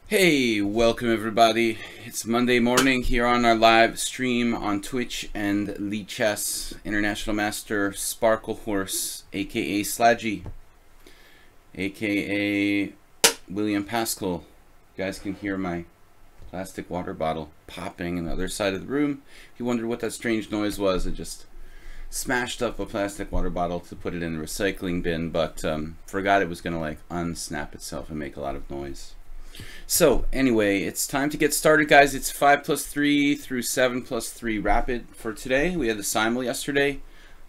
Hey, welcome everybody. It's Monday morning here on our live stream on Twitch and lichess. International Master Sparkle Horse, aka Sladgy, aka Will Paschall. You guys can hear my plastic water bottle popping on the other side of the room. If you wondered what that strange noise was, I just smashed up a plastic water bottle to put it in the recycling bin, but forgot it was gonna like unsnap itself and make a lot of noise. So anyway, it's time to get started, guys. It's 5+3 through 7+3 rapid for today. We had the simul yesterday.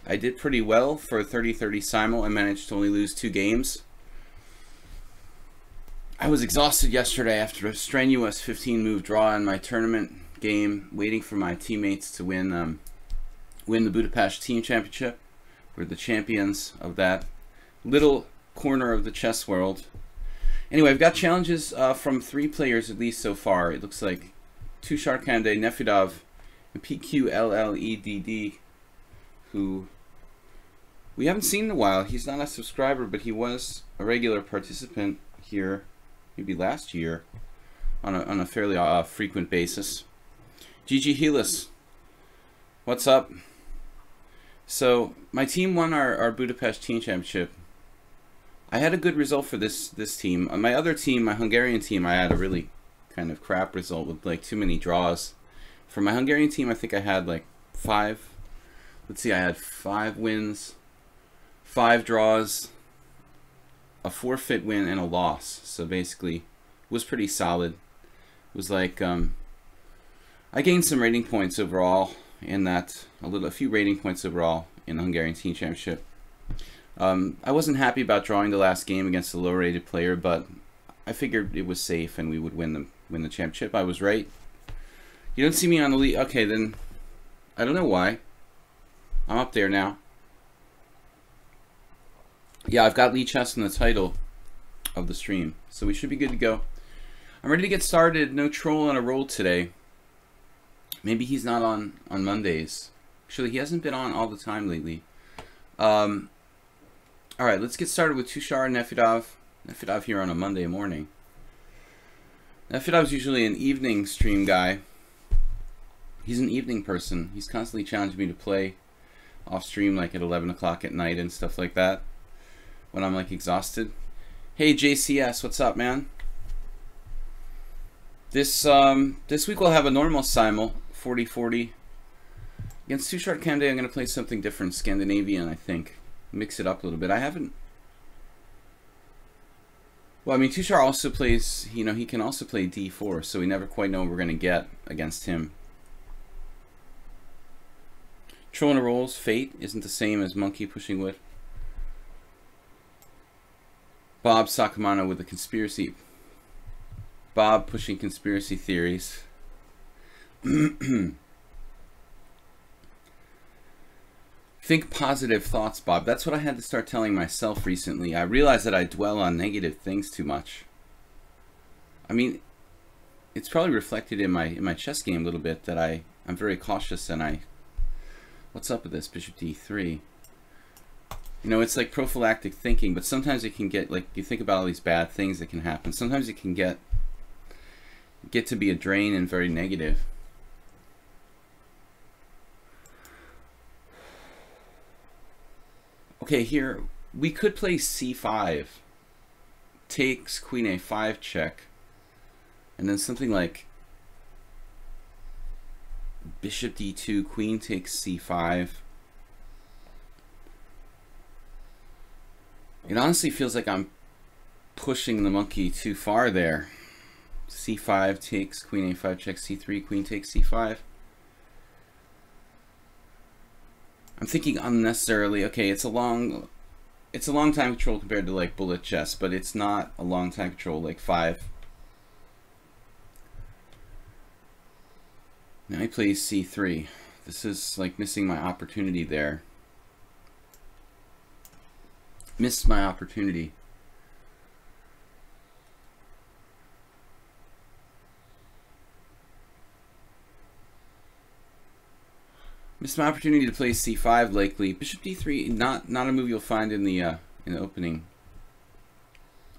I did pretty well for a 30-30 simul. I managed to only lose 2 games. I was exhausted yesterday after a strenuous 15-move draw in my tournament game, waiting for my teammates to win the Budapest Team Championship. We're the champions of that little corner of the chess world. Anyway, I've got challenges from 3 players at least so far. It looks like Paschall Mondayv and PQLLEDD, who we haven't seen in a while. He's not a subscriber, but he was a regular participant here, maybe last year, on a fairly frequent basis. GG Helis, what's up? So my team won our Budapest Team Championship. I had a good result for this team. On my other team, my Hungarian team, I had a really kind of crap result with like too many draws. For my Hungarian team, I think I had like 5. Let's see, I had 5 wins, 5 draws, a forfeit win, and a loss. So basically, it was pretty solid. It was like I gained some rating points overall in that, a few rating points overall in the Hungarian Team Championship. I wasn't happy about drawing the last game against a low-rated player, but I figured it was safe and we would win the championship. I was right. You don't see me on the lead. Okay, then I don't know why. I'm up there now. Yeah, I've got lichess in the title of the stream, so we should be good to go. I'm ready to get started. No troll on a roll today. Maybe he's not on Mondays. Actually, he hasn't been on all the time lately. Alright, let's get started with Paschall and Nefedov here on a Monday morning. Nefedov's usually an evening stream guy. He's an evening person. He's constantly challenging me to play off stream like at 11 o'clock at night and stuff like that when I'm like exhausted. Hey JCS, what's up, man? This week we'll have a normal simul, 40-40. Against Paschall Mondayv, I'm going to play something different, Scandinavian, I think. Mix it up a little bit. I haven't. Well, I mean, Paschall also plays, you know, he can also play d4, so we never quite know what we're going to get against him. Troll and rolls, fate isn't the same as monkey pushing wood. Bob Sakamano with a conspiracy. Bob pushing conspiracy theories. Think positive thoughts, Bob. That's what I had to start telling myself recently. I realized that I dwell on negative things too much. I mean, it's probably reflected in my chess game a little bit that I'm very cautious and what's up with this? Bishop d3. You know, it's like prophylactic thinking, but sometimes it can get, like, you think about all these bad things that can happen. Sometimes it can get to be a drain and very negative. Okay, here we could play c5, takes queen a5 check, and then something like bishop d2, queen takes c5. It honestly feels like I'm pushing the monkey too far there. c5 takes queen a5 check, c3, queen takes c5. I'm thinking unnecessarily. Okay, it's a long time control compared to like bullet chess, but it's not a long time control like 5. Now he plays c3. This is like missing my opportunity there. Missed my opportunity. Missed my opportunity to play c5 likely. Bishop d3, not a move you'll find in the opening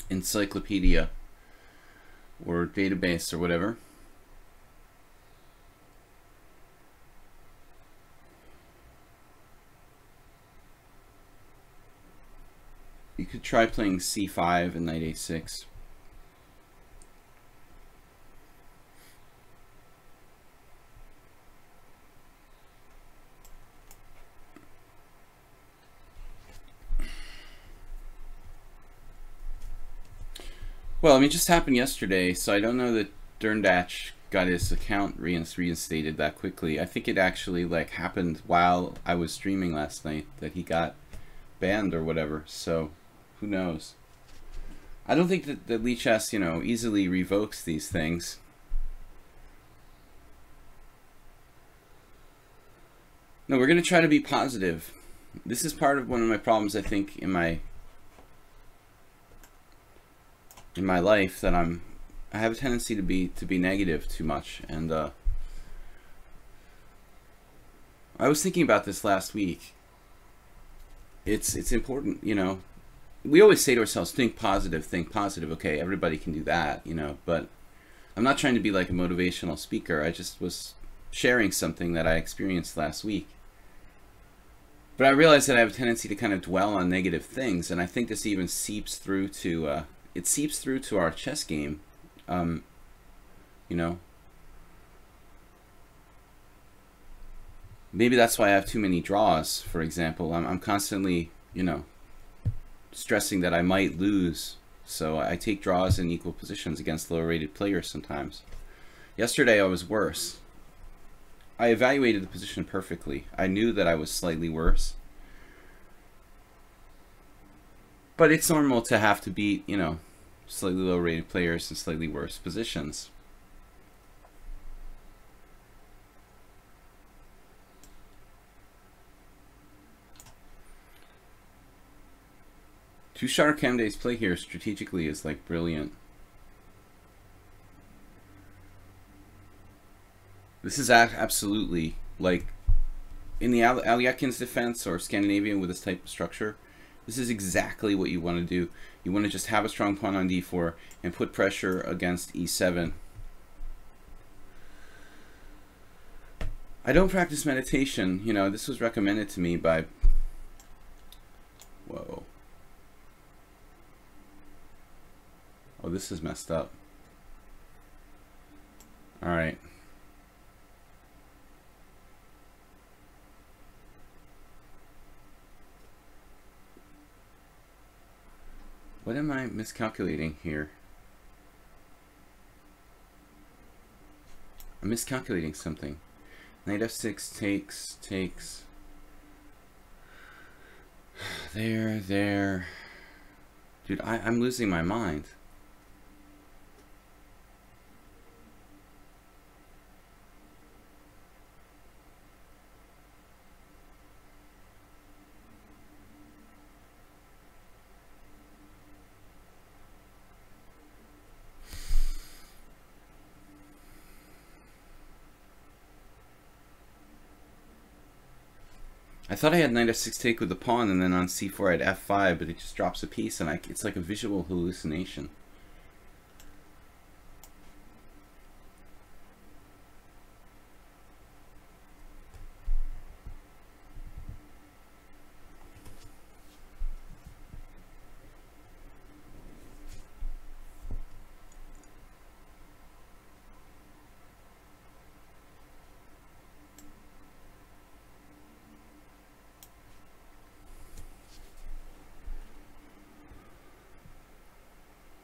encyclopedia. or database or whatever. You could try playing c5 and knight a6. Well, I mean, it just happened yesterday, so I don't know that Derndatch got his account reinstated that quickly. I think it actually like happened while I was streaming last night that he got banned or whatever. So who knows? I don't think that the lichess, you know, easily revokes these things. No, we're going to try to be positive. This is part of one of my problems, I think, in my life, that I have a tendency to be negative too much. And I was thinking about this last week. It's important, you know. We always say to ourselves, think positive, think positive. Okay, everybody can do that, you know, but I'm not trying to be like a motivational speaker. I just was sharing something that I experienced last week. But I realized that I have a tendency to kind of dwell on negative things, and I think this even seeps through to it seeps through to our chess game. You know, maybe that's why I have too many draws. For example, I'm constantly, you know, stressing that I might lose, so I take draws in equal positions against lower rated players sometimes. Yesterday I was worse. I evaluated the position perfectly. I knew that I was slightly worse, but it's normal to have to beat, you know, slightly lower rated players in slightly worse positions. Paschall Mondayv's play here strategically is like brilliant. This is absolutely like in the Alyakin's defense or Scandinavian with this type of structure. This is exactly what you want to do. You want to just have a strong pawn on d4 and put pressure against e7. I don't practice meditation. You know, this was recommended to me by... Whoa. Oh, this is messed up. All right. What am I miscalculating here? I'm miscalculating something. Knight f6 takes. There. Dude, I'm losing my mind. I thought I had knight f6 take with the pawn, and then on c4 I had f5, but it just drops a piece, and it's like a visual hallucination.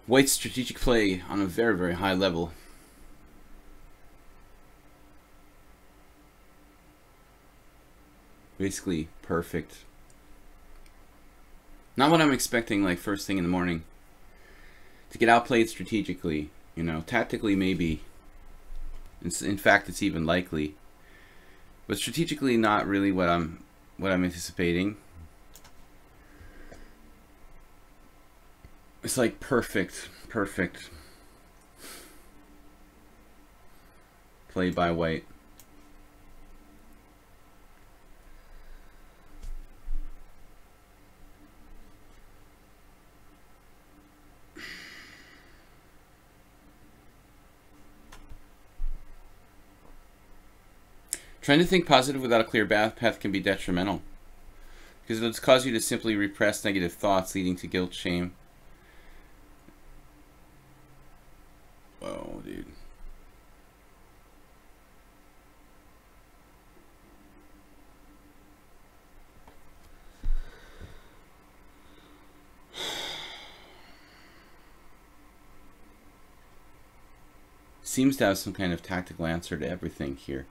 White's strategic play on a very, very high level. Basically perfect. Not what I'm expecting, like first thing in the morning. To get outplayed strategically, you know, tactically maybe. In fact, it's even likely. But strategically, not really what I'm anticipating. It's like perfect play by White. Trying to think positive without a clear path can be detrimental, because it'll cause you to simply repress negative thoughts, leading to guilt, shame. Whoa, dude. Seems to have some kind of tactical answer to everything here.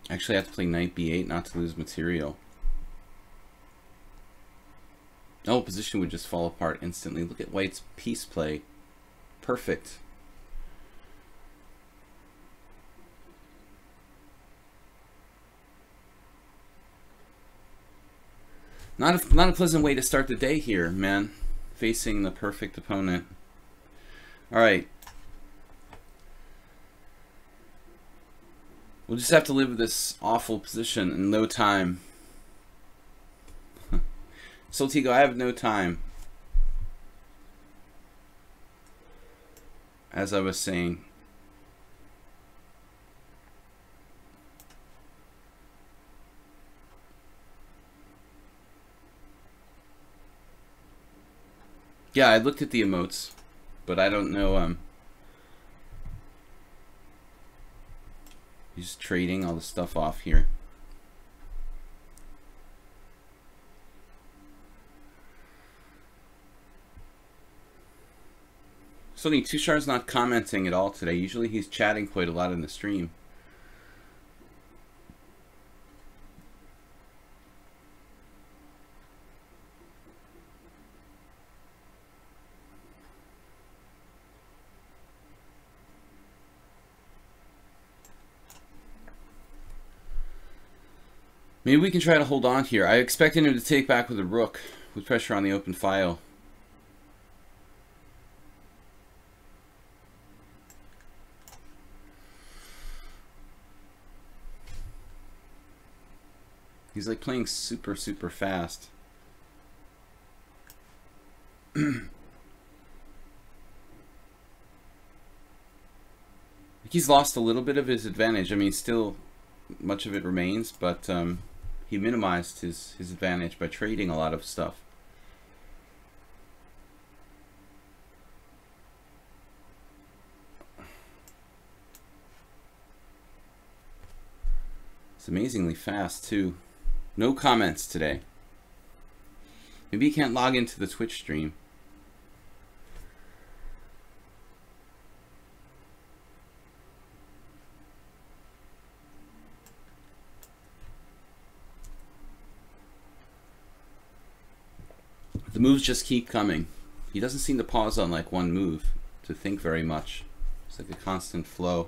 Actually, I have to play knight b8 not to lose material. Oh, position would just fall apart instantly. Look at white's piece play. Perfect. Not a pleasant way to start the day here, man. Facing the perfect opponent. All right. We'll just have to live with this awful position in no time. Soltigo, I have no time. As I was saying. Yeah, I looked at the emotes, but I don't know. He's trading all the stuff off here. So Tushar's not commenting at all today. Usually he's chatting quite a lot in the stream. Maybe we can try to hold on here. I expected him to take back with a rook, with pressure on the open file. He's like playing super fast. He's lost a little bit of his advantage. I mean, still much of it remains, but he minimized his advantage by trading a lot of stuff. It's amazingly fast too. No comments today. Maybe he can't log into the Twitch stream. The moves just keep coming. He doesn't seem to pause on like one move to think very much. It's like a constant flow.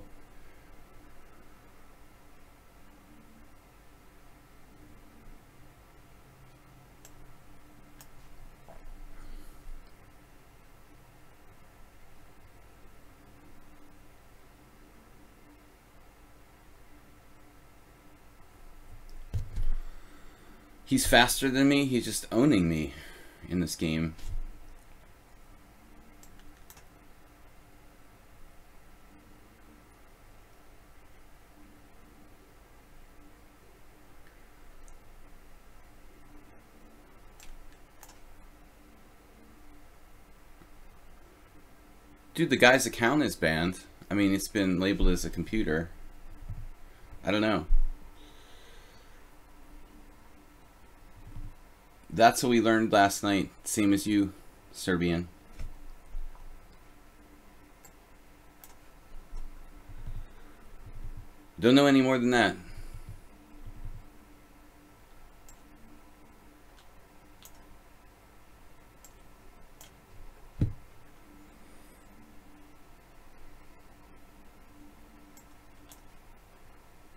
He's faster than me. He's just owning me in this game. Dude, the guy's account is banned. I mean, it's been labeled as a computer. I don't know. That's what we learned last night, same as you, Serbian. Don't know any more than that.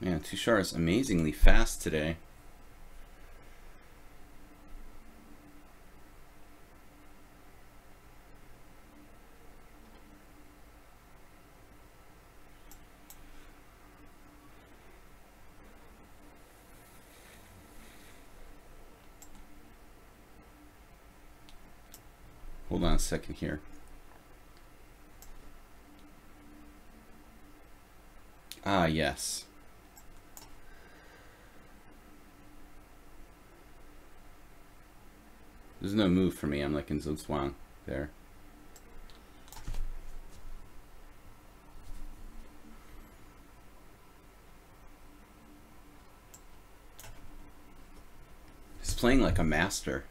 Yeah, Tushar is amazingly fast today. Hold on a second here. Ah, yes. There's no move for me. I'm like in Zugzwang there. He's playing like a master.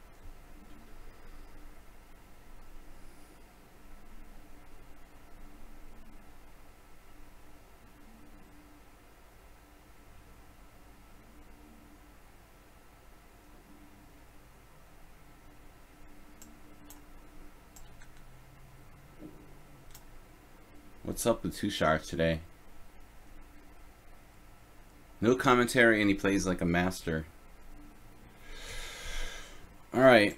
What's up with Tushar today? No commentary, and he plays like a master. All right.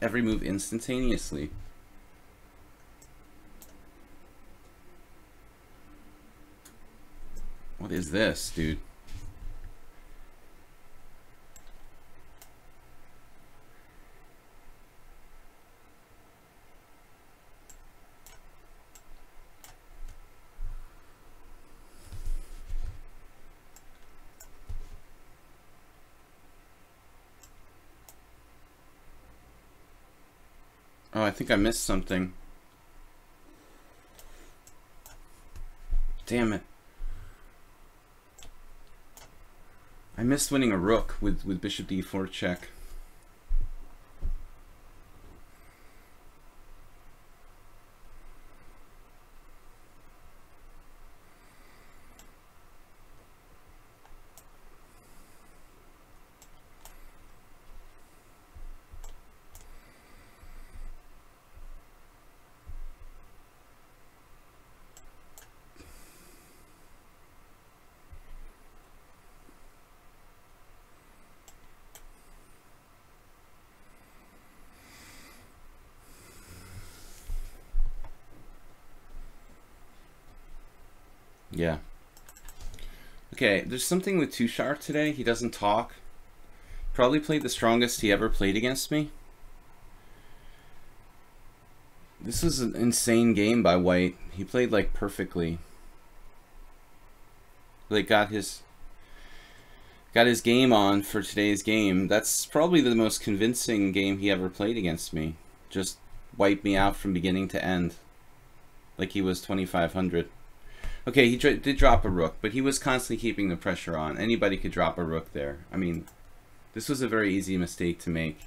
Every move instantaneously. What is this, dude? Oh, I think I missed something. Damn it. I missed winning a rook with bishop d4 check. Yeah. Okay, there's something with Tushar today. He doesn't talk. Probably played the strongest he ever played against me. This was an insane game by White. He played like perfectly. Like got his game on for today's game. That's probably the most convincing game he ever played against me. Just wiped me out from beginning to end. Like he was 2,500. Okay, he did drop a rook, but he was constantly keeping the pressure on. Anybody could drop a rook there. I mean, this was a very easy mistake to make.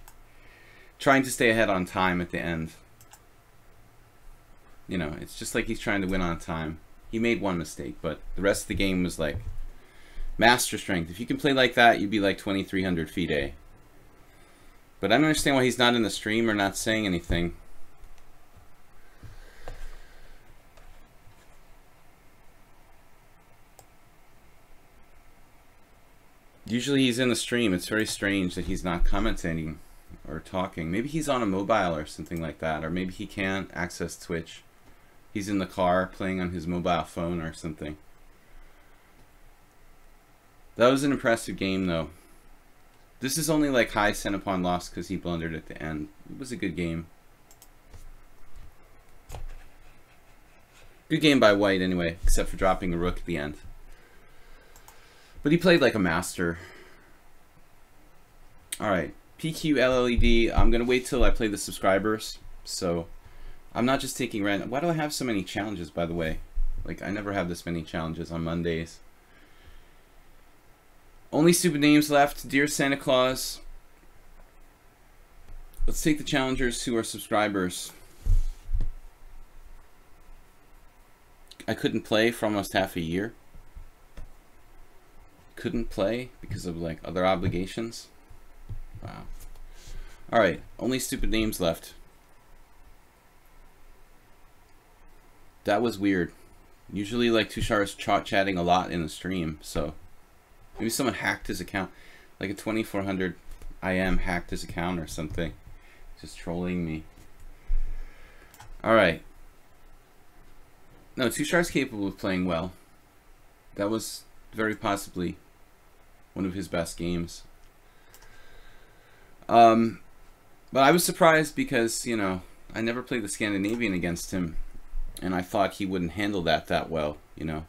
Trying to stay ahead on time at the end. You know, it's just like he's trying to win on time. He made one mistake, but the rest of the game was like master strength. If you can play like that, you'd be like 2,300 FIDE. But I don't understand why he's not in the stream or not saying anything. Usually he's in the stream. It's very strange that he's not commentating or talking. Maybe he's on a mobile or something like that. Or maybe he can't access Twitch. He's in the car playing on his mobile phone or something. That was an impressive game though. This is only like high Senapon lost because he blundered at the end. It was a good game. Good game by White anyway, except for dropping a rook at the end. But he played like a master. Alright, PQLLED. I'm going to wait till I play the subscribers. So, I'm not just taking random. Why do I have so many challenges, by the way? Like, I never have this many challenges on Mondays. Only stupid names left. Dear Santa Claus. Let's take the challengers who are subscribers. I couldn't play for almost half a year. Couldn't play because of like other obligations. Wow. Alright, only stupid names left. That was weird. Usually like Tushar is chatting a lot in the stream, so maybe someone hacked his account. Like a 2400 IM hacked his account or something. Just trolling me. Alright. No, Tushar's capable of playing well. That was very possibly one of his best games. But I was surprised because, you know, I never played the Scandinavian against him, and I thought he wouldn't handle that well, you know.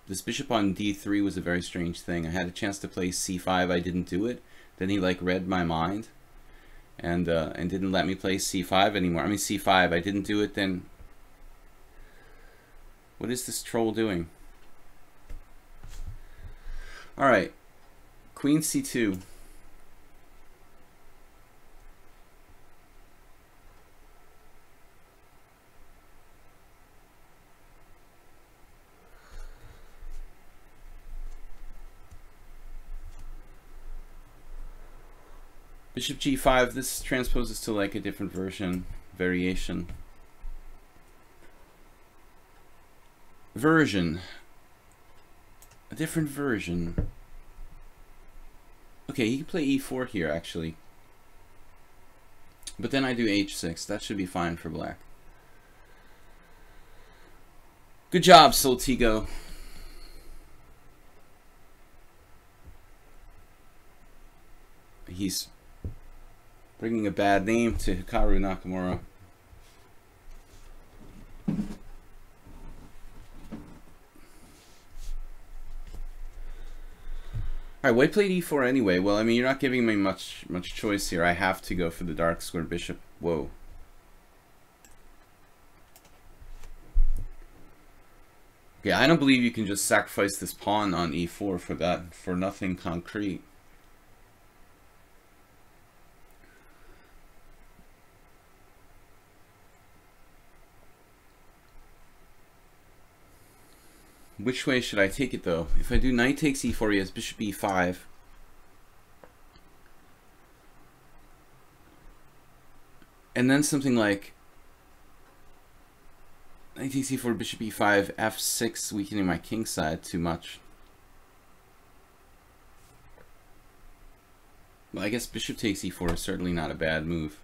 This bishop on d3 was a very strange thing. I had a chance to play c5, I didn't do it. Then he like read my mind and didn't let me play c5 anymore. I mean c5, I didn't do it. Then what is this troll doing? All right, queen c2. Bishop g5, this transposes to like a different variation. A different version. Okay, he can play e4 here actually. But then I do h6, that should be fine for black. Good job, Soltigo. He's bringing a bad name to Hikaru Nakamura. Alright, white played e4 anyway. Well, I mean, you're not giving me much choice here. I have to go for the dark square bishop. Whoa. Okay, I don't believe you can just sacrifice this pawn on e4 for nothing concrete. Which way should I take it though? If I do knight takes e4, he has bishop e5. And then something like knight takes e4, bishop e5, f6, weakening my king side too much. Well, I guess bishop takes e4 is certainly not a bad move.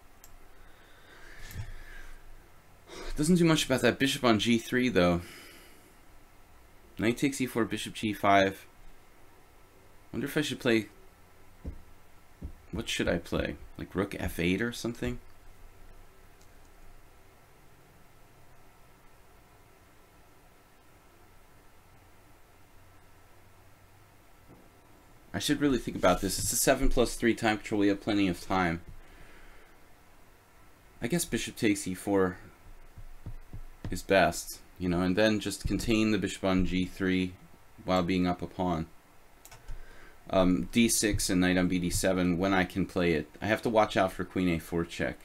Doesn't do much about that bishop on g3 though. Knight takes e4, bishop g5. Wonder if I should play... What should I play? Like rook f8 or something? I should really think about this. It's a 7+3 time control. We have plenty of time. I guess bishop takes e4 is best. You know, and then just contain the bishop on g3 while being up a pawn. d6 and knight on bd7 when I can play it. I have to watch out for queen a4 check.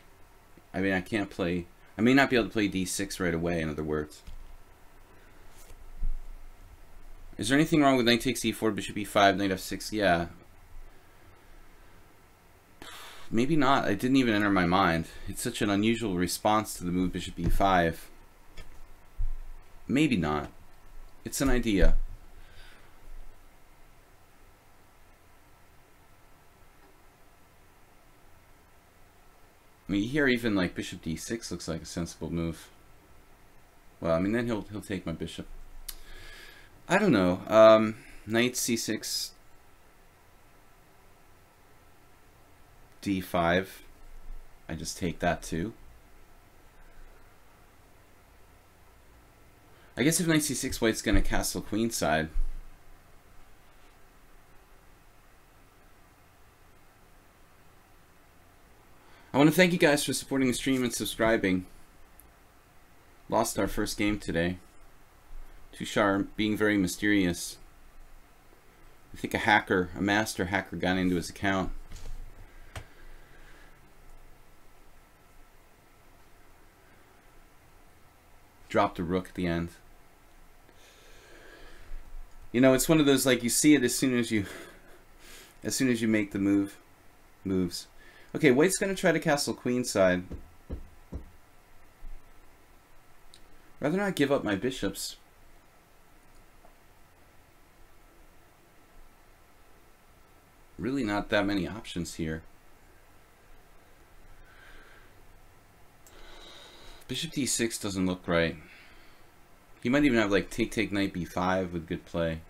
I mean, I can't play... I may not be able to play d6 right away, in other words. Is there anything wrong with knight takes e4, bishop e5, knight f6? Yeah. Maybe not. It didn't even enter my mind. It's such an unusual response to the move bishop e5. Maybe not. It's an idea. I mean, here even like bishop d6 looks like a sensible move. Well, I mean, then he'll take my bishop. I don't know. Knight c6, d5. I just take that too. I guess if knight c6, white's going to castle queenside. I want to thank you guys for supporting the stream and subscribing. Lost our first game today. Tushar being very mysterious. I think a master hacker got into his account. Dropped a rook at the end. You know, it's one of those, like, you see it as soon as you make the moves. Okay, white's gonna try to castle queenside. Rather not give up my bishops. Really not that many options here. Bishop d6 doesn't look right. He might even have like take knight b5 with good play.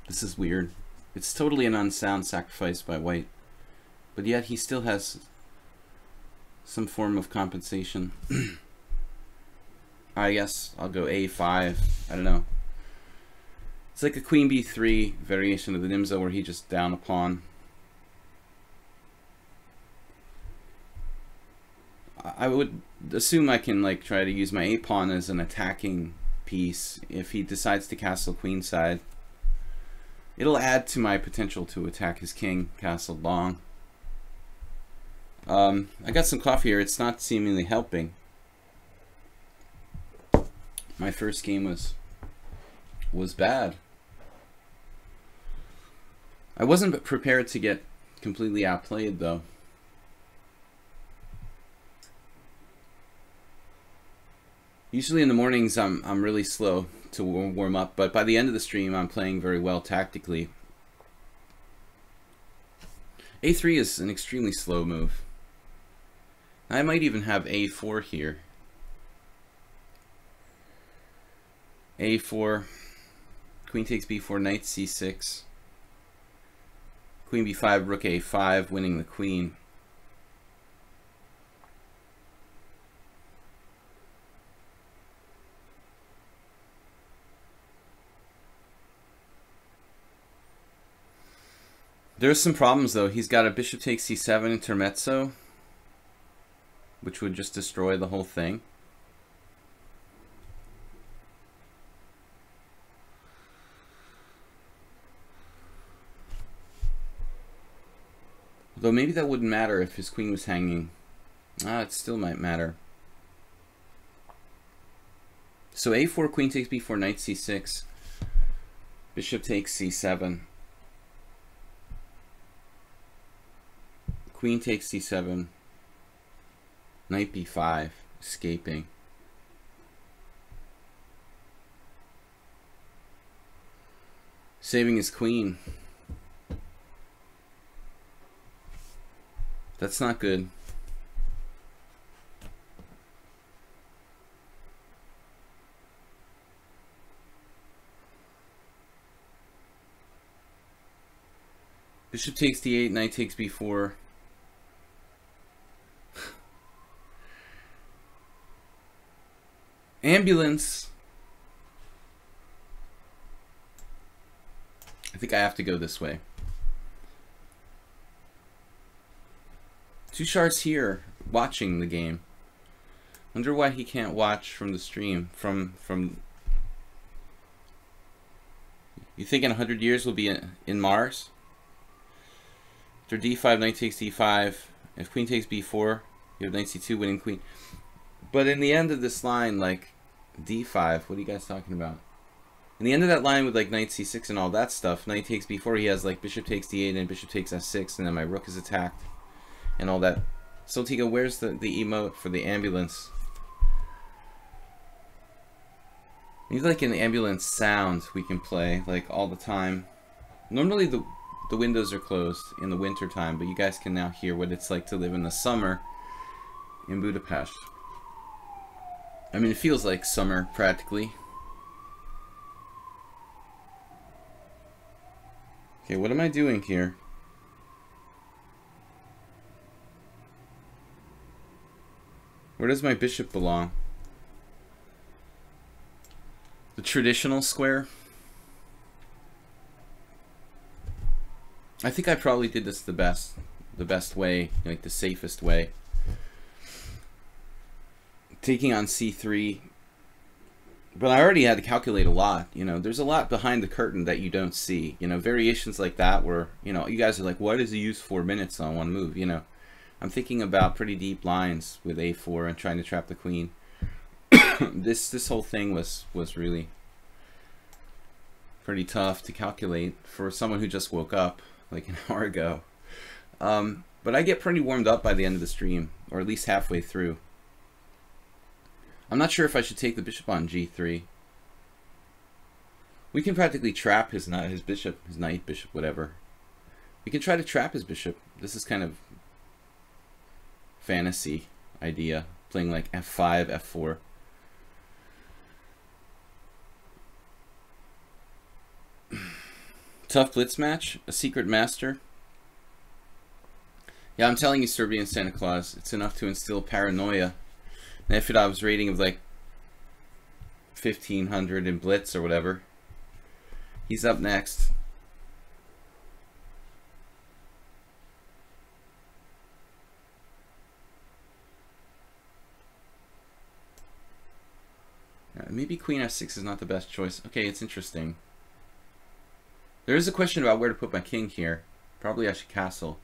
This is weird. It's totally an unsound sacrifice by white, but yet he still has some form of compensation. I guess I'll go a5. I don't know. It's like a queen b3 variation of the Nimzo where he just down a pawn. I would assume I can like try to use my a pawn as an attacking piece if he decides to castle queenside. It'll add to my potential to attack his king castle long. I got some coffee here. It's not seemingly helping. My first game was bad. I wasn't prepared to get completely outplayed though. Usually in the mornings I'm really slow to warm up, but by the end of the stream I'm playing very well tactically. a3 is an extremely slow move. I might even have a4 here. a4, queen takes b4, knight c6, queen b5, rook a5, winning the queen. There's some problems though. He's got a bishop takes c7 intermezzo, which would just destroy the whole thing. Though maybe that wouldn't matter if his queen was hanging. It still might matter. So a4, queen takes b4, knight c6, bishop takes c7, queen takes c7, knight b5, escaping. Saving his queen. That's not good. Bishop takes d8, knight takes b4. Ambulance. I think I have to go this way. Tushar's here watching the game. Wonder why he can't watch from the stream. From you think in 100 years we'll be in Mars? After d5, knight takes d5. If queen takes b4, you have knight c2, winning queen. But in the end of this line, like d5, what are you guys talking about? In the end of that line with like knight c6 and all that stuff, knight takes b4, he has like bishop takes d8 and bishop takes f6, and then my rook is attacked and all that. So Tiga, where's the emote for the ambulance? We need like an ambulance sound we can play like all the time. Normally the windows are closed in the winter time, but you guys can now hear what it's like to live in the summer in Budapest. I mean, it feels like summer practically. Okay, what am I doing here? Where does my bishop belong? The traditional square? I think I probably did this the best way, like the safest way. Taking on c3. But I already had to calculate a lot, you know. There's a lot behind the curtain that you don't see. You know, variations like that where, you know, you guys are like, why does he use 4 minutes on one move, you know? I'm thinking about pretty deep lines with a4 and trying to trap the queen. This whole thing was really pretty tough to calculate for someone who just woke up like an hour ago. But I get pretty warmed up by the end of the stream, or at least halfway through. I'm not sure if I should take the bishop on g3. We can practically trap his bishop, his knight, bishop, whatever. We can try to trap his bishop. This is kind of fantasy, idea, playing like f5, f4. Tough blitz match, a secret master. Yeah, I'm telling you, Serbian Santa Claus, it's enough to instill paranoia. Nefedov's rating of like 1500 in blitz or whatever. He's up next. Maybe queen f6 is not the best choice. Okay, it's interesting. There is a question about where to put my king here. Probably I should castle.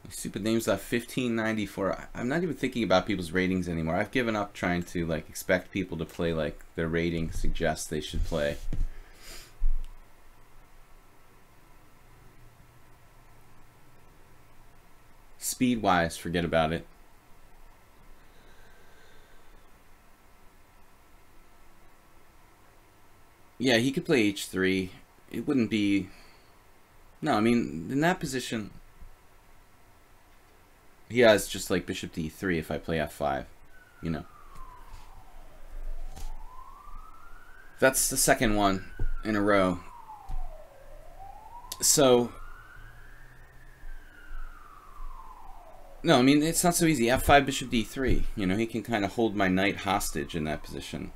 Stupid names left 1594. I'm not even thinking about people's ratings anymore. I've given up trying to like expect people to play like their rating suggests they should play. Speed wise, forget about it. Yeah, he could play h3. It wouldn't be... No, I mean, in that position, he has just like bishop to e3 if I play f5, you know. That's the second one in a row. So, no, I mean, it's not so easy. f5, bishop d3. You know, he can kind of hold my knight hostage in that position.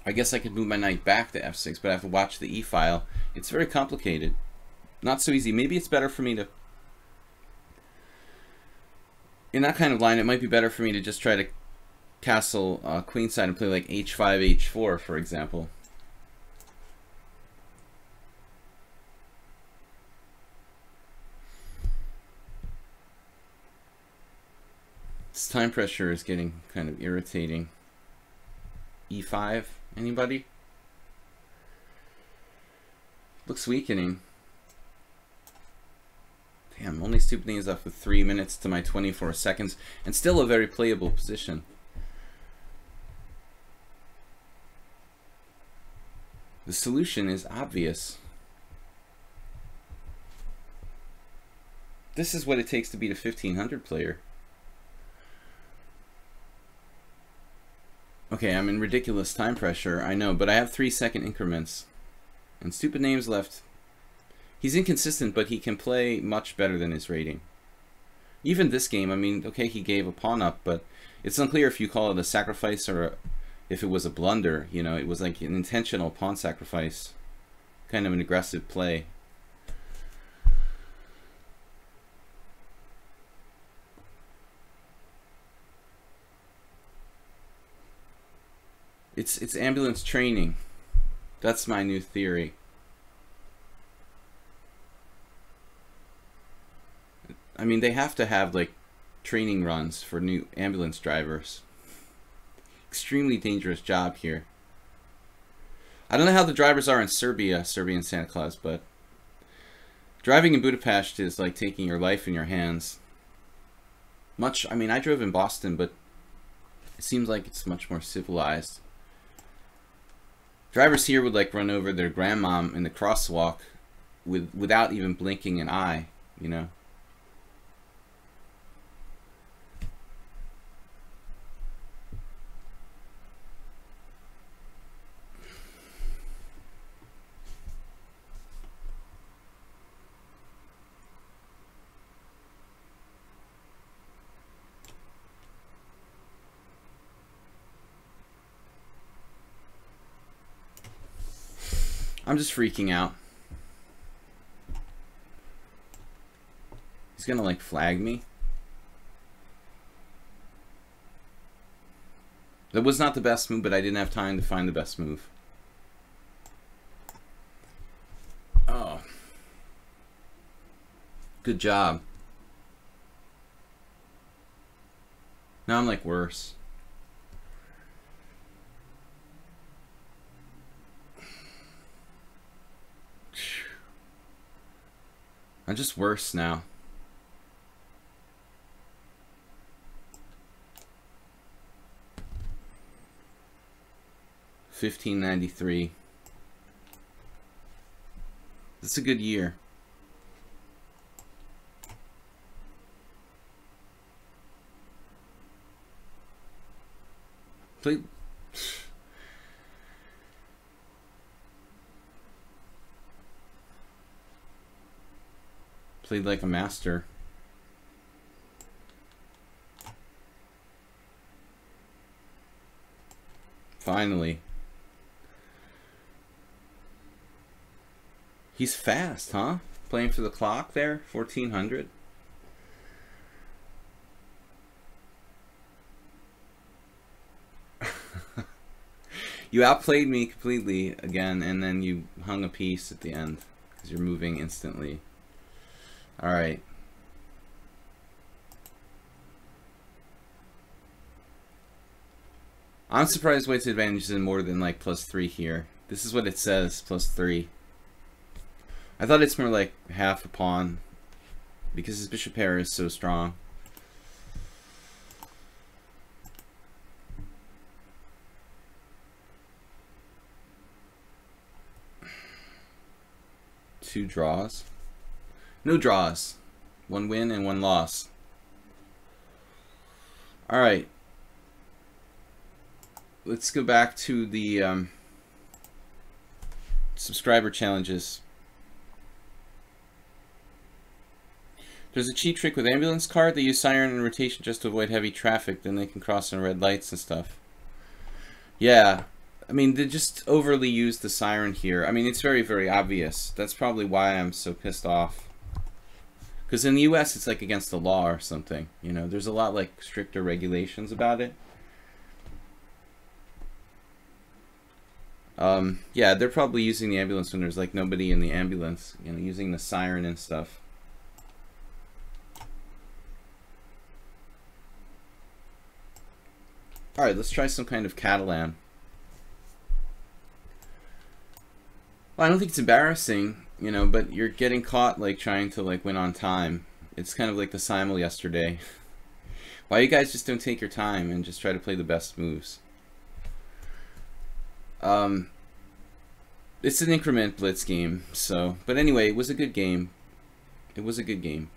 I guess I could move my knight back to f6, but I have to watch the e-file. It's very complicated. Not so easy. Maybe it's better for me to... In that kind of line, it might be better for me to just try to castle queenside and play like h5, h4, for example. This time pressure is getting kind of irritating. e5, anybody? Looks weakening. Damn, only stupid thing is left with 3 minutes to my 24 seconds, and still a very playable position. The solution is obvious. This is what it takes to beat a 1500 player. Okay, I'm in ridiculous time pressure, I know, but I have 3-second increments. And stupid names left. He's inconsistent, but he can play much better than his rating. Even this game, I mean, okay, he gave a pawn up, but it's unclear if you call it a sacrifice or if it was a blunder. You know, it was like an intentional pawn sacrifice. Kind of an aggressive play. It's ambulance training. That's my new theory. I mean, they have to have like training runs for new ambulance drivers. Extremely dangerous job here. I don't know how the drivers are in Serbia, Serbian Santa Claus, but driving in Budapest is like taking your life in your hands. I mean, I drove in Boston, but it seems like it's much more civilized. Drivers here would like run over their grandmom in the crosswalk without even blinking an eye, you know. I'm just freaking out. He's gonna like flag me. That was not the best move, but I didn't have time to find the best move. Oh. Good job. Now I'm like worse. I'm just worse now. $15.93. It's a good year. Played like a master. Finally. He's fast, huh? Playing for the clock there, 1400. You outplayed me completely again, and then you hung a piece at the end because you're moving instantly. All right. I'm surprised White's advantage is in more than like +3 here. This is what it says, +3. I thought it's more like half a pawn because his bishop pair is so strong. Two draws. No draws. One win and one loss. All right. Let's go back to the subscriber challenges. There's a cheat trick with ambulance card. They use siren and rotation just to avoid heavy traffic. Then they can cross in red lights and stuff. Yeah. I mean, they just overly use the siren here. I mean, it's very, very obvious. That's probably why I'm so pissed off. Because in the US, it's like against the law or something. You know, there's a lot like stricter regulations about it. Yeah, they're probably using the ambulance when there's like nobody in the ambulance. You know, using the siren and stuff. All right, let's try some kind of Catalan. Well, I don't think it's embarrassing, you know, but you're getting caught like trying to like win on time. It's kind of like the simul yesterday. Why you guys just don't take your time and just try to play the best moves? It's an increment blitz game, so, but anyway, it was a good game. It was a good game.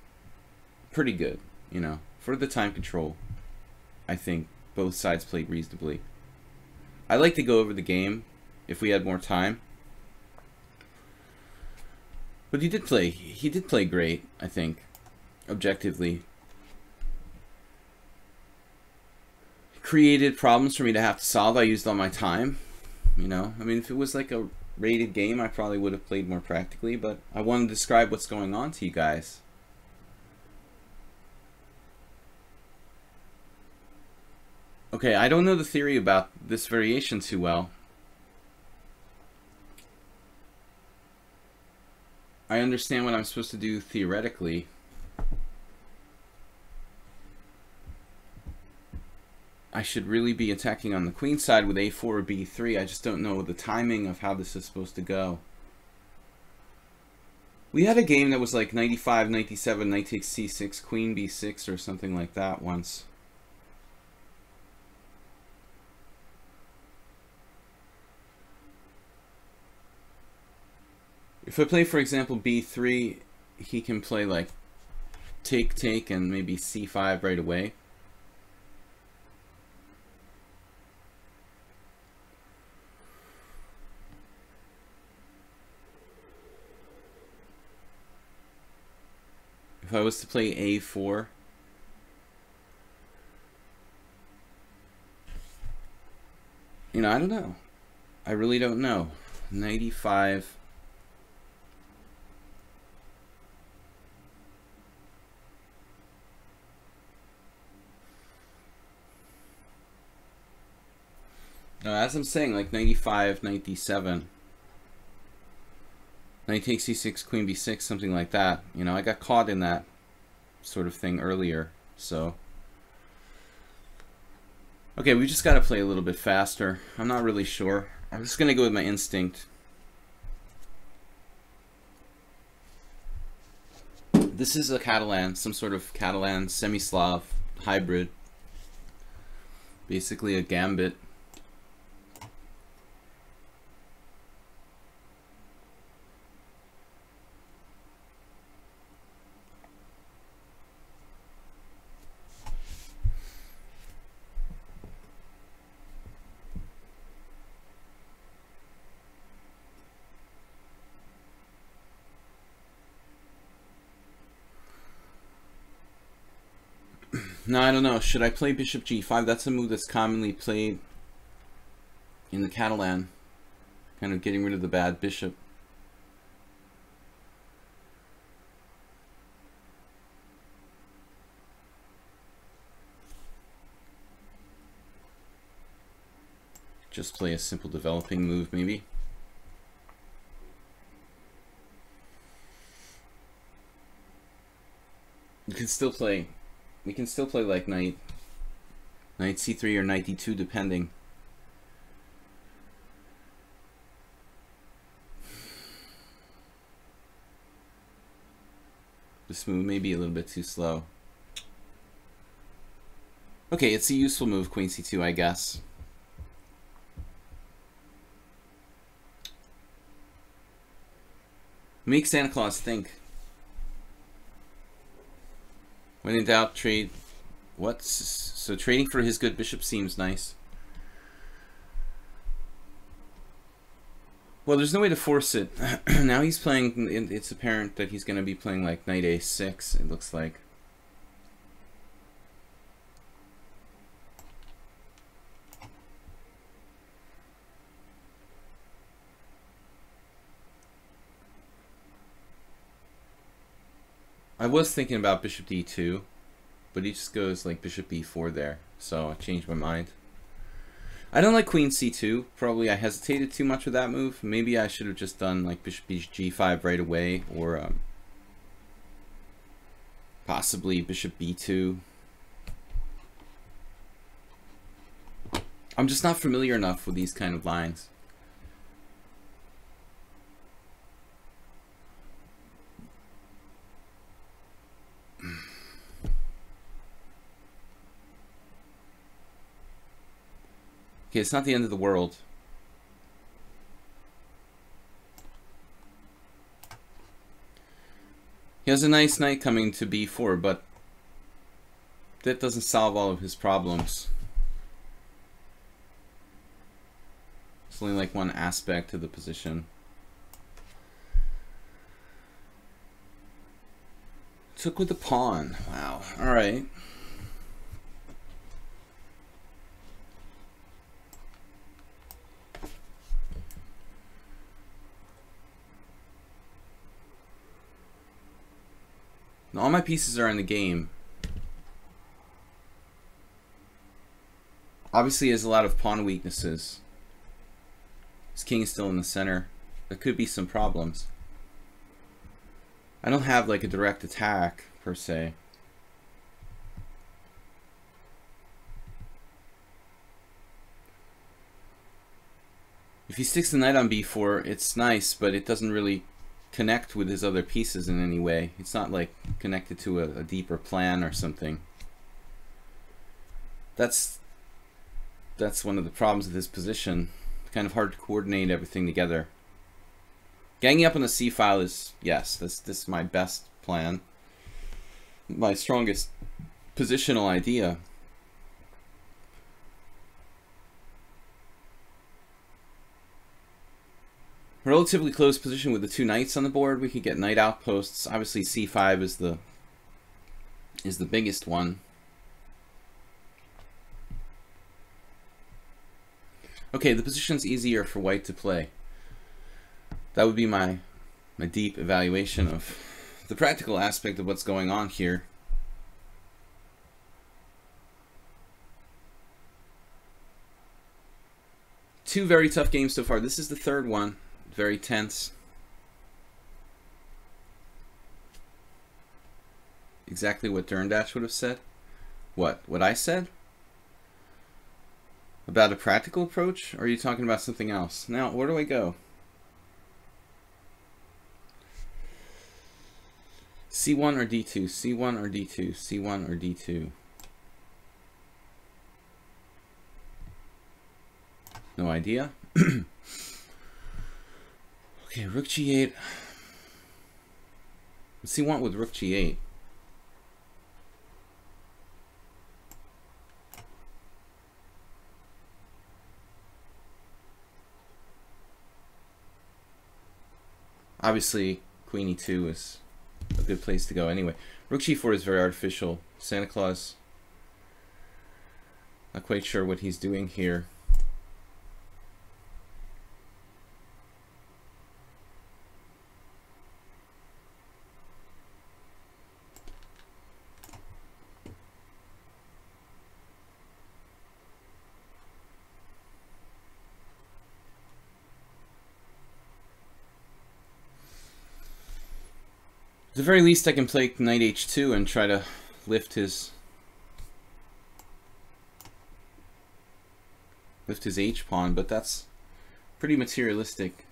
Pretty good, you know, for the time control. I think both sides played reasonably. I'd like to go over the game if we had more time. But he did play great, I think, objectively. Created problems for me to have to solve. I used all my time, you know. I mean, if it was like a rated game, I probably would have played more practically, but I wanted to describe what's going on to you guys. Okay, I don't know the theory about this variation too well. I understand what I'm supposed to do theoretically. I should really be attacking on the queen side with a4 or b3. I just don't know the timing of how this is supposed to go. We had a game that was like 95, 97, knight takes c6, queen b6 or something like that once. If I play, for example, b3, he can play like take, take, and maybe c5 right away. If I was to play a4, you know, I don't know. I really don't know. 95. No, as I'm saying, like 95, 97. Knight takes c6, queen b6, something like that. You know, I got caught in that sort of thing earlier, so. Okay, we just got to play a little bit faster. I'm not really sure. I'm just going to go with my instinct. This is a Catalan, some sort of Catalan semi-Slav hybrid. Basically a gambit. No, I don't know. Should I play bishop g5? That's a move that's commonly played in the Catalan. Kind of getting rid of the bad bishop. Just play a simple developing move, maybe. You can still play. We can still play like knight c3 or knight d2, depending. This move may be a little bit too slow. Okay, it's a useful move, queen c2, I guess. Make Santa Claus think. When in doubt, trade. What? So trading for his good bishop seems nice. Well, there's no way to force it. Now he's playing, it's apparent that he's going to be playing like knight a6, it looks like. I was thinking about bishop d2, but he just goes like bishop b4 there, so I changed my mind. I don't like queen c2. Probably I hesitated too much with that move. Maybe I should have just done like bishop g5 right away, or possibly bishop b2. I'm just not familiar enough with these kind of lines. Okay, it's not the end of the world. He has a nice knight coming to b4, but that doesn't solve all of his problems. It's only like one aspect to the position. Took with the pawn. Wow. All right. All my pieces are in the game. Obviously, he has a lot of pawn weaknesses. His king is still in the center. There could be some problems. I don't have like a direct attack per se. If he sticks the knight on b4, it's nice, but it doesn't really connect with his other pieces in any way. It's not like connected to a deeper plan or something. That's one of the problems of this position. It's kind of hard to coordinate everything together. Ganging up on the c file is, yes, this is my best plan. My strongest positional idea. Relatively close position with the two knights on the board. We could get knight outposts. Obviously c5 is the biggest one. Okay, the position's easier for white to play. That would be my deep evaluation of the practical aspect of what's going on here. Two very tough games so far. This is the third one. Very tense. Exactly what Derndash would have said. What I said? About a practical approach? Or are you talking about something else? Now, where do I go? C1 or D2? C1 or D2? C1 or D2? No idea. Okay, rook g8. What's he want with rook g8? Obviously, queen e2 is a good place to go anyway. Rook g4 is very artificial. Santa Claus Not quite sure what he's doing here. At the very least, I can play knight h2 and try to lift his h pawn, but that's pretty materialistic.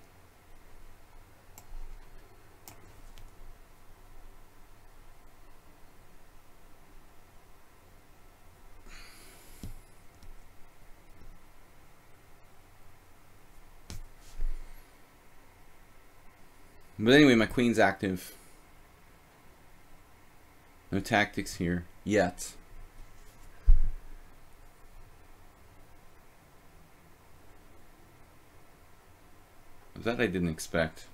But anyway, my queen's active. No tactics here yet. That I didn't expect.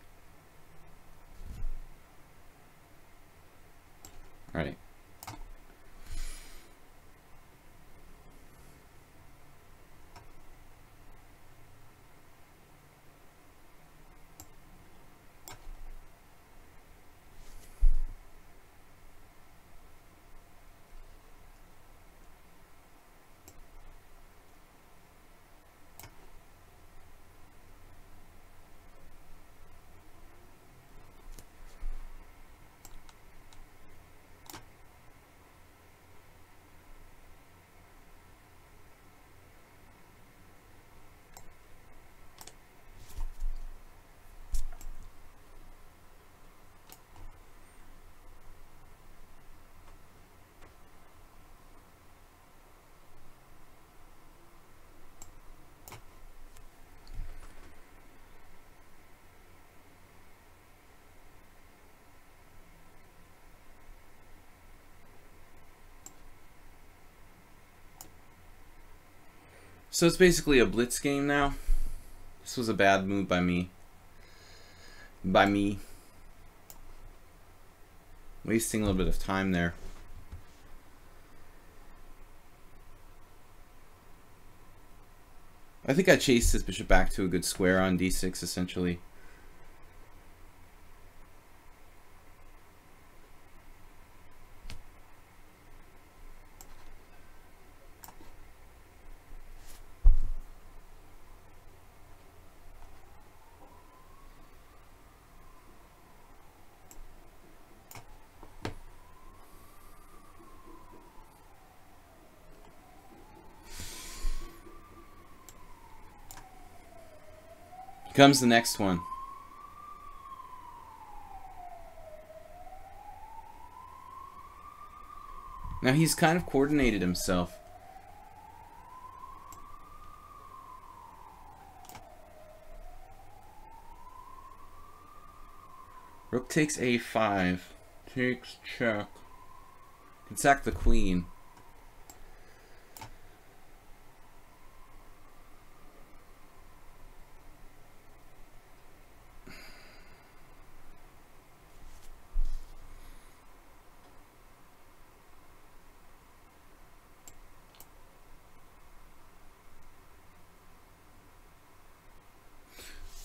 All right. So it's basically a blitz game now. This was a bad move by me. Wasting a little bit of time there. I think I chased this bishop back to a good square on d6 essentially. Comes the next one. Now he's kind of coordinated himself. Rook takes a5. Takes check. Can sack the queen.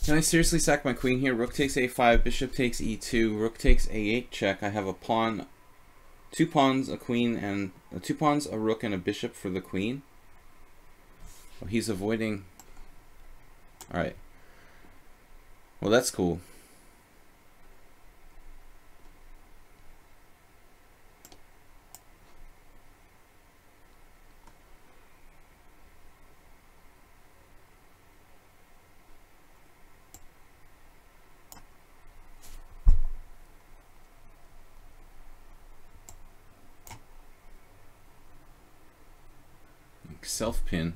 Can I seriously sack my queen here? Rook takes a5, bishop takes e2, rook takes a8 check. I have a pawn, 2 pawns, a queen, and 2 pawns, a rook, and a bishop for the queen. Oh, he's avoiding. Alright. Well, that's cool. Self-pin.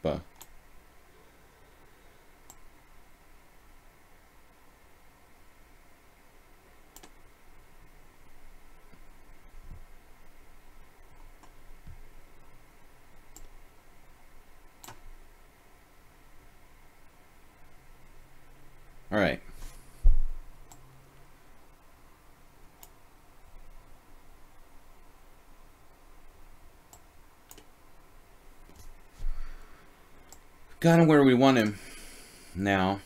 chupa. All right. Got him where we want him now.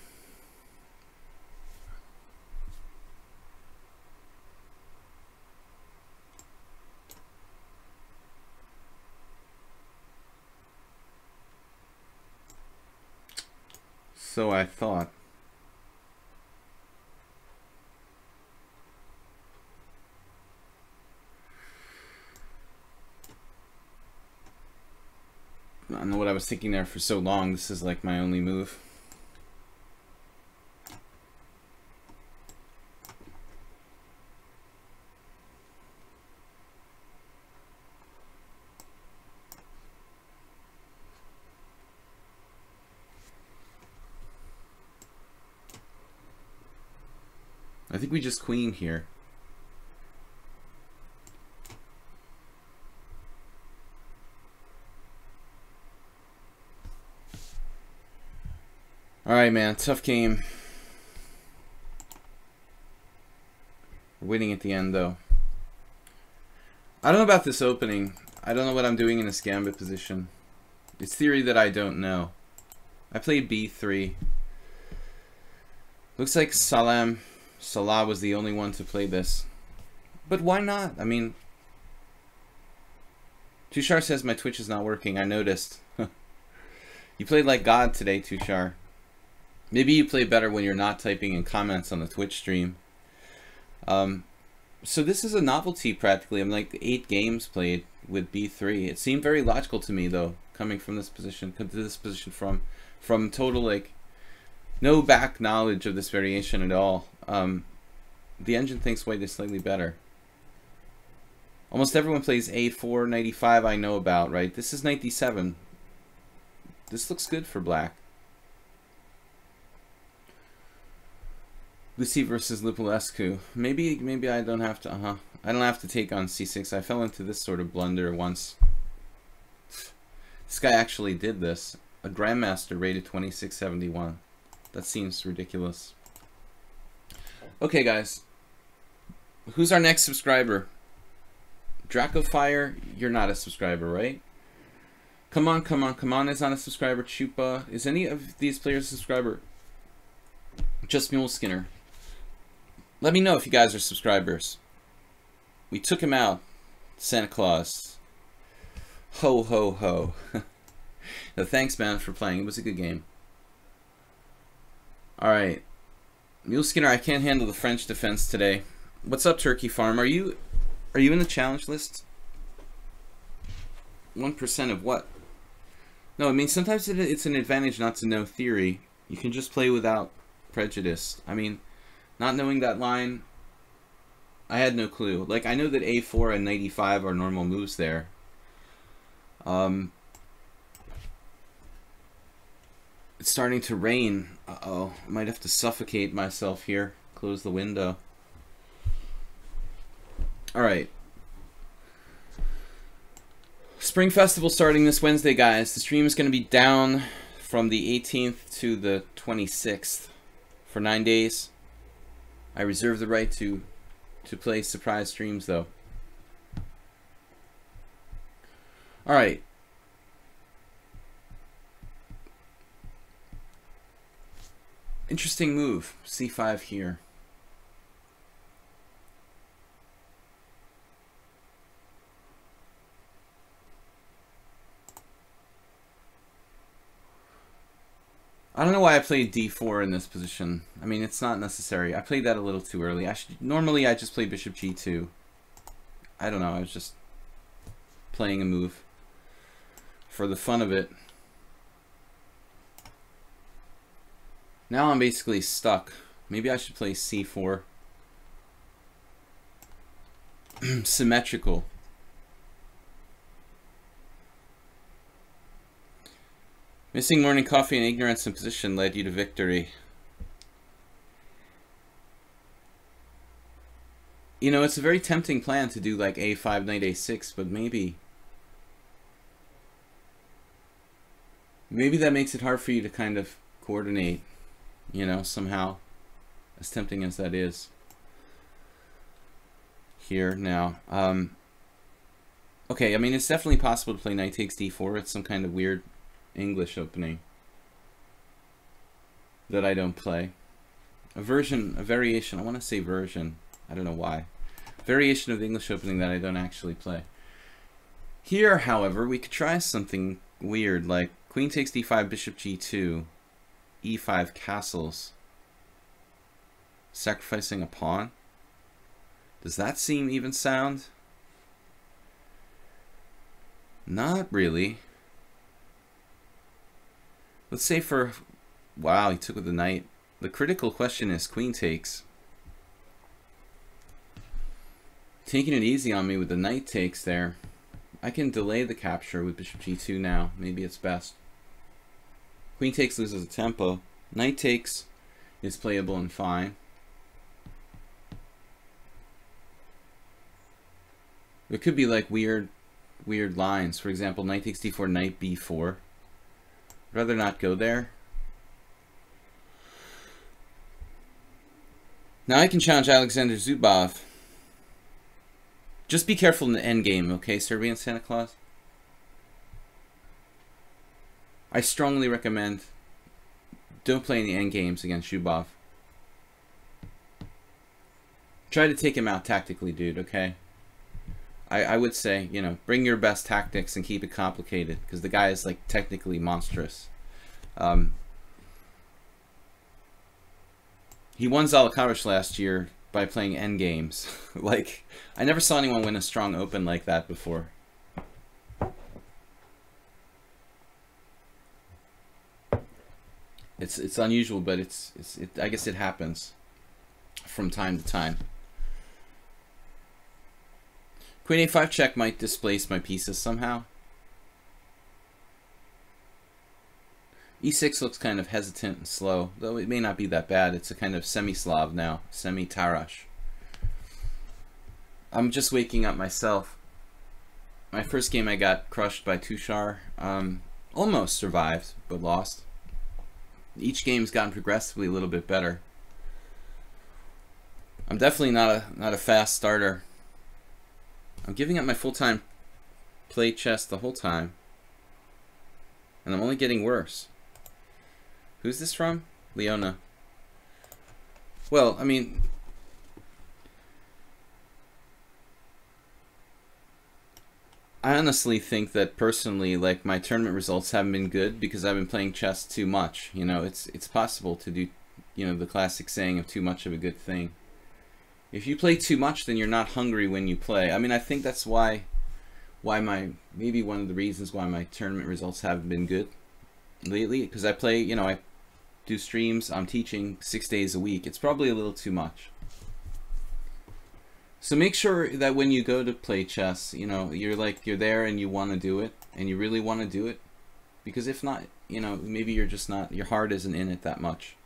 So I thought. I don't know what I was thinking there for so long. This is like my only move. I think we just queen here. All right, man, tough game. We're winning at the end, though. I don't know about this opening. I don't know what I'm doing in this gambit position. It's theory that I don't know. I played b3. Looks like Salah was the only one to play this. But why not? I mean, Tushar says my Twitch is not working. I noticed. You played like God today, Tushar. Maybe you play better when you're not typing in comments on the Twitch stream. So this is a novelty practically. I'm like 8 games played with b3. It seemed very logical to me though, coming from this position, from total like no back knowledge of this variation at all. The engine thinks way slightly better. Almost everyone plays a4, knight e5 I know about, right? This is knight d7. This looks good for black. Lucy versus Lipulescu. Maybe I don't have to. I don't have to take on c6. I fell into this sort of blunder once. This guy actually did this. A grandmaster rated 2671. That seems ridiculous. Okay, guys. Who's our next subscriber? Dracofire, you're not a subscriber, right? Come on is not a subscriber. Chupa, is any of these players a subscriber? Just Mule Skinner. Let me know if you guys are subscribers. We took him out. Santa Claus. Ho, ho, ho. No, thanks, man, for playing. It was a good game. Alright. Mule Skinner, I can't handle the French defense today. What's up, Turkey Farm? Are you in the challenge list? 1% of what? No, I mean, sometimes it's an advantage not to know theory. You can just play without prejudice. I mean, not knowing that line, I had no clue. Like, I know that a4 and knight e5 are normal moves there. It's starting to rain. Uh-oh. I might have to suffocate myself here. Close the window. Alright. Spring Festival starting this Wednesday, guys. The stream is going to be down from the 18th to the 26th for 9 days. I reserve the right to play surprise streams, though. Alright. Interesting move. c5 here. I don't know why I played d4 in this position. I mean, it's not necessary. I played that a little too early. Normally I just play bishop g2. I don't know. I was just playing a move for the fun of it. Now I'm basically stuck. Maybe I should play c4. Symmetrical. Missing morning coffee and ignorance in position led you to victory. You know, it's a very tempting plan to do like a5, knight a6, but maybe that makes it hard for you to kind of coordinate, you know, somehow, as tempting as that is. Here now. Okay, I mean, it's definitely possible to play knight takes d4. It's some kind of weird English opening that I don't play. A variation, I want to say version. I don't know why. Variation of the English opening that I don't actually play. Here, however, we could try something weird, like queen takes d5, bishop g2, e5 castles, sacrificing a pawn. Does that seem even sound? Not really. Let's say for... Wow, he took with the knight. The critical question is queen takes. Taking it easy on me with the knight takes there. I can delay the capture with bishop g2 now. Maybe it's best. Queen takes loses a tempo. Knight takes is playable and fine. There could be like weird lines. For example, knight takes d4, knight b4. I'd rather not go there. Now I can challenge Alexander Zubov. Just be careful in the endgame, okay, Serbian Santa Claus? I strongly recommend don't play any endgames against Zubov. Try to take him out tactically, dude, okay? I would say, you know, bring your best tactics and keep it complicated, because the guy is, like, technically monstrous. He won Zalakavic last year by playing endgames. Like, I never saw anyone win a strong open like that before. It's unusual, but I guess it happens from time to time. Queen a5 check might displace my pieces somehow. e6 looks kind of hesitant and slow, though it may not be that bad. It's a kind of semi-Slav now, semi-Tarash. I'm just waking up myself. My first game I got crushed by Tushar. Almost survived, but lost. Each game's gotten progressively a little bit better. I'm definitely not a fast starter. I'm giving up my full-time play chess the whole time, and I'm only getting worse. Who's this from? Leona. Well, I mean, I honestly think that personally, like, my tournament results haven't been good because I've been playing chess too much. You know, it's possible to do, you know, the classic saying of too much of a good thing. If you play too much, then you're not hungry when you play. I mean, I think that's maybe one of the reasons why my tournament results haven't been good lately, because I play, you know, I do streams, I'm teaching 6 days a week. It's probably a little too much. So make sure that when you go to play chess, you know, you're there and you want to do it, and you really want to do it, because if not, you know, maybe you're just not, your heart isn't in it that much.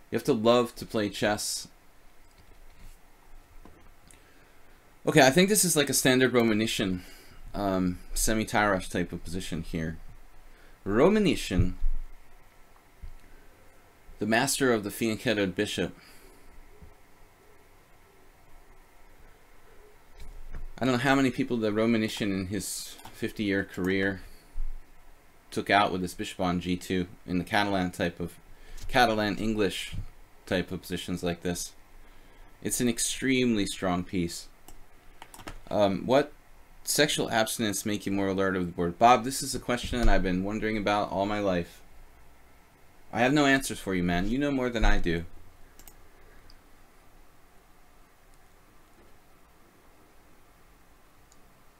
You have to love to play chess. Okay, I think this is like a standard Romanician, semi-Tarash type of position here. Romanician, the master of the fianchettoed bishop. I don't know how many people the Romanician in his 50-year career took out with his bishop on g2 in the Catalan English type of positions like this. It's an extremely strong piece. What sexual abstinence make you more alert of the board? Bob, this is a question that I've been wondering about all my life. I have no answers for you, man. You know more than I do.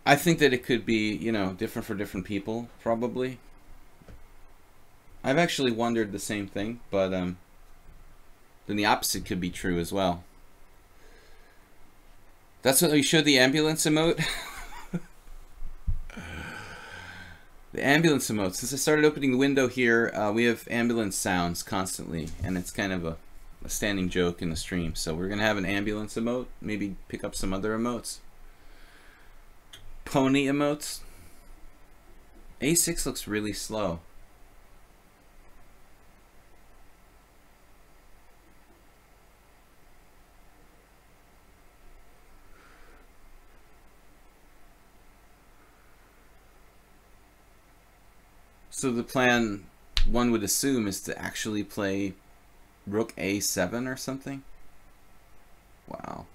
I think that it could be, you know, different for different people, probably. I've actually wondered the same thing, but then the opposite could be true as well. That's what you showed the ambulance emote? The ambulance emote. Since I started opening the window here, we have ambulance sounds constantly, and it's kind of a standing joke in the stream. So we're going to have an ambulance emote, maybe pick up some other emotes. Pony emotes. A6 looks really slow. So the plan, one would assume, is to actually play rook a7 or something? Wow.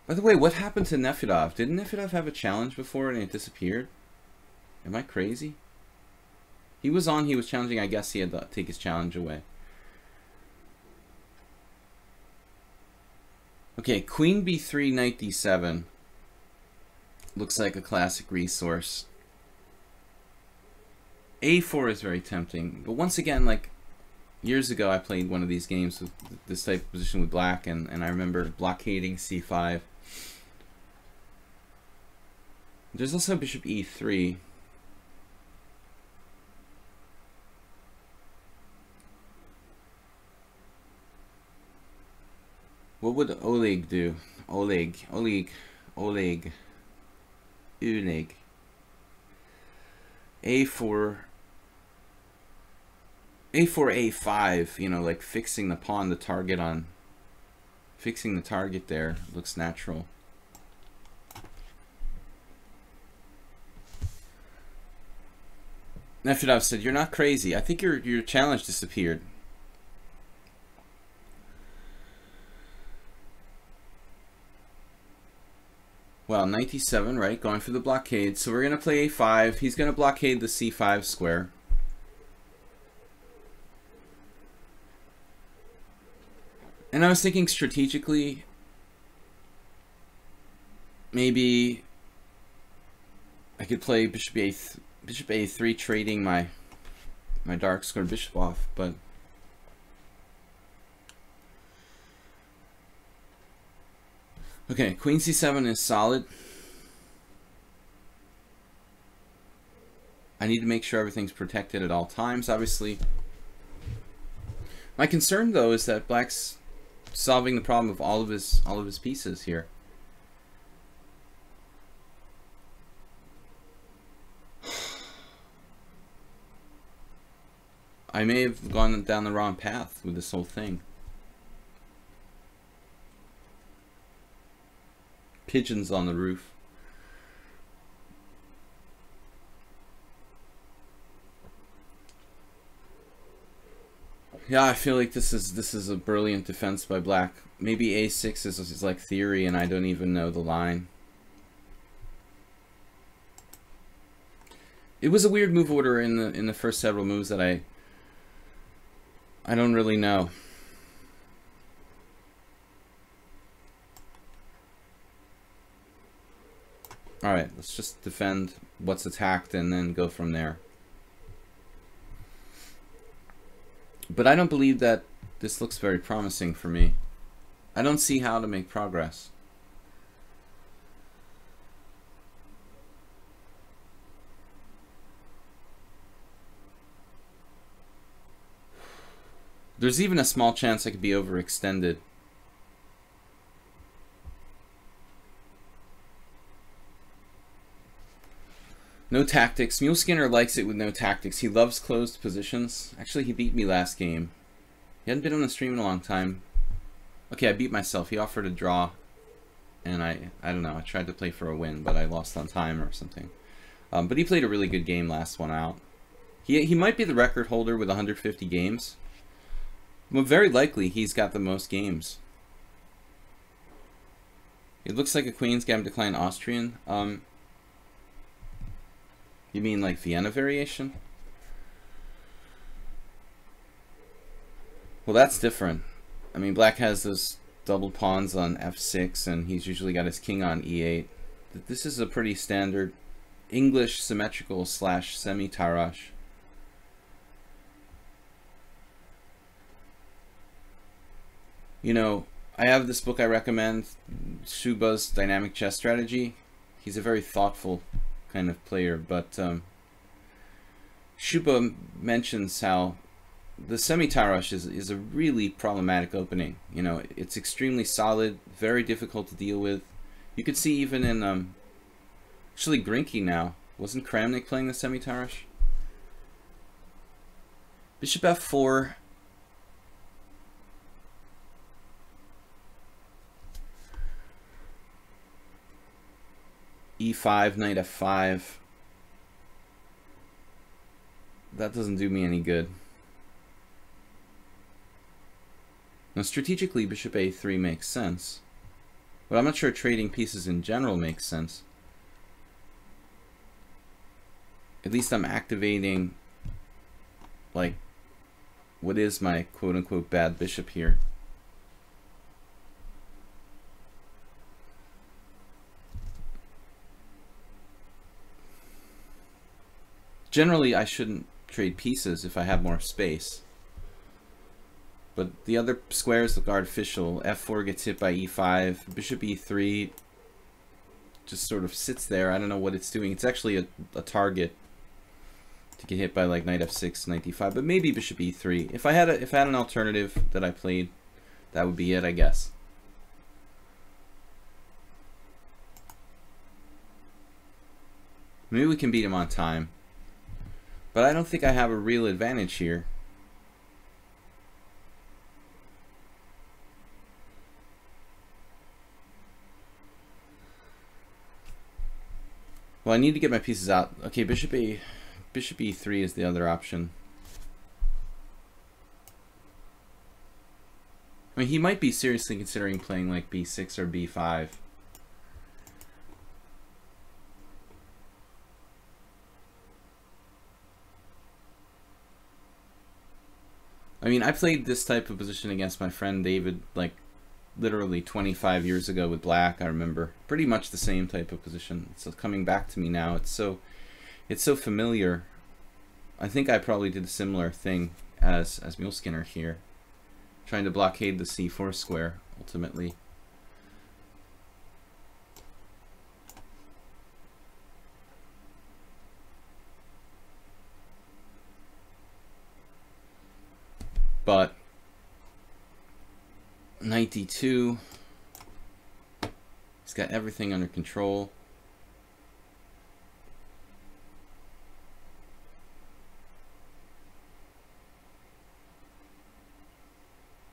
By the way, what happened to Nefedov? Didn't Nefedov have a challenge before and it disappeared? Am I crazy? He was on, he was challenging, I guess he had to take his challenge away. Okay, queen b3, knight d7. Looks like a classic resource. A4 is very tempting, but once again, like years ago I played one of these games with this type of position with black, and I remember blockading c5. There's also bishop e3. What would Oleg do? Oleg. A4, A5, you know, like fixing the pawn, the target on, fixing the target there looks natural. Nefedov said, "You're not crazy. I think your challenge disappeared." Well, knight d7, right? Going for the blockade. So we're going to play a5. He's going to blockade the c5 square. And I was thinking strategically, maybe I could play bishop a3, trading my dark square bishop off, but okay, queen c7 is solid. I need to make sure everything's protected at all times, obviously. My concern, though, is that black's solving the problem of all of his pieces here. I may have gone down the wrong path with this whole thing. Pigeons on the roof. Yeah, I feel like this is a brilliant defense by black. Maybe a6 is like theory and I don't even know the line. It was a weird move order in the first several moves that I don't really know. Alright, let's just defend what's attacked and then go from there. But I don't believe that this looks very promising for me. I don't see how to make progress. There's even a small chance I could be overextended. No tactics. Mule Skinner likes it with no tactics. He loves closed positions. Actually, he beat me last game. He hadn't been on the stream in a long time. Okay, I beat myself. He offered a draw. And I don't know. I tried to play for a win, but I lost on time or something. But he played a really good game last one out. He might be the record holder with 150 games. Well, very likely he's got the most games. It looks like a Queen's Gambit decline Austrian. You mean like Vienna variation? Well, that's different. I mean, black has those double pawns on f6, and he's usually got his king on e8. This is a pretty standard English symmetrical / semi-Tarrasch. You know, I have this book I recommend, Shuba's Dynamic Chess Strategy. He's a very thoughtful kind of player, but Shuba mentions how the semi-Tarosh is a really problematic opening. You know, it's extremely solid, very difficult to deal with. You could see even in actually Grinky now. Wasn't Kramnik playing the semi-Tarosh? Bishop f4. E5, knight f5. That doesn't do me any good. Now strategically, bishop a3 makes sense, but I'm not sure trading pieces in general makes sense. At least I'm activating, like, what is my quote-unquote bad bishop here. Generally, I shouldn't trade pieces if I have more space. But the other squares look artificial. f4 gets hit by e5. Bishop e3 just sort of sits there. I don't know what it's doing. It's actually a target to get hit by like knight f6, knight d5. But maybe bishop e3. If I had an alternative that I played, that would be it, I guess. Maybe we can beat him on time. But I don't think I have a real advantage here. Well, I need to get my pieces out. Okay, bishop e3 is the other option. I mean, he might be seriously considering playing like b6 or b5. I mean, I played this type of position against my friend David, like, literally 25 years ago with black, I remember. Pretty much the same type of position. It's coming back to me now. It's so familiar. I think I probably did a similar thing as Muleskinner here. Trying to blockade the c4 square, ultimately. But knight d2, he's got everything under control.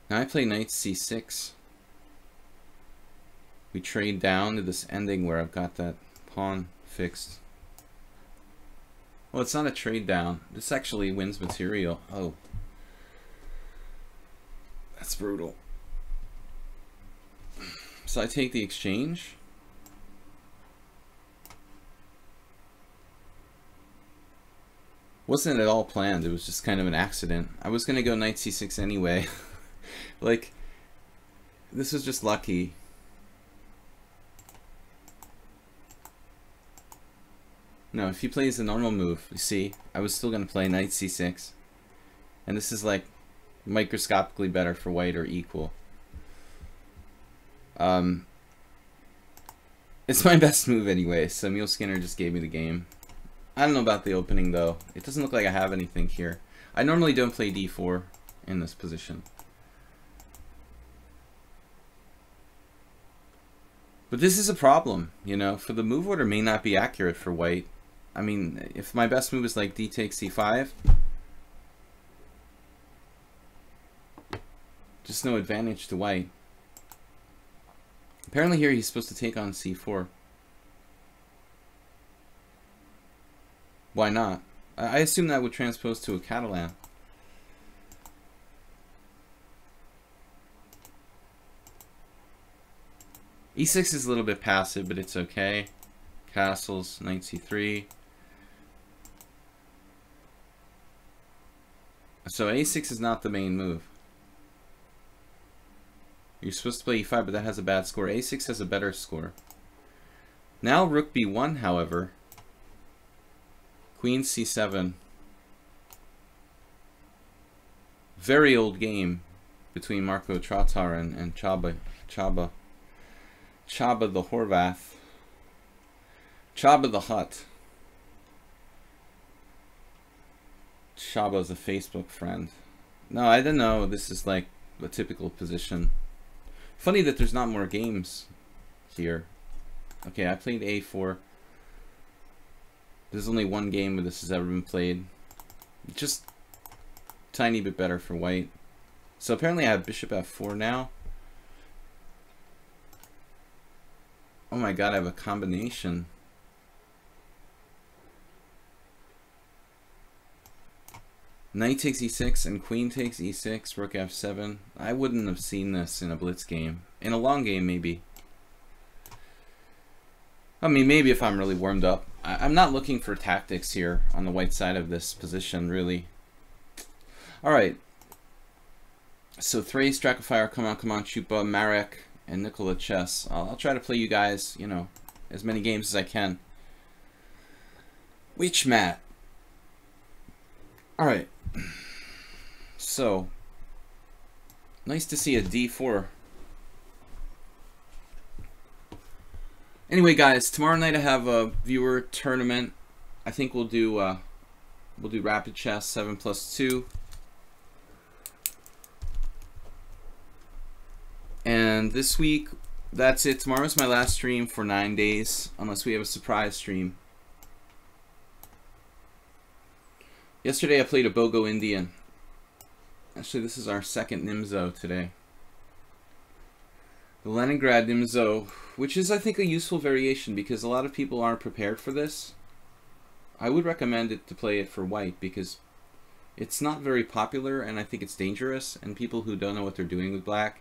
Now I play knight c6. We trade down to this ending where I've got that pawn fixed. Well, it's not a trade down. This actually wins material. Oh. That's brutal. So I take the exchange. Wasn't at all planned. It was just kind of an accident. I was going to go knight c6 anyway. Like, this was just lucky. No, if he plays the normal move, you see, I was still going to play knight c6. And this is like microscopically better for white or equal. It's my best move anyway, so Muleskinner just gave me the game. I don't know about the opening though. It doesn't look like I have anything here. I normally don't play d4 in this position. But this is a problem, you know, for the move order may not be accurate for white. I mean, if my best move is like d takes c5, just no advantage to white. Apparently here he's supposed to take on c4. Why not? I assume that would transpose to a Catalan. e6 is a little bit passive, but it's okay. Castles, knight c3. So a6 is not the main move. You're supposed to play e5, but that has a bad score. a6 has a better score. Now rook b1, however. Queen c7. Very old game between Marco Tratar and Csaba the Horvath. Chaba the Hutt. Chaba's a Facebook friend. No, I don't know. This is like a typical position. Funny that there's not more games here. Okay, I played A4. There's only one game where this has ever been played. Just tiny bit better for white. So apparently I have bishop F4 now. Oh my god, I have a combination. Knight takes e6 and queen takes e6, rook f7. I wouldn't have seen this in a blitz game. In a long game, maybe. I mean, maybe if I'm really warmed up. I'm not looking for tactics here on the white side of this position, really. Alright. So Thrace, Dracofire, come on, Chupa, Marek, and Nikola Chess. I'll try to play you guys, you know, as many games as I can. Which mat? Alright. So, nice to see a d4. Anyway, guys, tomorrow night I have a viewer tournament. I think we'll do rapid chess 7+2. And this week, that's it. Tomorrow's my last stream for 9 days, unless we have a surprise stream. Yesterday I played a Bogo Indian. Actually, this is our second Nimzo today. The Leningrad Nimzo, which is, I think, a useful variation because a lot of people aren't prepared for this. I would recommend it to play it for white because it's not very popular and I think it's dangerous, and people who don't know what they're doing with black.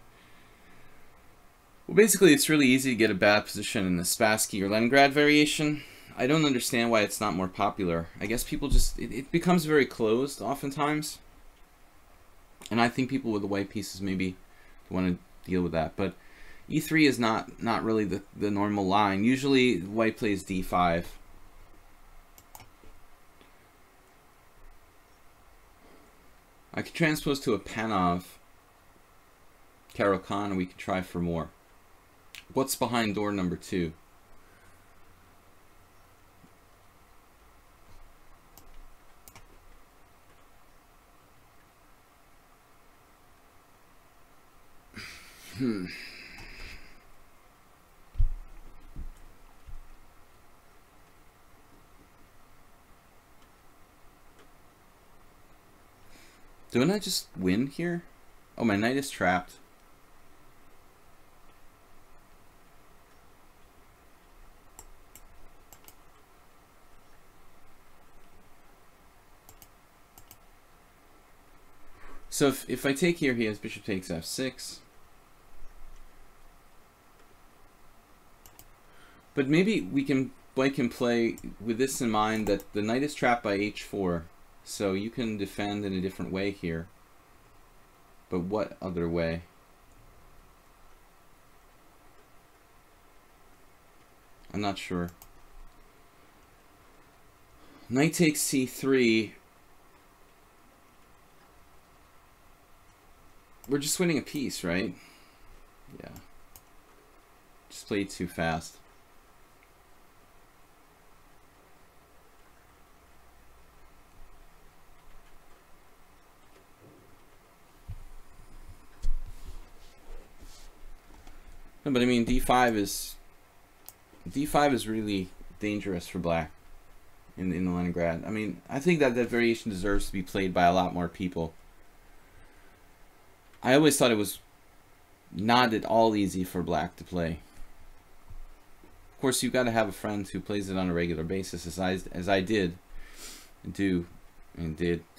Well, basically, it's really easy to get a bad position in the Spassky or Leningrad variation. I don't understand why it's not more popular. I guess people just, it becomes very closed oftentimes. And I think people with the white pieces maybe want to deal with that. But e3 is not really the normal line. Usually white plays d5. I could transpose to a Panov, Caro-Kann, and we could try for more. What's behind door number 2? Don't I just win here? Oh, my knight is trapped. So if I take here, he has bishop takes f6. But maybe white can play with this in mind, that the knight is trapped by h4. So you can defend in a different way here. But what other way? I'm not sure. Knight takes c3. We're just winning a piece, right? Yeah. Just played too fast. No, but I mean d5 is really dangerous for black in the Leningrad. I mean, I think that variation deserves to be played by a lot more people. I always thought it was not at all easy for black to play. Of course, you've got to have a friend who plays it on a regular basis, as I did, to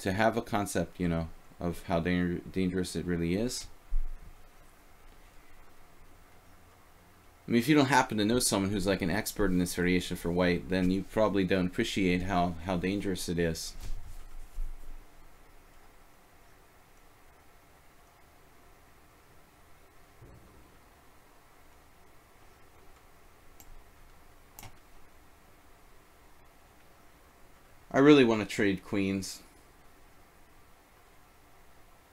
have a concept, you know, of how dangerous it really is. I mean, if you don't happen to know someone who's like an expert in this variation for white, then you probably don't appreciate how dangerous it is. I really want to trade queens,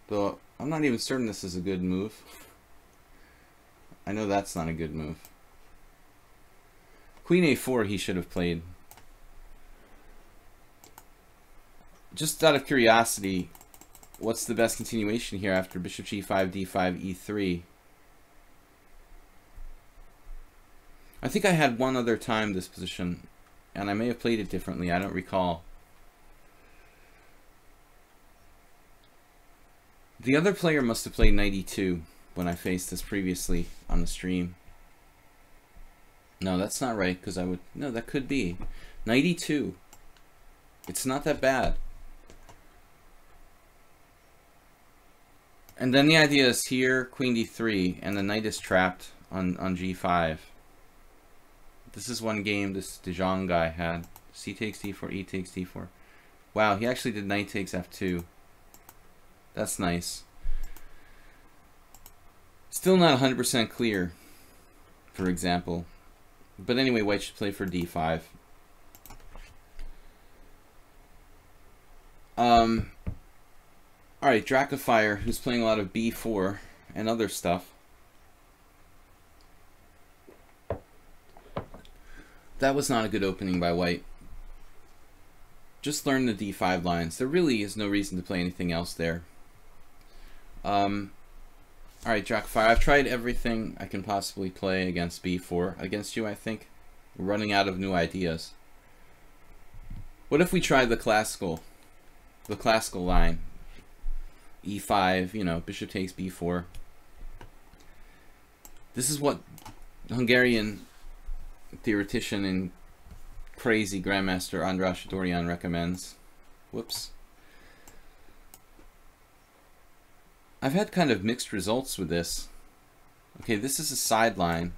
though I'm not even certain this is a good move. I know that's not a good move. Queen a4 he should have played. Just out of curiosity, what's the best continuation here after bishop g5, d5, e3? I think I had one other time this position, and I may have played it differently. I don't recall. The other player must have played knight e2 when I faced this previously on the stream. No, that's not right, because I would... No, that could be. Knight e2. It's not that bad. And then the idea is here, queen d3, and the knight is trapped on g5. This is one game this De Jong guy had. C takes d4, e takes d4. Wow, he actually did knight takes f2. That's nice. Still not 100% clear, for example. But anyway, white should play for d5. Alright, Dracofire, who's playing a lot of b4 and other stuff. That was not a good opening by white. Just learn the d5 lines. There really is no reason to play anything else there. Alright, Dracofire, I've tried everything I can possibly play against b4. Against you, I think. We're running out of new ideas. What if we tried the classical line? e5, you know, bishop takes b4. This is what Hungarian theoretician and crazy grandmaster András Dorian recommends. Whoops. I've had kind of mixed results with this. Okay, this is a sideline.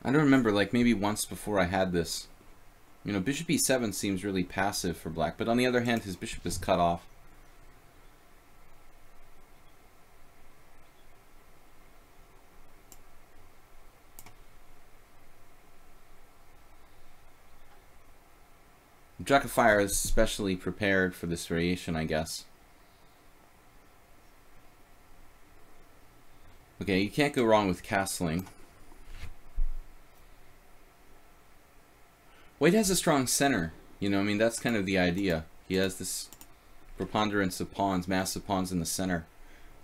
I don't remember, like maybe once before I had this. You know, bishop e7 seems really passive for black, but on the other hand, his bishop is cut off. Dracofire is especially prepared for this variation, I guess. Okay, you can't go wrong with castling. White has a strong center, you know, I mean, that's kind of the idea. He has this preponderance of pawns, massive pawns in the center,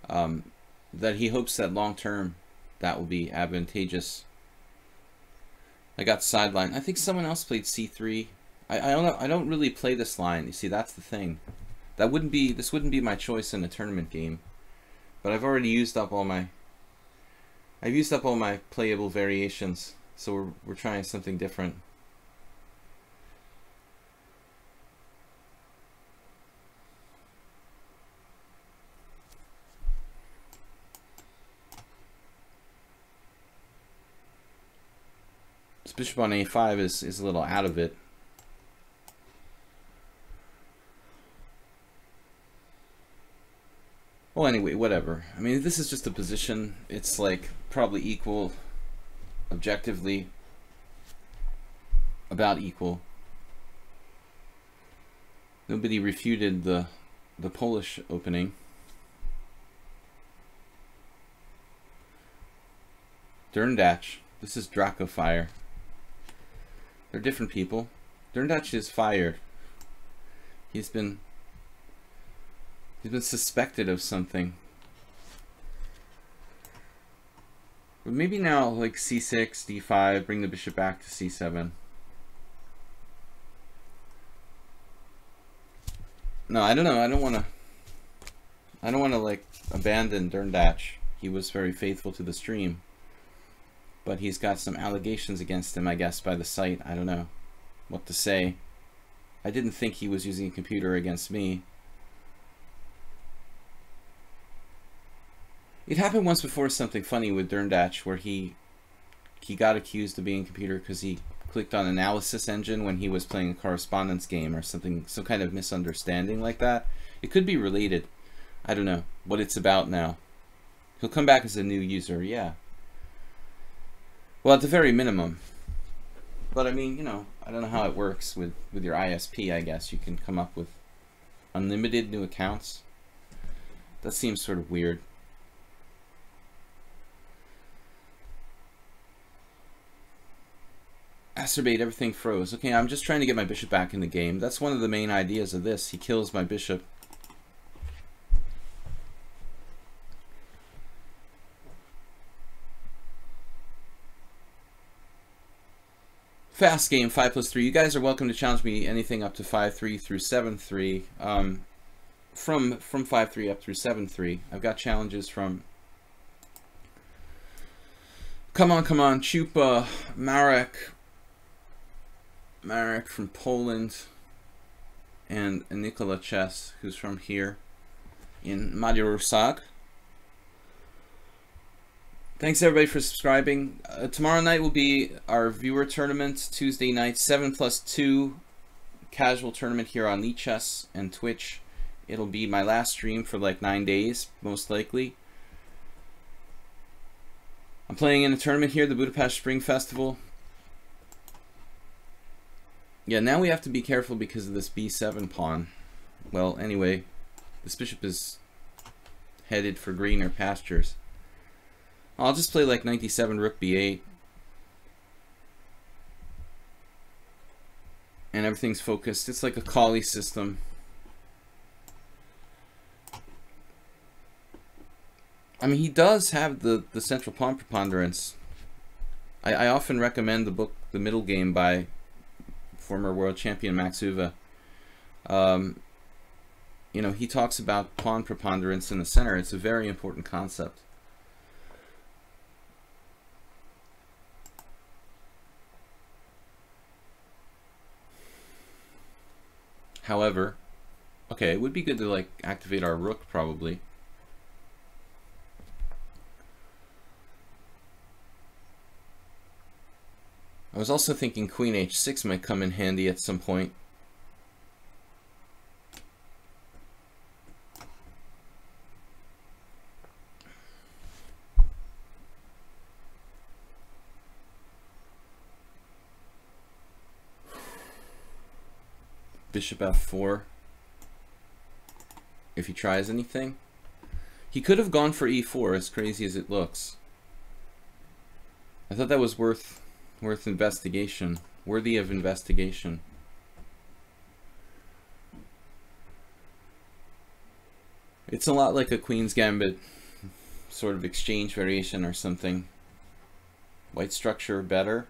that he hopes that long term that will be advantageous. I got sideline. I think someone else played c3. I don't know, I don't really play this line. You see, that's the thing. This wouldn't be my choice in a tournament game. But I've already used up all my playable variations, so we're trying something different. Bishop on a5 is a little out of it. Well, anyway, whatever. I mean, this is just a position. It's like probably equal, objectively, about equal. Nobody refuted the Polish opening. Derndatch. This is Dracofire. They're different people. Derndatch is fired. He's been suspected of something. But maybe now, like c6, d5, bring the bishop back to c7. No, I don't know. I don't want to like abandon Derndatch. He was very faithful to the stream. But he's got some allegations against him, I guess, by the site. I don't know what to say. I didn't think he was using a computer against me. It happened once before, something funny with Derndatch, where he got accused of being a computer because he clicked on analysis engine when he was playing a correspondence game or something, some kind of misunderstanding like that. It could be related. I don't know what it's about now. He'll come back as a new user, yeah. Well, at the very minimum. But I mean, you know, I don't know how it works with your ISP. I guess you can come up with unlimited new accounts. That seems sort of weird. Acerbate, everything froze. Okay, I'm just trying to get my bishop back in the game. That's one of the main ideas of this. He kills my bishop. Fast game, 5+3. You guys are welcome to challenge me anything up to 5-3 through 7-3. From 5-3 up through 7-3. I've got challenges from... Come on, Chupa, Marek from Poland, and Nikola Chess, who's from here in Magyarország. Thanks everybody for subscribing. Tomorrow night will be our viewer tournament. Tuesday night, 7+2 casual tournament here on lichess and Twitch. It'll be my last stream for like 9 days, most likely. I'm playing in a tournament here, the Budapest Spring Festival. Yeah, now we have to be careful because of this b7 pawn. Well, anyway, this bishop is headed for greener pastures. I'll just play like 97 rook b8. And everything's focused. It's like a collie system. I mean, he does have the central pawn preponderance. I often recommend the book The Middle Game by former world champion Max Uwe. You know, he talks about pawn preponderance in the center. It's a very important concept. However, okay, it would be good to like activate our rook probably. I was also thinking queen h6 might come in handy at some point. Bishop f4. If he tries anything. He could have gone for e4, as crazy as it looks. I thought that was worth investigation. Worthy of investigation. It's a lot like a Queen's Gambit sort of exchange variation or something. White structure better.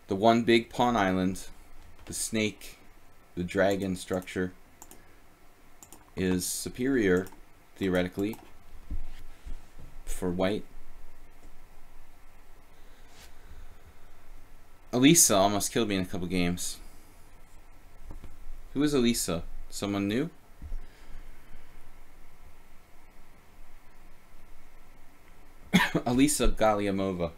The one big pawn island, the snake, the dragon structure is superior, theoretically, for white. Elisa almost killed me in a couple games. Who is Elisa? Someone new? Elisa Galiamova.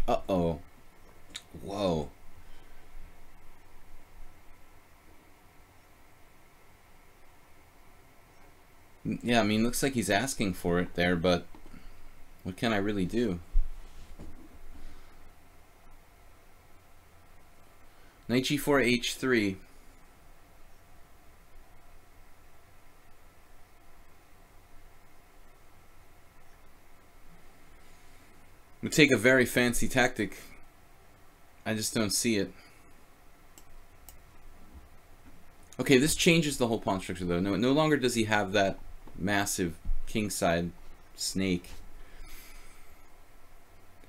Uh-oh. Whoa. Yeah, I mean, looks like he's asking for it there, but what can I really do? Knight g4, h3. Would take a very fancy tactic. I just don't see it. Okay, this changes the whole pawn structure though. No longer does he have that massive kingside snake.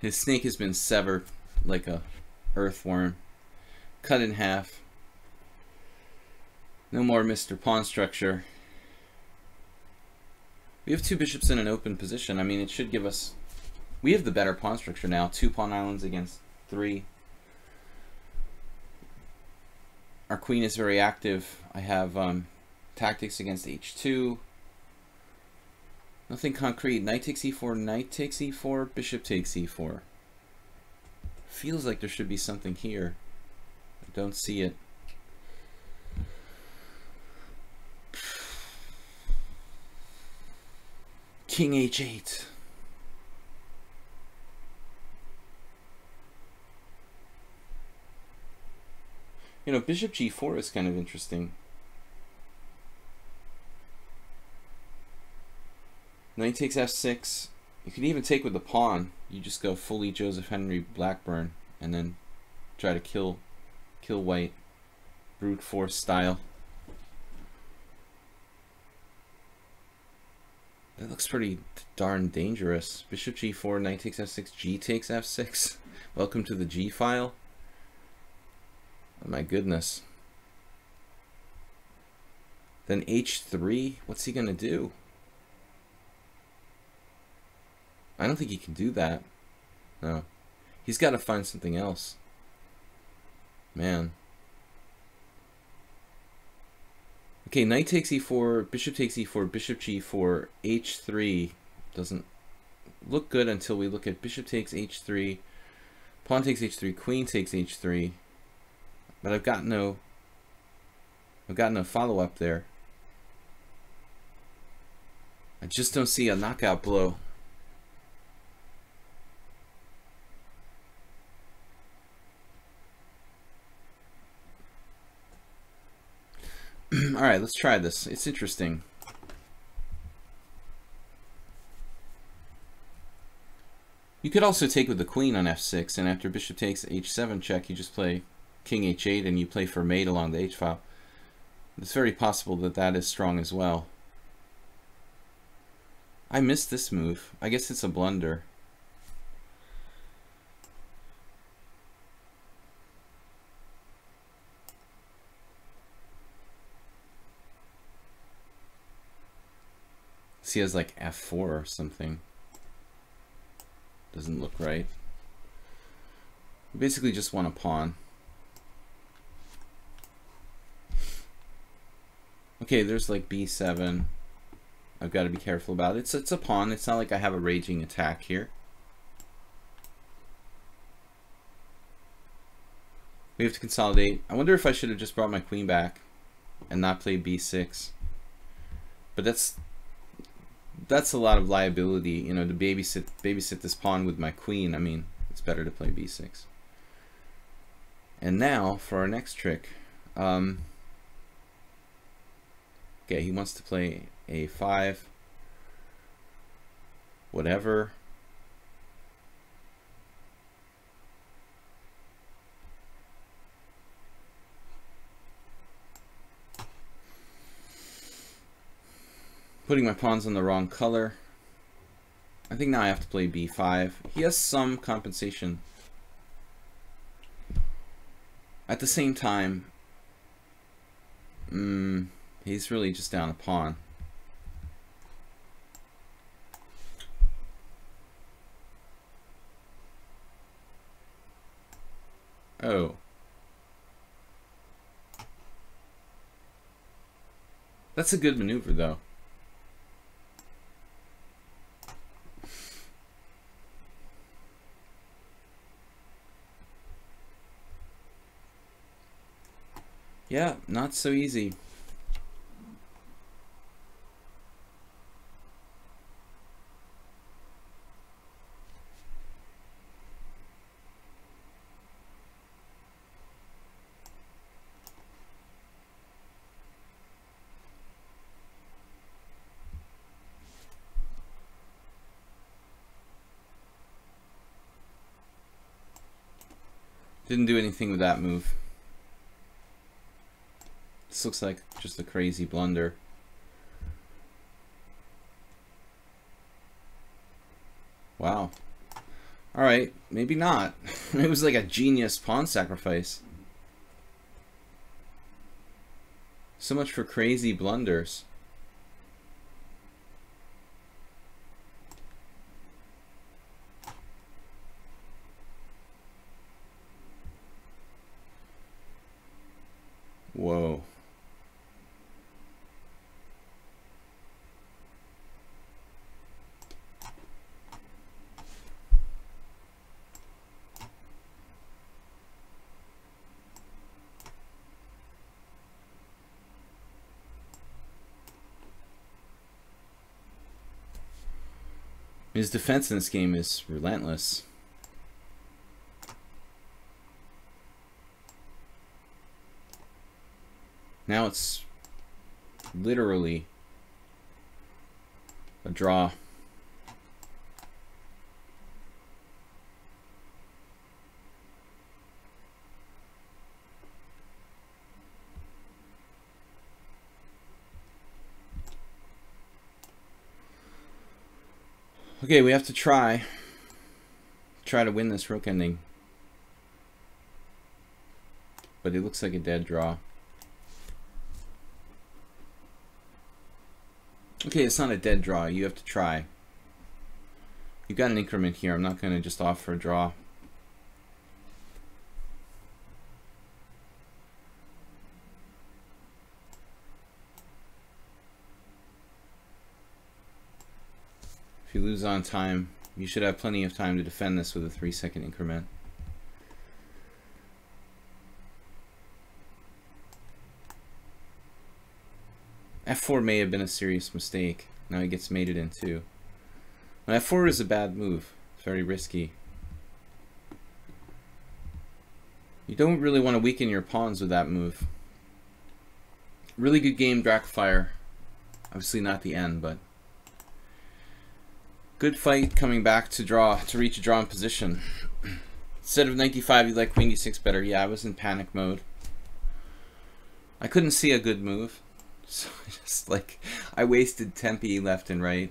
His snake has been severed like a earthworm. Cut in half. No more Mr. Pawn structure. We have two bishops in an open position. I mean, it should give us... We have the better pawn structure now. 2 pawn islands against 3. Our queen is very active. I have tactics against h2. Nothing concrete. Knight takes e4, knight takes e4, bishop takes e4. Feels like there should be something here. I don't see it. King h8. You know, bishop g4 is kind of interesting. Knight takes f6. You can even take with the pawn. You just go fully Joseph Henry Blackburn and then try to kill white, brute force style. That looks pretty darn dangerous. Bishop g4, knight takes f6, g takes f6. Welcome to the g file. Oh my goodness. Then h3, what's he gonna do? I don't think he can do that. No. He's got to find something else. Man. Okay, knight takes e4, bishop takes e4, bishop g4, h3 doesn't look good until we look at bishop takes h3, pawn takes h3, queen takes h3. But I've got no follow-up there. I just don't see a knockout blow. All right, let's try this. It's interesting. You could also take with the queen on f6, and after bishop takes h7 check, you just play king h8 and you play for mate along the h file. It's very possible that that is strong as well. I missed this move. I guess it's a blunder. He has like f4 or something. Doesn't look right. We basically just want a pawn. Okay, there's like b7. I've got to be careful about it. It's a pawn. It's not like I have a raging attack here. We have to consolidate. I wonder if I should have just brought my queen back and not play b6. But that's a lot of liability, you know, to babysit this pawn with my queen. I mean, it's better to play b6. And now for our next trick. Okay, he wants to play a5. Whatever. Putting my pawns on the wrong color. I think now I have to play b5. He has some compensation. At the same time, he's really just down a pawn. Oh. That's a good maneuver, though. Yeah, not so easy. Didn't do anything with that move. This looks like just a crazy blunder. Wow. Alright, maybe not. It was like a genius pawn sacrifice. So much for crazy blunders. Whoa. His defense in this game is relentless. Now it's literally a draw. Okay, we have to try to win this rook ending. But it looks like a dead draw. Okay, it's not a dead draw. You have to try. You got an increment here. I'm not going to just offer a draw. If you lose on time, you should have plenty of time to defend this with a 3-second increment. F4 may have been a serious mistake. Now he gets mated in too. And F4 is a bad move. It's very risky. You don't really want to weaken your pawns with that move. Really good game, Dracfire. Obviously not the end, but good fight coming back to reach a drawn position. Instead of 95, you like queen d6 better. Yeah, I was in panic mode. I couldn't see a good move. So just like, I wasted tempi left and right.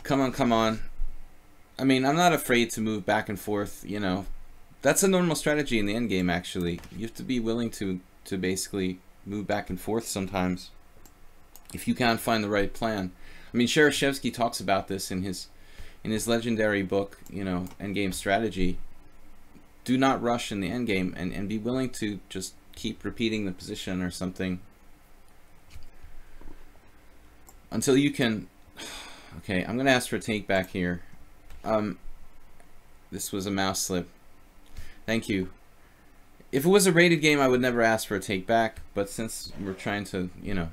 Come on, come on. I mean, I'm not afraid to move back and forth, you know. That's a normal strategy in the endgame, actually. You have to be willing to basically move back and forth sometimes if you can't find the right plan. I mean, Shereshevsky talks about this in his legendary book, you know, Endgame Strategy. Do not rush in the endgame and be willing to just keep repeating the position or something until you can. Okay, I'm gonna ask for a take back here. This was a mouse slip. Thank you. If it was a rated game, I would never ask for a take back, but since we're trying to, you know,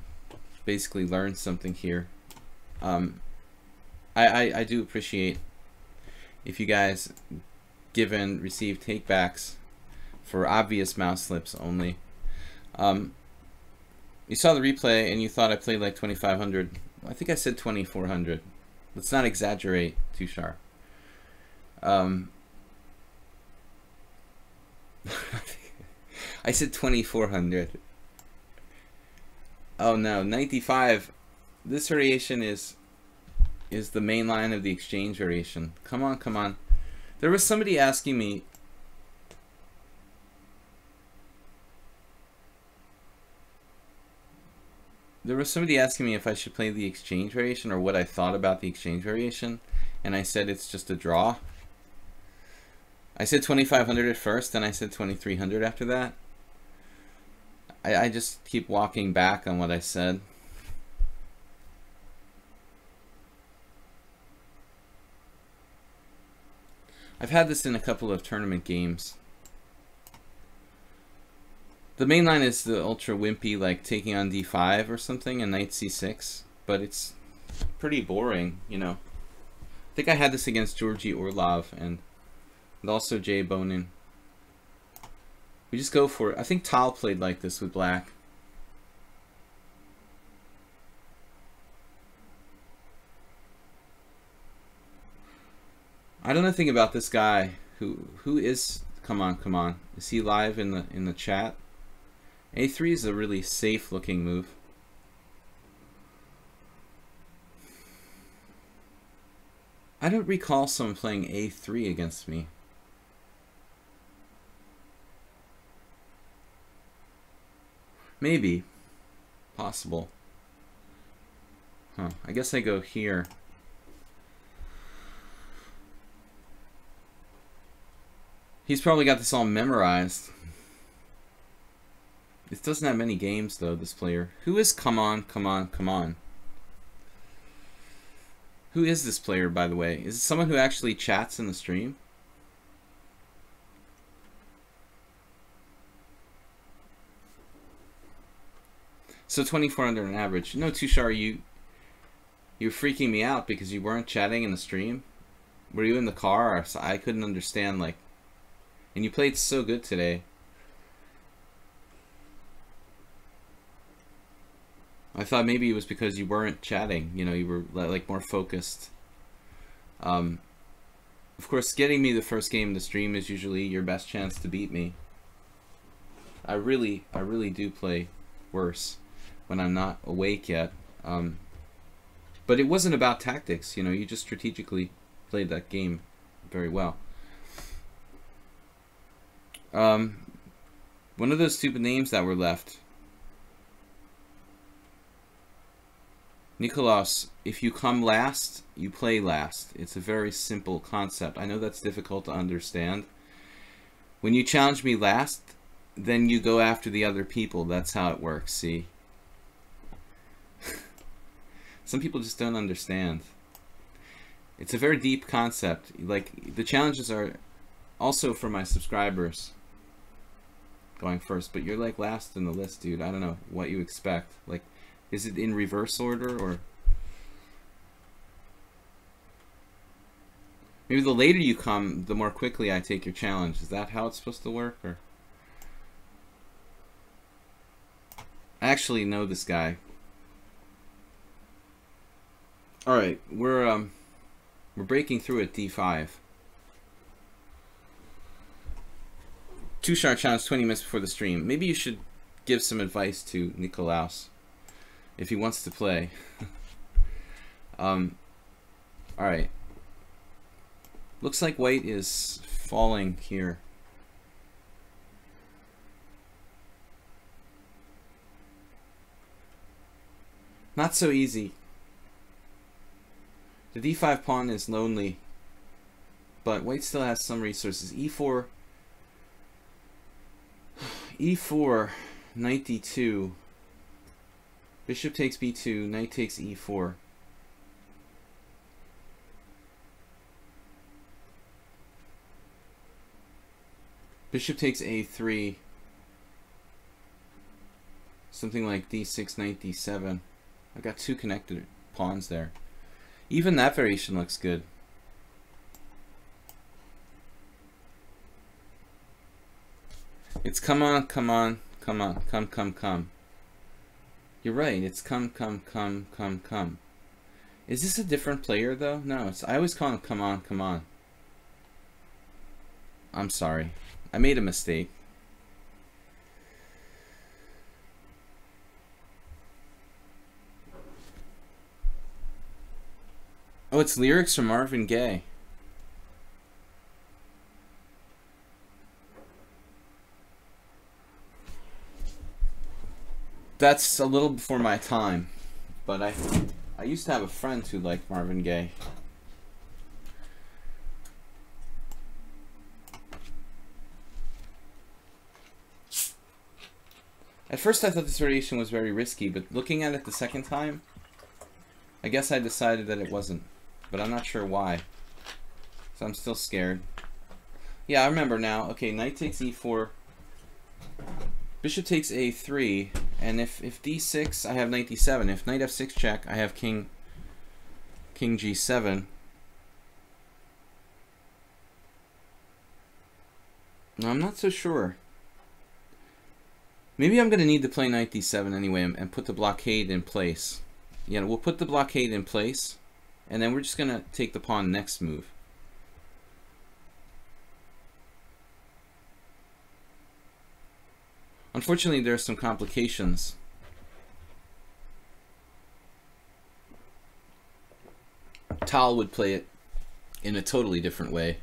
basically learn something here, I do appreciate if you guys give and receive takebacks for obvious mouse slips only. You saw the replay and you thought I played like 2500. I think I said 2400. Let's not exaggerate too sharp. I said 2400. Oh no, 95. This variation is the main line of the exchange variation. Come on, come on. There was somebody asking me. There was somebody asking me if I should play the exchange variation or what I thought about the exchange variation, and I said it's just a draw. I said 2500 at first, then I said 2300 after that. I just keep walking back on what I said. I've had this in a couple of tournament games. The main line is the ultra wimpy, like taking on d5 or something and knight c6, but it's pretty boring, you know. I think I had this against Georgi Orlov and also Jay Bonin. We just go for it. I think Tal played like this with black. I don't know anything about this guy. Who is? Come on, come on. Is he live in the chat? A3 is a really safe looking move. I don't recall someone playing A3 against me. Maybe. Possible. Huh. I guess I go here. He's probably got this all memorized. It doesn't have many games though, this player. Who is come on, come on, come on? Who is this player, by the way? Is it someone who actually chats in the stream? So 2400 on average. No, Tushar, you're freaking me out because you weren't chatting in the stream. Were you in the car? So I couldn't understand, like, and you played so good today. I thought maybe it was because you weren't chatting. You know, you were like more focused. Of course, getting me the first game of the stream is usually your best chance to beat me. I really do play worse when I'm not awake yet. But it wasn't about tactics, you know, you just strategically played that game very well. One of those stupid names that were left. Nikolaus, if you come last, you play last. It's a very simple concept. I know that's difficult to understand. When you challenge me last, then you go after the other people. That's how it works, see? Some people just don't understand. It's a very deep concept. Like, the challenges are also for my subscribers going first, but you're like last in the list, dude. I don't know what you expect. Like, is it in reverse order, or maybe the later you come, the more quickly I take your challenge? Is that how it's supposed to work? Or I actually know this guy. All right, we're breaking through at D5. 2-star challenge 20 minutes before the stream. Maybe you should give some advice to Nikolaus if he wants to play. All right. Looks like white is falling here. Not so easy. The D5 pawn is lonely, but white still has some resources. E4, knight D2. Bishop takes B2, knight takes E4. Bishop takes A3. Something like D6, knight D7. I've got two connected pawns there. Even that variation looks good. It's come on, come on, come on, come, come, come. You're right, it's come, come, come, come, come. Is this a different player though? No, it's, I always call him come on, come on. I'm sorry. I made a mistake. Oh, it's lyrics from Marvin Gaye. That's a little before my time, but I used to have a friend who liked Marvin Gaye. At first I thought this variation was very risky, but looking at it the second time, I guess I decided that it wasn't. But I'm not sure why. So I'm still scared. Yeah, I remember now. Okay, knight takes E4. Bishop takes A3. And if D6, I have knight D7. If knight F6 check, I have king G7. No, I'm not so sure. Maybe I'm going to need to play knight D7 anyway and put the blockade in place. Yeah, we'll put the blockade in place. And then we're just going to take the pawn next move. Unfortunately, there are some complications. Tal would play it in a totally different way.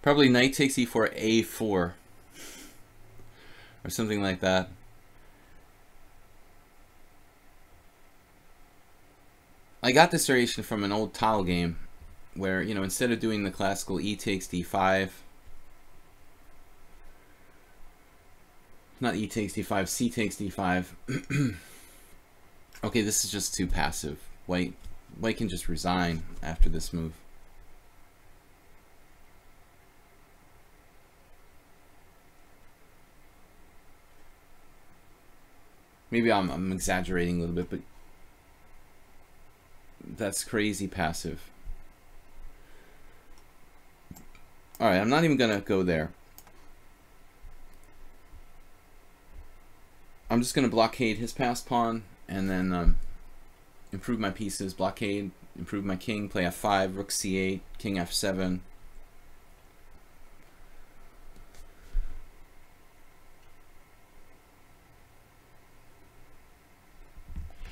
Probably knight takes E4, A4. Or something like that. I got this variation from an old Tal game where, you know, instead of doing the classical E takes D5, not E takes D5, C takes D5. Okay, this is just too passive. White can just resign after this move. Maybe I'm exaggerating a little bit, but that's crazy passive. Alright, I'm not even gonna go there. I'm just gonna blockade his passed pawn and then improve my pieces, blockade, improve my king, play f5, rook c8, king f7.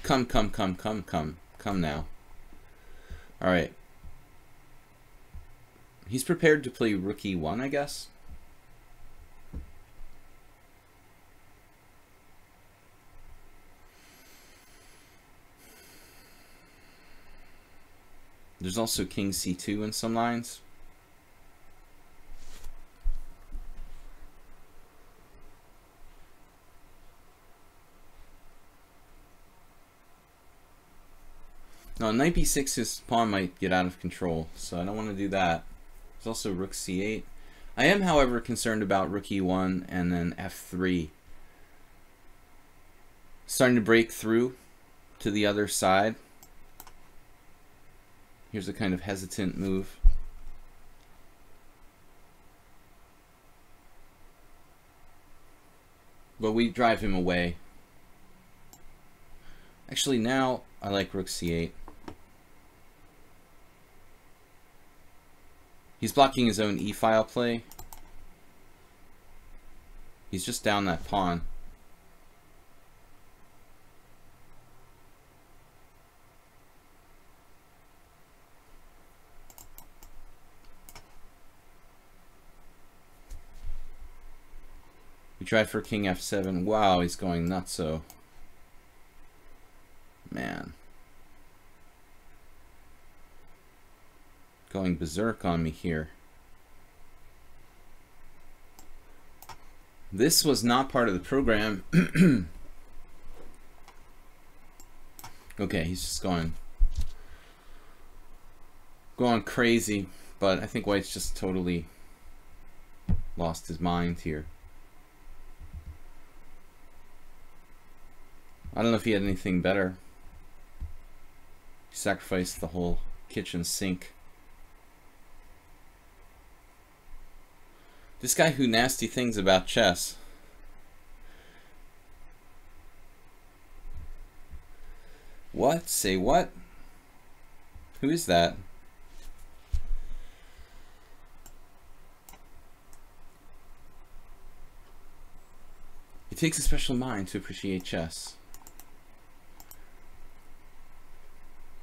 Come now. All right. He's prepared to play rook e1, I guess. There's also king c2 in some lines. Now, knight b6, his pawn might get out of control, so I don't want to do that. There's also rook c8. I am, however, concerned about rook e1 and then f3. Starting to break through to the other side. Here's a kind of hesitant move. But we drive him away. Actually, now I like rook c8. He's blocking his own e-file play. He's just down that pawn. We tried for king f7. Wow, he's going nutso. Man. Going berserk on me here. This was not part of the program. Okay, he's just going crazy, but I think White's just totally lost his mind here. I don't know if he had anything better. He sacrificed the whole kitchen sink. This guy who nasty things about chess. What? Say what? Who is that? It takes a special mind to appreciate chess.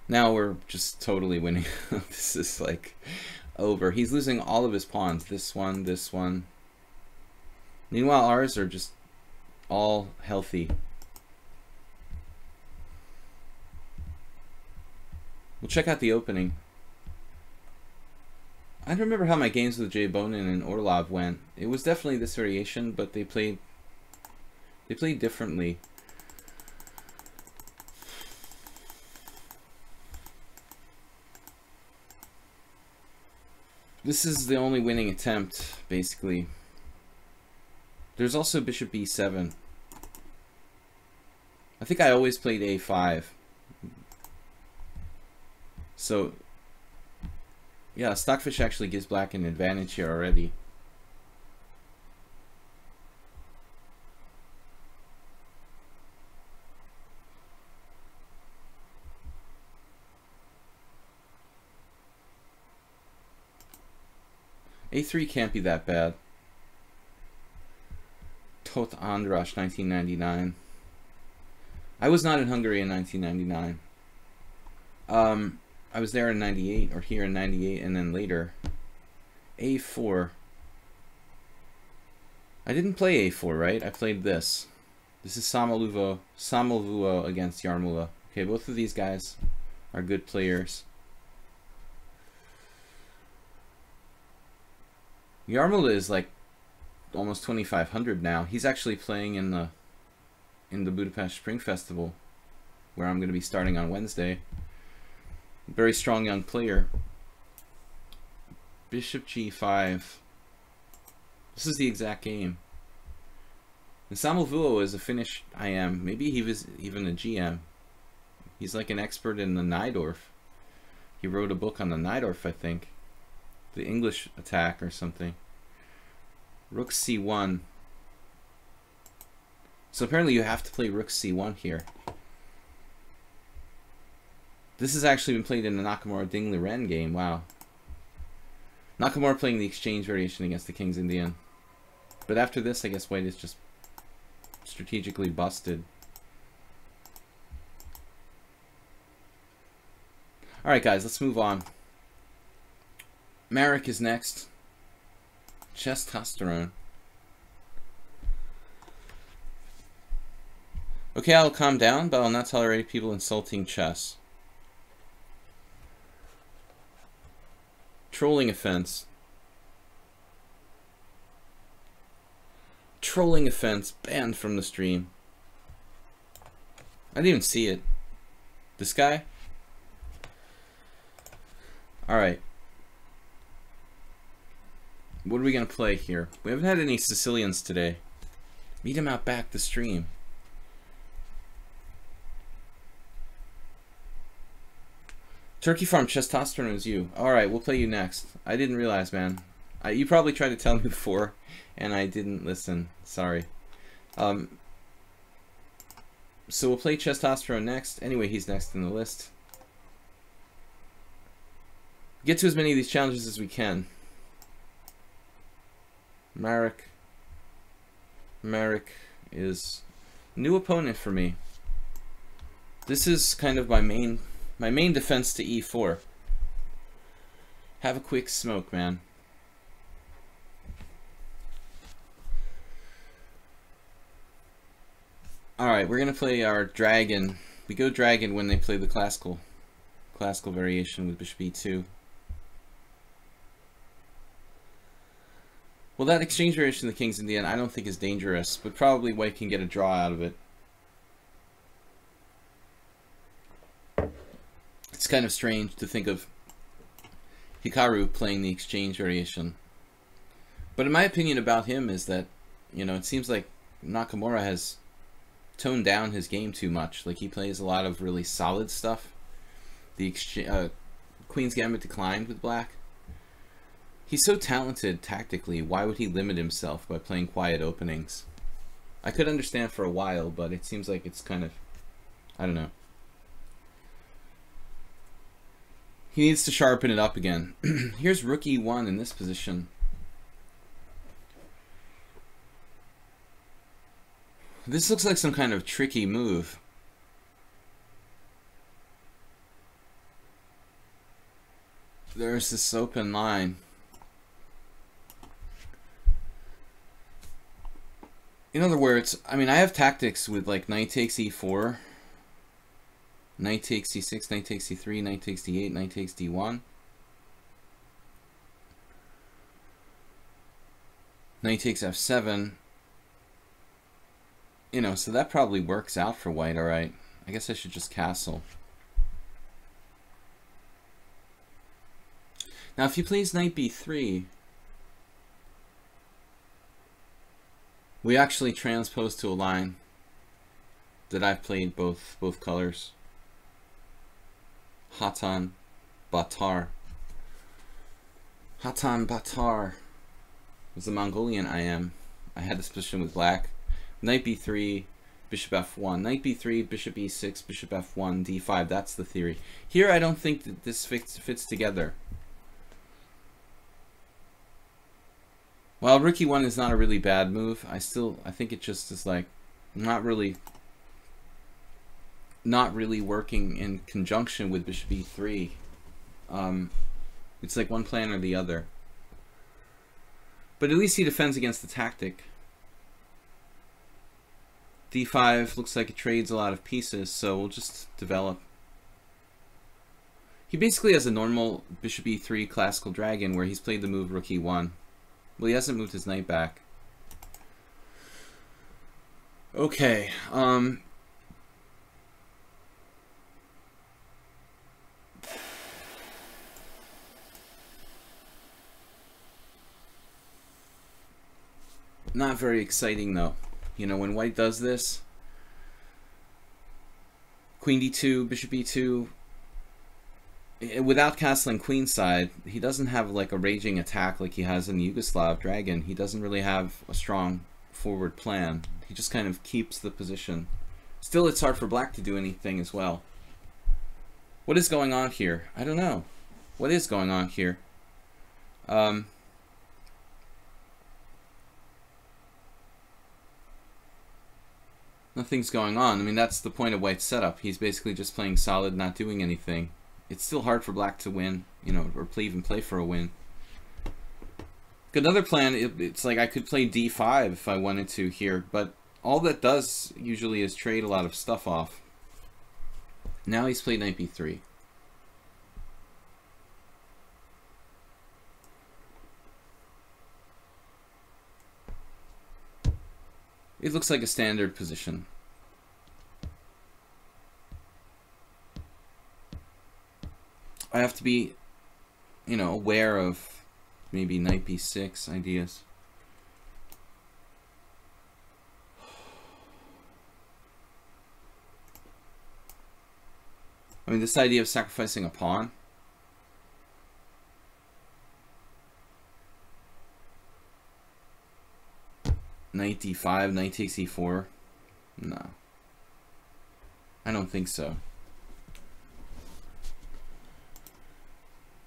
Now we're just totally winning. This is like over. He's losing all of his pawns. This one, this one. Meanwhile, ours are just all healthy. We'll check out the opening. I don't remember how my games with Jay Bonin and Orlov went. It was definitely this variation, but they played differently. This is the only winning attempt, basically. There's also bishop b7. I think I always played a5. So, yeah, Stockfish actually gives black an advantage here already. A3 can't be that bad. Tot Andras, 1999. I was not in Hungary in 1999. I was there in 98, or here in 98, and then later. A4. I didn't play A4, right? I played this. This is Samovuo against Yarmula. Okay, both of these guys are good players. Yarmula is like almost 2,500 now. He's actually playing in the Budapest Spring Festival, where I'm going to be starting on Wednesday. Very strong young player. Bishop g5. This is the exact game. And Samovuo is a Finnish IM. Maybe he was even a GM. He's like an expert in the Najdorf. He wrote a book on the Najdorf, I think. The English attack or something. Rook c1. So apparently you have to play rook c1 here. This has actually been played in the Nakamura Ding Liren game. Wow. Nakamura playing the exchange variation against the King's Indian. But after this, I guess white is just strategically busted. Alright guys, let's move on. Marek is next. Chess-tosterone. Okay, I'll calm down, but I'll not tolerate people insulting chess. Trolling offense. Trolling offense banned from the stream. I didn't even see it. This guy? Alright. What are we going to play here? We haven't had any Sicilians today. Meet him out back the stream. Turkey Farm Chess-tosterone is you. Alright, we'll play you next. I didn't realize, man. You probably tried to tell me before, and I didn't listen. Sorry. So we'll play Chess-tosterone next. Anyway, he's next in the list. Get to as many of these challenges as we can. Marek is new opponent for me. This is kind of my main defense to e4. Have a quick smoke, man. Alright, we're gonna play our dragon. We go dragon when they play the classical variation with bishop e2. Well, that exchange variation of the King's Indian I don't think is dangerous, but probably white can get a draw out of it. It's kind of strange to think of Hikaru playing the exchange variation. But in my opinion about him is that, you know, it seems like Nakamura has toned down his game too much. Like, he plays a lot of really solid stuff. The Queen's Gambit declined with black. He's so talented tactically, why would he limit himself by playing quiet openings? I could understand for a while, but it seems like it's kind of, I don't know. He needs to sharpen it up again. Here's rook e1 in this position. This looks like some kind of tricky move. There's this open line. In other words, I mean, I have tactics with like knight takes e4, knight takes c6, knight takes c3, knight takes d8, knight takes d1, knight takes f7. You know, so that probably works out for white. All right, I guess I should just castle. Now, if he plays knight b3, we actually transpose to a line that I've played both colors. Hatan Batar. Hatan Batar was the Mongolian I had this position with black. Knight b3, bishop f1. Knight b3, bishop e6, bishop f1, d5. That's the theory. Here I don't think that this fits together. While rook e1 is not a really bad move, I think it just is like not really working in conjunction with bishop e3. It's like one plan or the other. But at least he defends against the tactic. d5 looks like it trades a lot of pieces, so we'll just develop. He basically has a normal bishop e3 classical dragon where he's played the move rook e1. Well, he hasn't moved his knight back. Okay, not very exciting though. You know, when white does this, queen d2, bishop e2, without castling queenside, he doesn't have like a raging attack like he has in the Yugoslav dragon. He doesn't really have a strong forward plan. He just kind of keeps the position. Still, it's hard for black to do anything as well. What is going on here? I don't know. What is going on here? Nothing's going on. I mean, that's the point of White's setup. He's basically just playing solid, not doing anything. It's still hard for Black to win, you know, or even play for a win. Another plan, it's like I could play d5 if I wanted to here, but all that does usually is trade a lot of stuff off. Now he's played knight b3. It looks like a standard position. I have to be, you know, aware of maybe knight b6 ideas. I mean, this idea of sacrificing a pawn. Knight d5, knight takes e4. No. I don't think so.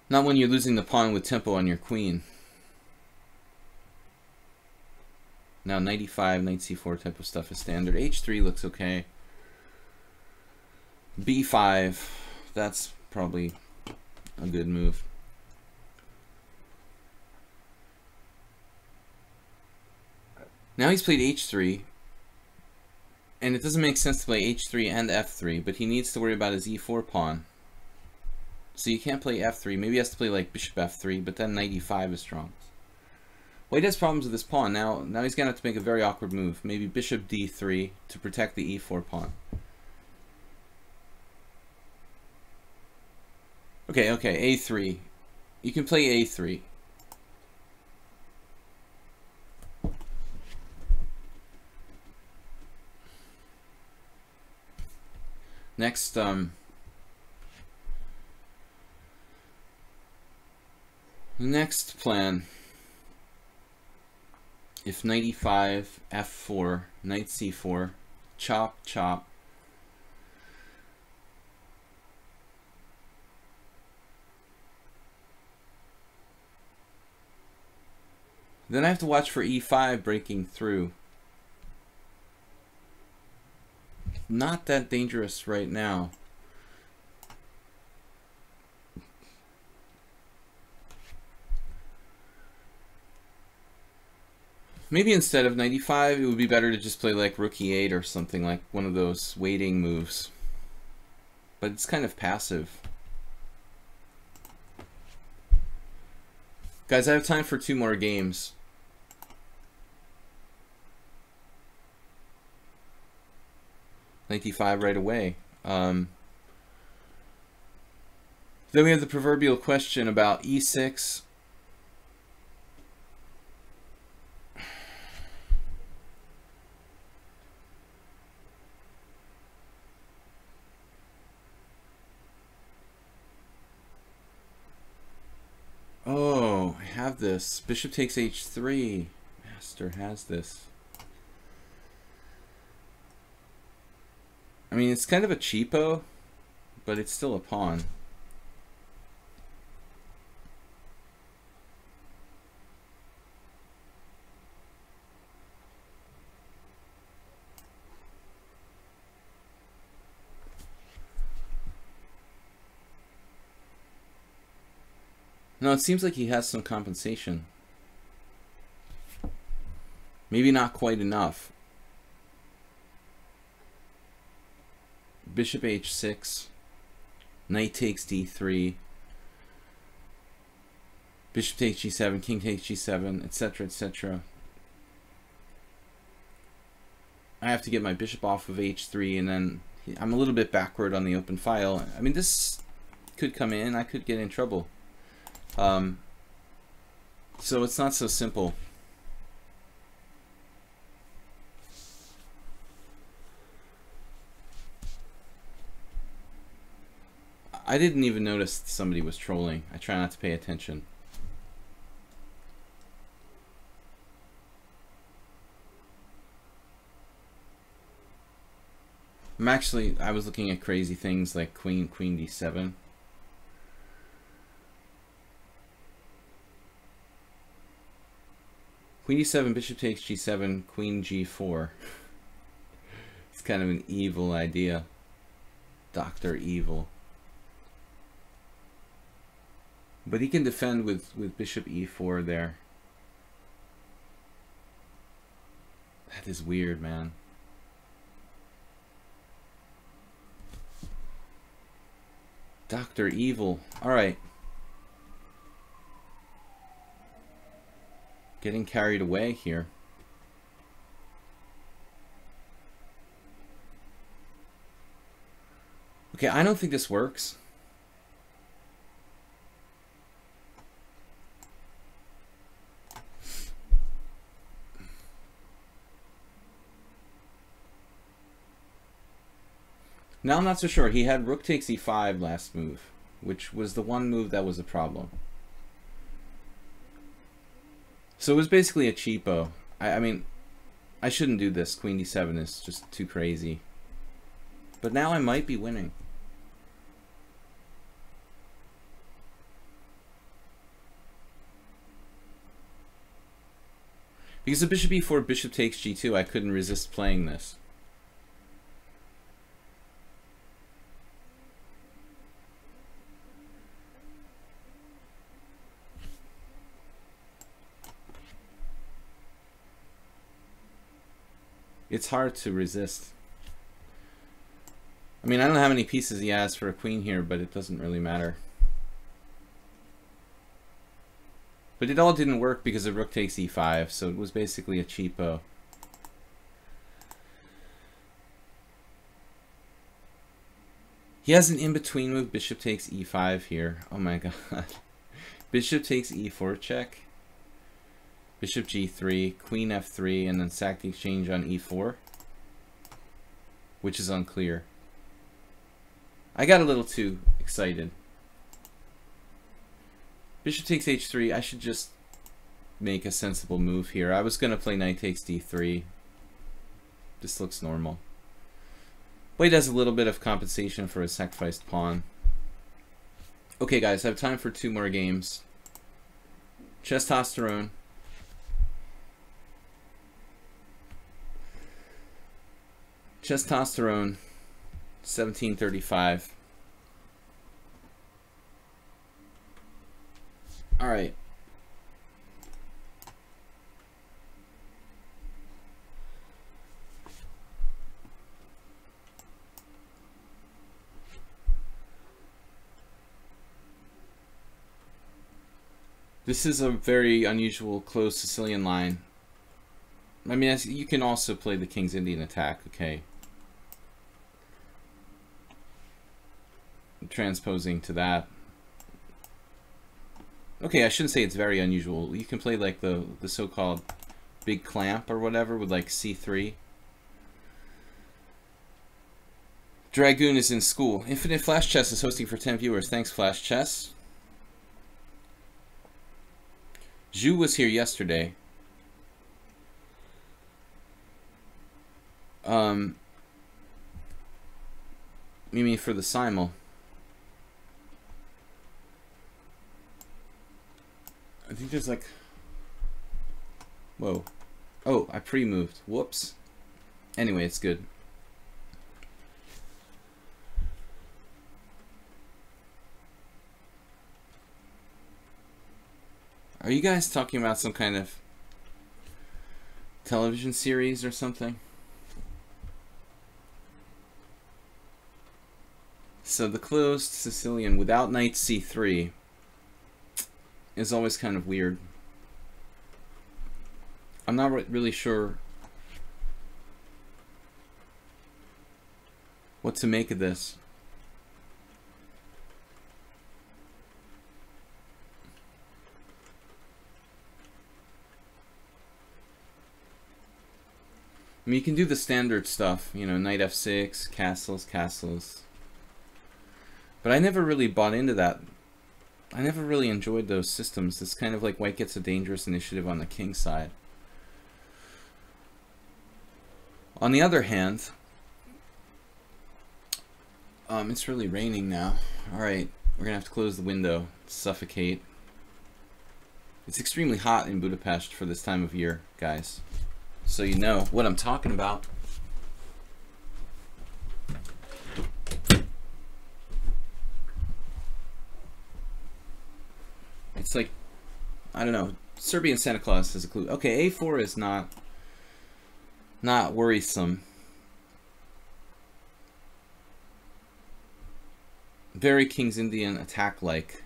Not when you're losing the pawn with tempo on your queen. Now knight e5, knight c4 type of stuff is standard. h3 looks okay. b5, that's probably a good move. Now he's played h3, and it doesn't make sense to play h3 and f3, but he needs to worry about his e4 pawn. So you can't play f3. Maybe he has to play like bishop f3, but then knight e5 is strong. White has problems with his pawn. Now he's going to have to make a very awkward move. Maybe bishop d3 to protect the e4 pawn. Okay, a3. You can play a3. Next, next plan. If knight e5, f4, knight c4, chop, chop. Then I have to watch for e5 breaking through. Not that dangerous right now. Maybe instead of knight e5, it would be better to just play like rook e8 or something, like one of those waiting moves. But it's kind of passive. Guys, I have time for 2 more games. Knight d5 right away. Then we have the proverbial question about e6. Oh, I have this. Bishop takes h3. Master has this. I mean, it's kind of a cheapo, but it's still a pawn. No, it seems like he has some compensation. Maybe not quite enough. Bishop h6, knight takes d3, bishop takes g7, king takes g7, etc., etc. I have to get my bishop off of h3, and then I'm a little bit backward on the open file. I mean, this could come in. I could get in trouble. So it's not so simple. I didn't even notice somebody was trolling. I try not to pay attention. I was looking at crazy things like queen d7. Queen d7, bishop takes g7, queen g4. It's kind of an evil idea. Dr. Evil. But he can defend with bishop e4 there. That is weird, man. Dr. Evil. Alright. Getting carried away here. Okay, I don't think this works. Now I'm not so sure. He had rook takes e5 last move, which was the one move that was a problem. So it was basically a cheapo. I mean, I shouldn't do this. Queen d7 is just too crazy. But now I might be winning. Because of bishop e4, bishop takes g2, I couldn't resist playing this. It's hard to resist. I mean, I don't know how many pieces he has for a queen here, but it doesn't really matter. But it all didn't work because of rook takes e5, so it was basically a cheapo. He has an in-between move, bishop takes e5 here. Oh my god. Bishop takes e4 check. Bishop g3, queen f3, and then sack the exchange on e4, which is unclear. I got a little too excited. Bishop takes h3. I should just make a sensible move here. I was going to play knight takes d3. This looks normal. White has a little bit of compensation for a sacrificed pawn. Okay, guys, I have time for 2 more games. Chess-tosterone. Chess-tosterone, 1735. All right. This is a very unusual closed Sicilian line. I mean, you can also play the King's Indian attack, okay? Transposing to that. Okay, I shouldn't say it's very unusual. You can play like the so-called big clamp or whatever with like c3. Dragoon is in school. Infinite Flash Chess is hosting for 10 viewers. Thanks, Flash Chess. Zhu was here yesterday. You mean for the simul? I think there's like... Whoa. Oh, I pre-moved. Whoops. Anyway, it's good. Are you guys talking about some kind of television series or something? So the closed Sicilian without knight c3 is always kind of weird. I'm not really sure what to make of this. I mean, you can do the standard stuff, you know, knight f6, castles, castles. But I never really bought into that. I never really enjoyed those systems. It's kind of like white gets a dangerous initiative on the king side. On the other hand, It's really raining now. Alright, we're gonna have to close the window, suffocate. It's extremely hot in Budapest for this time of year, guys. So you know what I'm talking about. It's like, I don't know, Serbian Santa Claus has a clue. Okay, A4 is not worrisome. Very King's Indian attack-like.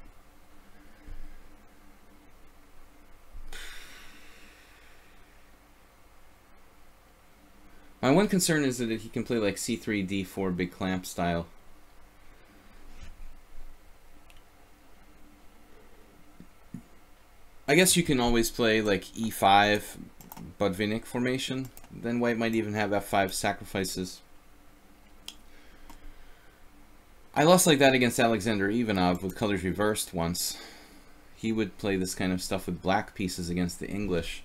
My one concern is that he can play like C3, D4, big clamp style. I guess you can always play like E5, Budvinik formation. Then white might even have F5 sacrifices. I lost like that against Alexander Ivanov with colors reversed once. He would play this kind of stuff with black pieces against the English.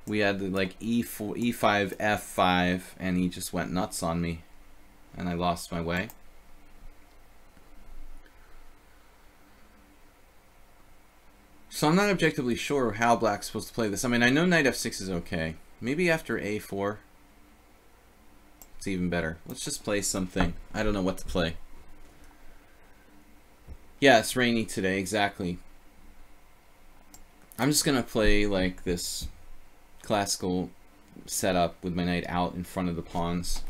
We had like E4, E5, F5, and he just went nuts on me. And I lost my way. So I'm not objectively sure how black's supposed to play this. I mean, I know knight F6 is okay. Maybe after A4, it's even better. Let's just play something. I don't know what to play. Yeah, it's rainy today, exactly. I'm just gonna play like this classical setup with my knight out in front of the pawns.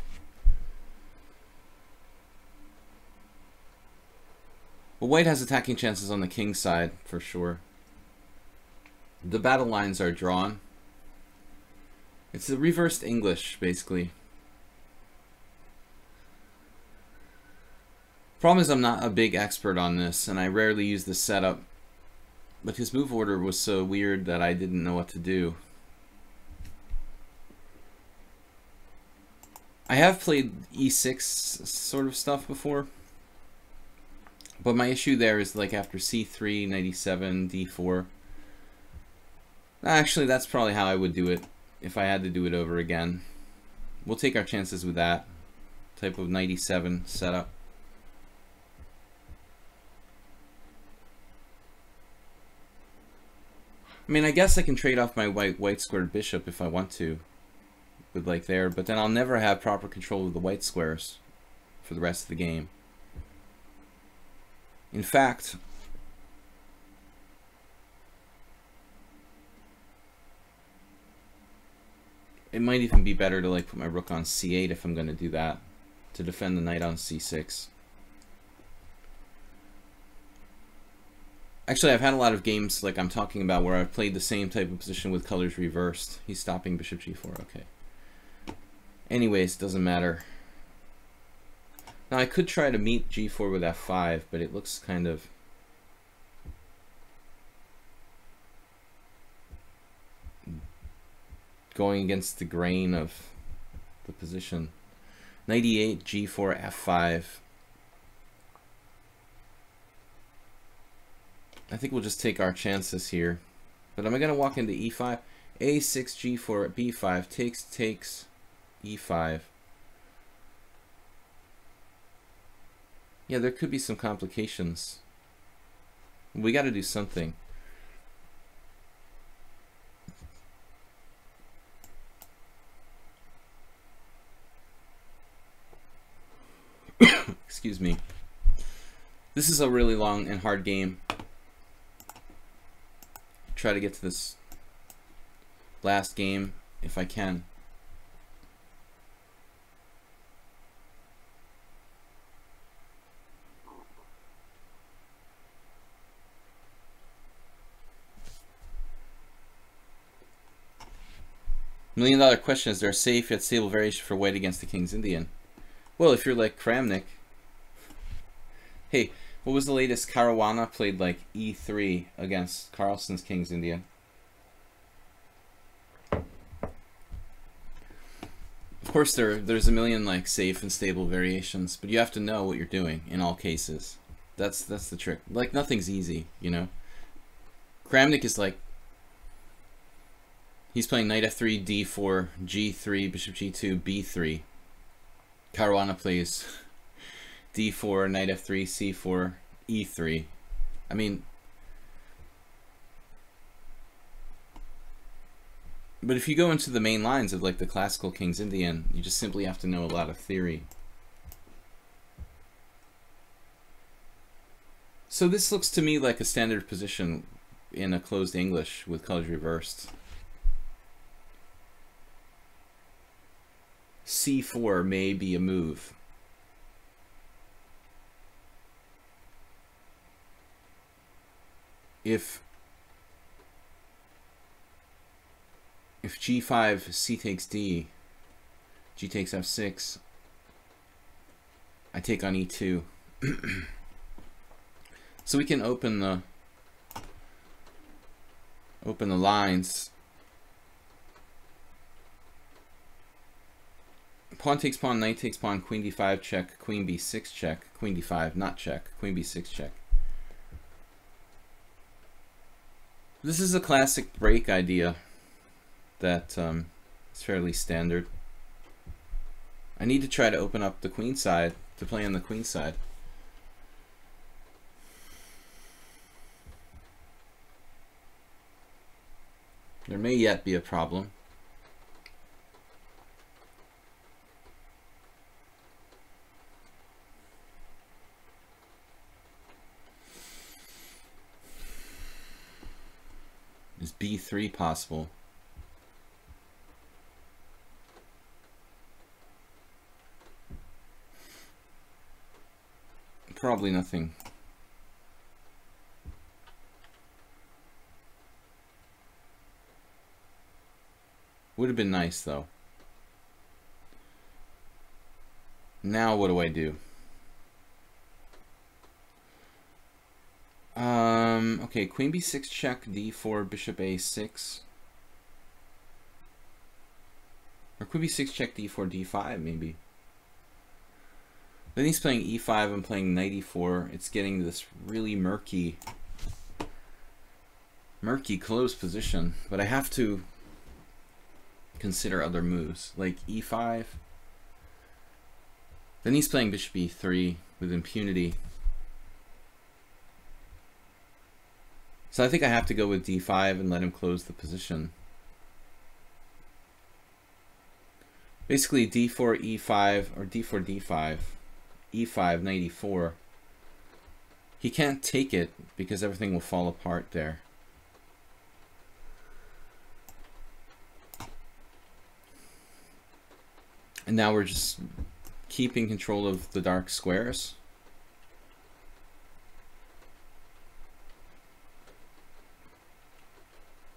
Well, white has attacking chances on the king side for sure. The battle lines are drawn. It's the reversed English, basically. Problem is I'm not a big expert on this, and I rarely use this setup. But his move order was so weird that I didn't know what to do. I have played E6 sort of stuff before. But my issue there is like after C3, knight E7, D4. Actually, that's probably how I would do it if I had to do it over again. We'll take our chances with that type of knight E7 setup. I mean, I guess I can trade off my white squared bishop if I want to, with like there, but then I'll never have proper control of the white squares for the rest of the game. In fact, it might even be better to like put my rook on C8 if I'm going to do that, to defend the knight on C6. Actually, I've had a lot of games like I'm talking about where I've played the same type of position with colors reversed. He's stopping bishop G4, okay. Anyways, doesn't matter. Now I could try to meet G4 with F5, but it looks kind of... going against the grain of the position. Knight E8, G4, F5. I think we'll just take our chances here. But am I going to walk into E5? A6, G4, B5, takes, E5. Yeah, there could be some complications. We got to do something. Excuse me. This is a really long and hard game. Try to get to this last game if I can. $1,000,000 question: is there a safe yet stable variation for white against the King's Indian? Well, if you're like Kramnik. Hey, what was the latest? Caruana played like E3 against Carlsen's King's Indian. Of course, there's a million like safe and stable variations, but you have to know what you're doing in all cases. That's the trick. Like nothing's easy, you know. Kramnik is like, he's playing knight F3, D4, G3, bishop G2, B3. Caruana plays d4, knight f3, c4, e3. I mean, but if you go into the main lines of like the classical King's Indian, you just simply have to know a lot of theory. So this looks to me like a standard position in a closed English with colors reversed. c4 may be a move. If g5, c takes d, g takes f6, I take on e2. So we can open the lines. Pawn takes pawn, knight takes pawn, queen d5 check, queen b6 check, queen d5 not check, queen b6 check. This is a classic break idea that is fairly standard. I need to try to open up the queen side to play on the queen side. There may yet be a problem. Is b3 possible? Probably nothing. Would have been nice though. Now what do I do? Okay, queen b6 check, d4, bishop a6. Or queen b6 check, d4, d5 maybe. Then he's playing e5, I'm playing knight e4. It's getting this really murky closed position, but I have to consider other moves like e5. Then he's playing bishop e3 with impunity. So I think I have to go with d5 and let him close the position. Basically d4 e5 or d4 d5, e5 knight e4. He can't take it because everything will fall apart there. And now we're just keeping control of the dark squares.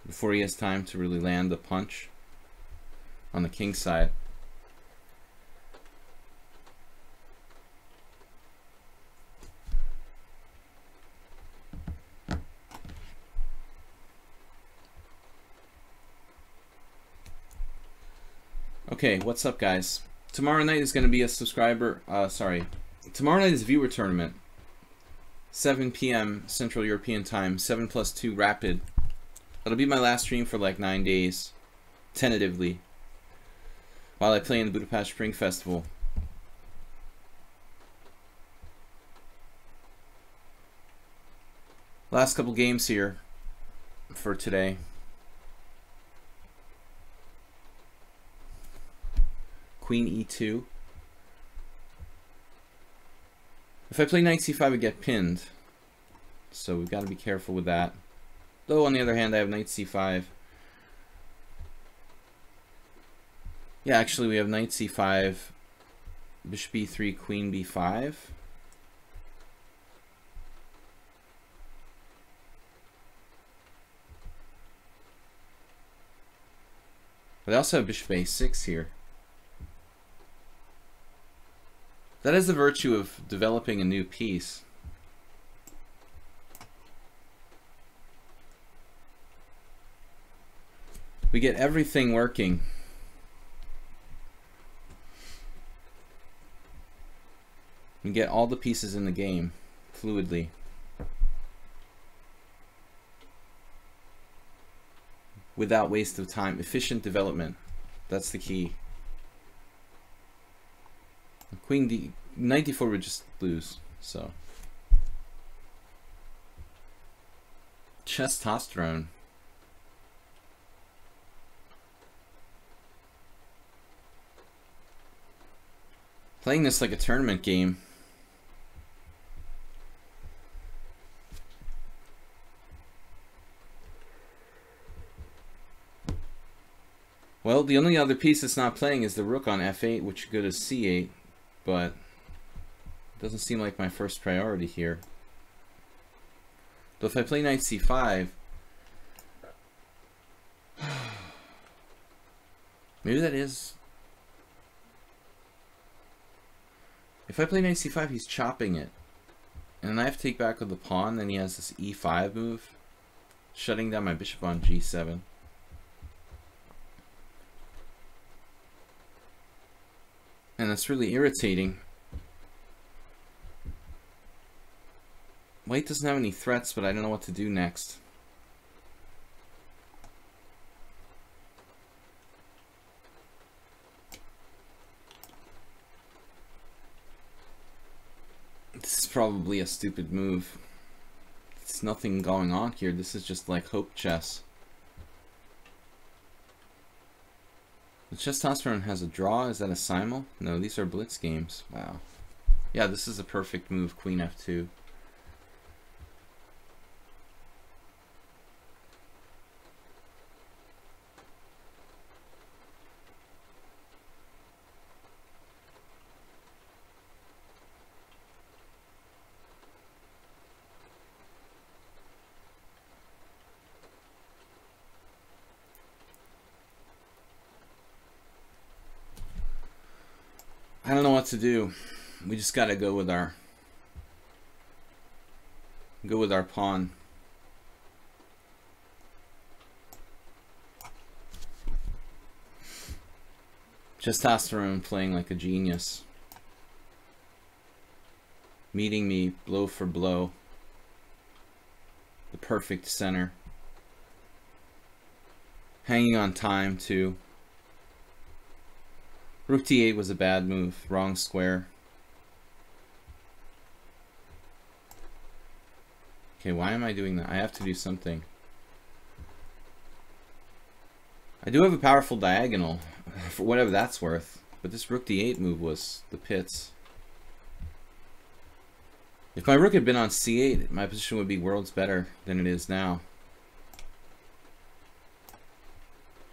Before he has time to really land the punch on the king side. Okay, what's up guys? Tomorrow night is going to be a tomorrow night is viewer tournament. 7 p.m. Central European Time, 7+2 rapid. That'll be my last stream for like 9 days, tentatively, while I play in the Budapest Spring Festival. Last couple games here for today. Queen e2. If I play knight c5, I get pinned, so we've got to be careful with that. Though on the other hand, I have knight c5. Yeah, actually we have knight c5, bishop b3, queen b5. But I also have bishop a6 here. That is the virtue of developing a new piece. We get everything working. We get all the pieces in the game fluidly. Without waste of time. Efficient development. That's the key. knight d4 would just lose. So testosterone. Playing this like a tournament game. Well, the only other piece that's not playing is the rook on f8, which good as c8, but it doesn't seem like my first priority here. But if I play knight c5, maybe that is... If I play knight c5, he's chopping it. And then I have to take back with the pawn, then he has this e5 move, shutting down my bishop on g7. And that's really irritating. White doesn't have any threats, but I don't know what to do next. This is probably a stupid move. There's nothing going on here. This is just like hope chess. The testosterone has a draw. Is that a simul? No, these are blitz games. Wow. Yeah, this is a perfect move. Queen f2. I don't know what to do. We just gotta go with our pawn. Testosterone playing like a genius. Meeting me blow for blow. The perfect center. Hanging on time too. Rook d8 was a bad move. Wrong square. Okay, why am I doing that? I have to do something. I do have a powerful diagonal, for whatever that's worth. But this rook d8 move was the pits. If my rook had been on c8, my position would be worlds better than it is now.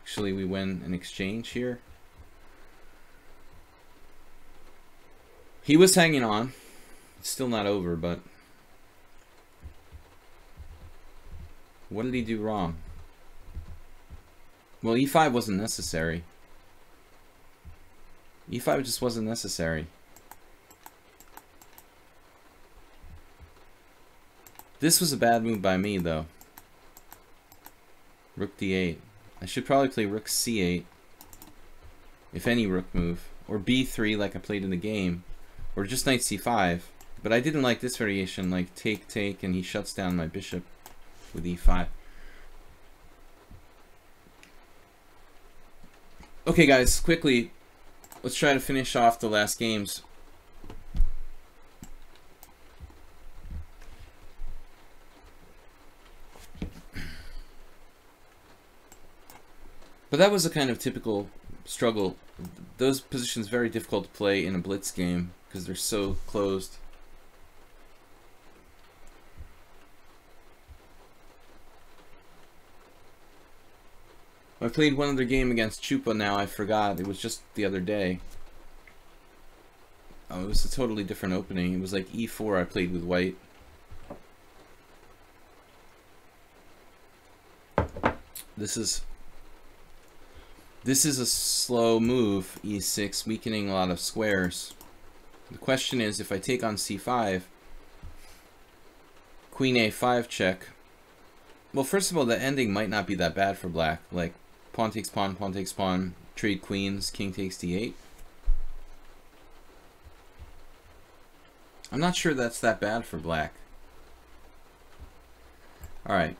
Actually, we win an exchange here. He was hanging on. It's still not over, but... What did he do wrong? Well, e5 wasn't necessary. e5 just wasn't necessary. This was a bad move by me, though. Rook d8. I should probably play rook c8. If any rook move. Or b3 like I played in the game. Or just knight c5. But I didn't like this variation, like take, take, and he shuts down my bishop with e5. Okay guys, quickly, let's try to finish off the last games. But that was a kind of typical struggle. Those positions very difficult to play in a blitz game because they're so closed. I played one other game against Chupa now, I forgot. It was just the other day. Oh, it was a totally different opening. It was like e4 I played with white. This is a slow move, e6, weakening a lot of squares. The question is, if I take on c5, queen a5 check. Well, first of all, the ending might not be that bad for black. Like, pawn takes pawn, trade queens, king takes d8. I'm not sure that's that bad for black. Alright,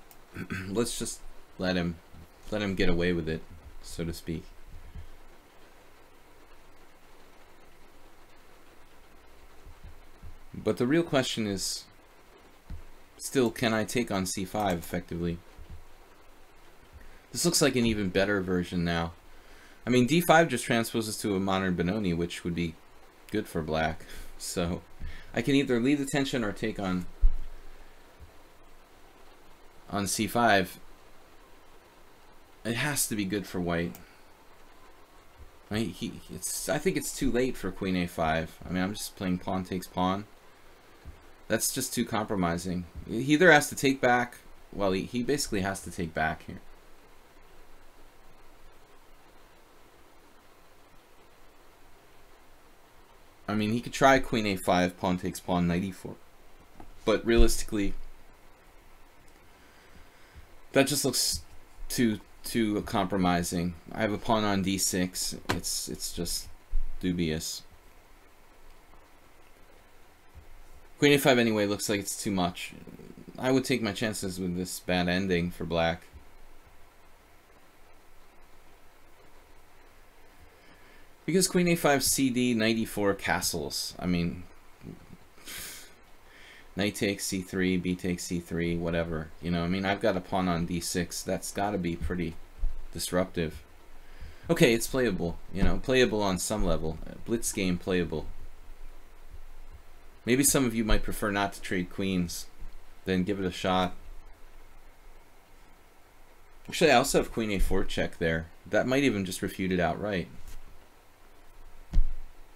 let's just let him get away with it, so to speak. But the real question is still, can I take on c5 effectively? This looks like an even better version now. I mean, d5 just transposes to a modern Benoni, which would be good for black. So I can either leave the tension or take on c5. It has to be good for white. I think it's too late for queen a5. I mean, I'm just playing pawn takes pawn. That's just too compromising. He either has to take back. Well, he basically has to take back here. I mean, he could try queen a5, pawn takes pawn, knight e4. But realistically, that just looks too compromising. I have a pawn on d6. It's just dubious. Queen a5 anyway looks like it's too much. I would take my chances with this bad ending for black. Because queen a5 cd, knight e4 castles. I mean, knight takes c3, b takes c3, whatever. You know, I mean, I've got a pawn on d6. That's got to be pretty disruptive. Okay, it's playable. You know, playable on some level. Blitz game playable. Maybe some of you might prefer not to trade queens. Then give it a shot. Actually, I also have queen a4 check there. That might even just refute it outright.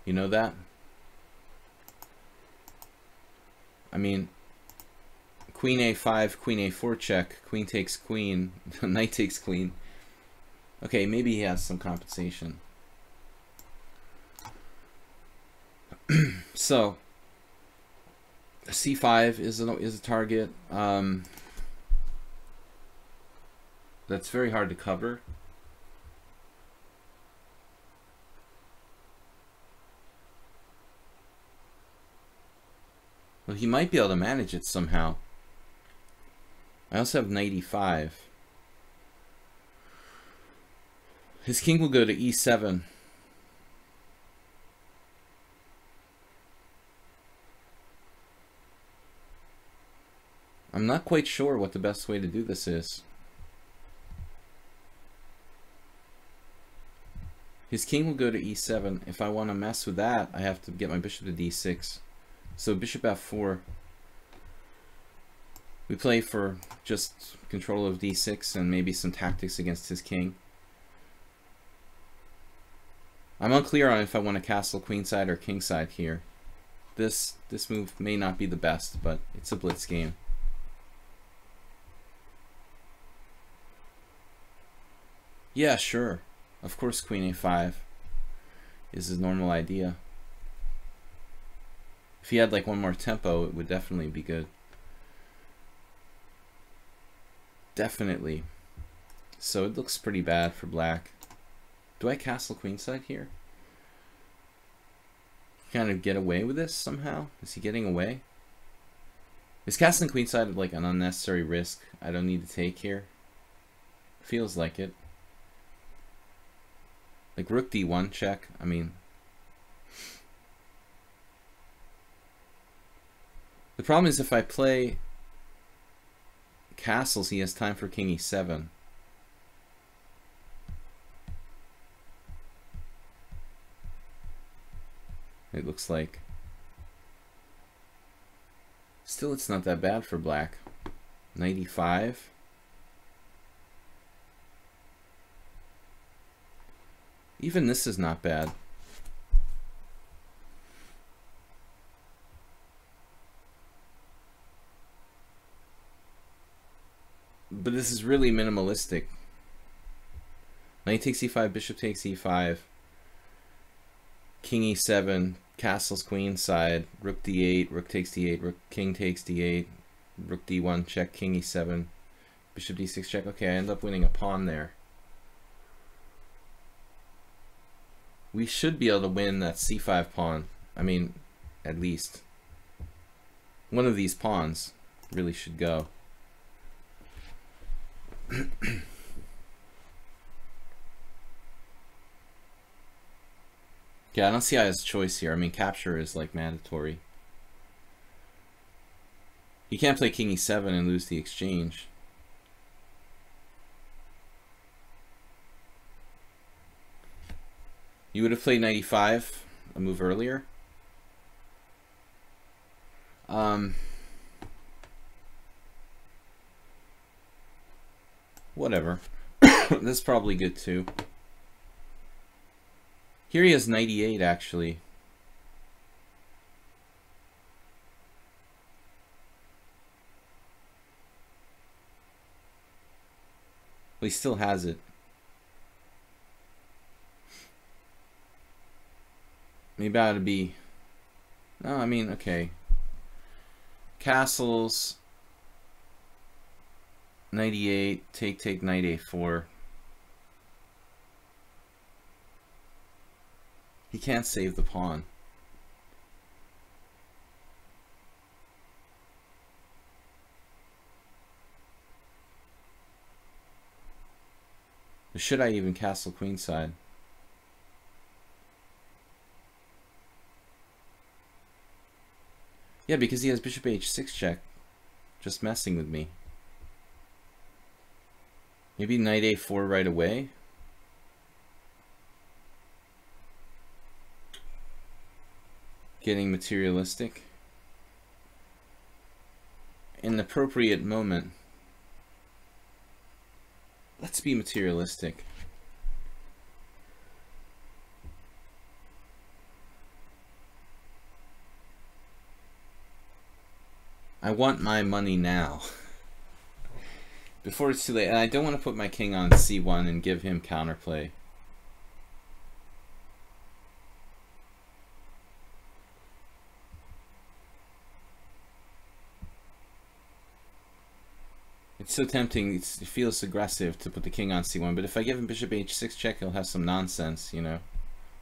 You know that? I mean, queen a5, queen a4 check, queen takes queen, knight takes queen. Okay, maybe he has some compensation. So, c5 is a target. That's very hard to cover. Well, he might be able to manage it somehow. I also have knight e5. His king will go to e7. I'm not quite sure what the best way to do this is. His king will go to e7. If I want to mess with that, I have to get my bishop to d6. So bishop f4. We play for just control of d6 and maybe some tactics against his king. I'm unclear on if I want to castle queenside or kingside here. This move may not be the best, but it's a blitz game. Yeah, sure. Of course queen a5 is a normal idea. If he had like one more tempo, it would definitely be good. Definitely. So it looks pretty bad for black. Do I castle queenside here? Kind of get away with this somehow? Is he getting away? Is castling queenside like an unnecessary risk I don't need to take here? Feels like it. Like rook d1 check. I mean, the problem is if I play castles, he has time for king e7. It looks like. Still, it's not that bad for black. Knight e5. Even this is not bad. But this is really minimalistic. Knight takes e5, bishop takes e5, king e7, castles queenside, rook d8, rook takes d8, rook king takes d8, rook d1 check, king e7, bishop d6 check. Okay, I end up winning a pawn there. We should be able to win that c5 pawn. I mean, at least one of these pawns really should go. Yeah, I don't see how he has a choice here. I mean, capture is like mandatory. You can't play king e7 and lose the exchange. You would have played knight e5 a move earlier. Whatever. That's probably good too. Here he has knight e8 actually. Well, he still has it. Maybe I ought to be... No, I mean, okay. Castles. Knight e8. Take, knight a4. He can't save the pawn. Or should I even castle queenside? Yeah, because he has bishop h6 check. Just messing with me. Maybe knight a4 right away? Getting materialistic. In the appropriate moment. Let's be materialistic. I want my money now. Before it's too late. And I don't want to put my king on c1 and give him counterplay. It's so tempting, it feels aggressive to put the king on c1, but if I give him bishop h6 check, he'll have some nonsense, you know?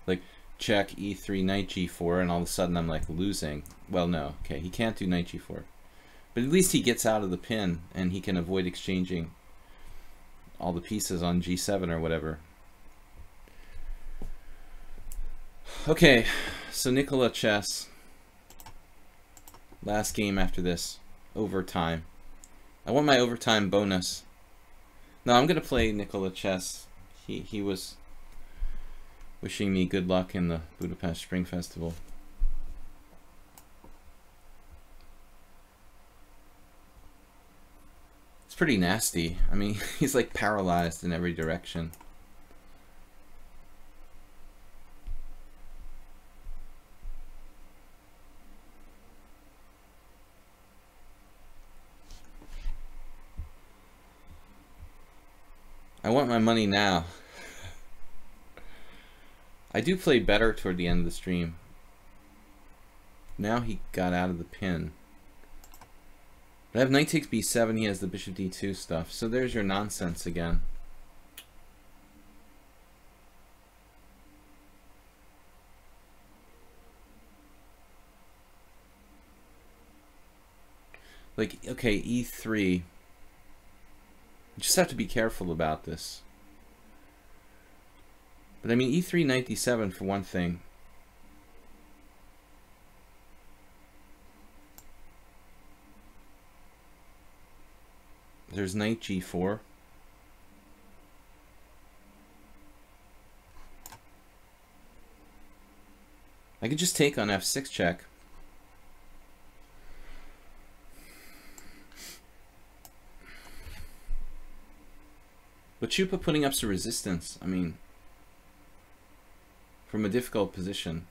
Like, check, e3, knight g4, and all of a sudden I'm like losing. Well, no, okay, he can't do knight g4. But at least he gets out of the pin, and he can avoid exchanging all the pieces on g7 or whatever. Okay, so Nikola chess. Last game after this. Overtime. I want my overtime bonus. No, I'm gonna play Nikola chess. He was wishing me good luck in the Budapest Spring Festival. It's pretty nasty. I mean, he's like paralyzed in every direction. I want my money now. I do play better toward the end of the stream. Now he got out of the pin. But I have knight takes b7, he has the bishop d2 stuff. So there's your nonsense again. Like, okay, e3. You just have to be careful about this. But I mean, e3, knight d7 for one thing. There's knight g4. I could just take on f6 check. But Chupa putting up some resistance, I mean, from a difficult position.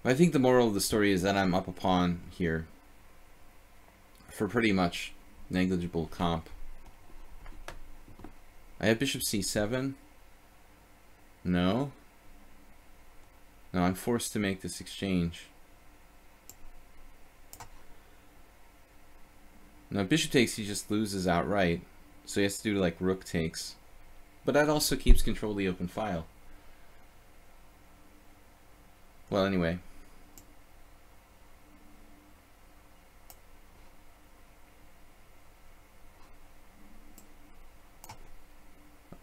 I think the moral of the story is that I'm up a pawn here for pretty much negligible comp. I have bishop c7. No. No, I'm forced to make this exchange. Now bishop takes, he just loses outright, so he has to do like rook takes. But that also keeps control of the open file. Well, anyway.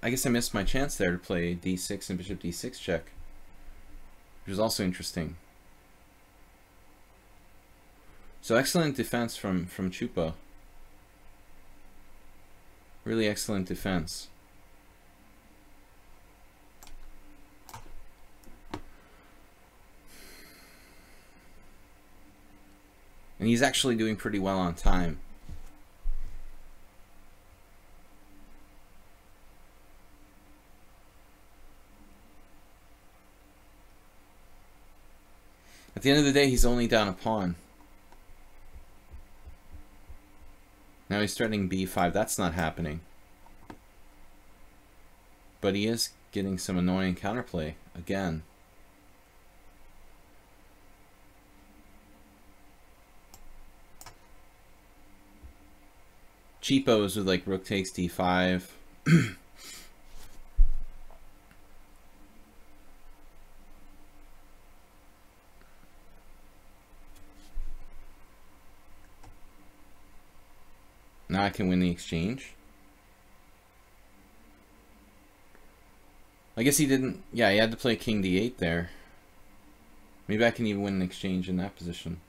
I guess I missed my chance there to play d6 and bishop d6 check, which is also interesting. So excellent defense from Chupa. Really excellent defense. And he's actually doing pretty well on time. At the end of the day, he's only down a pawn. Now he's threatening b5. That's not happening. But he is getting some annoying counterplay again. Cheapos with like rook takes d5. Now I can win the exchange. I guess he didn't. Yeah, he had to play king d8 there. Maybe I can even win an exchange in that position.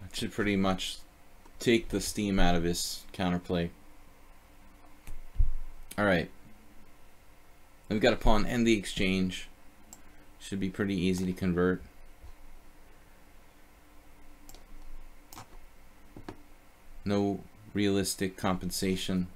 That should pretty much take the steam out of his counterplay. Alright. We've got a pawn and the exchange. Should be pretty easy to convert. No realistic compensation.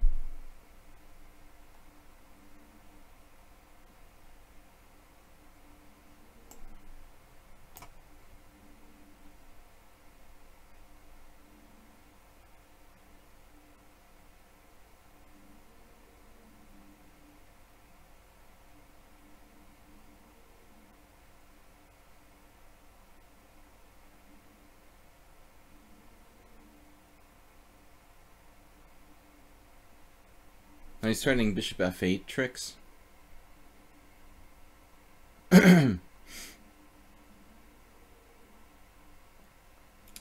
Now he's threatening bishop f8 tricks.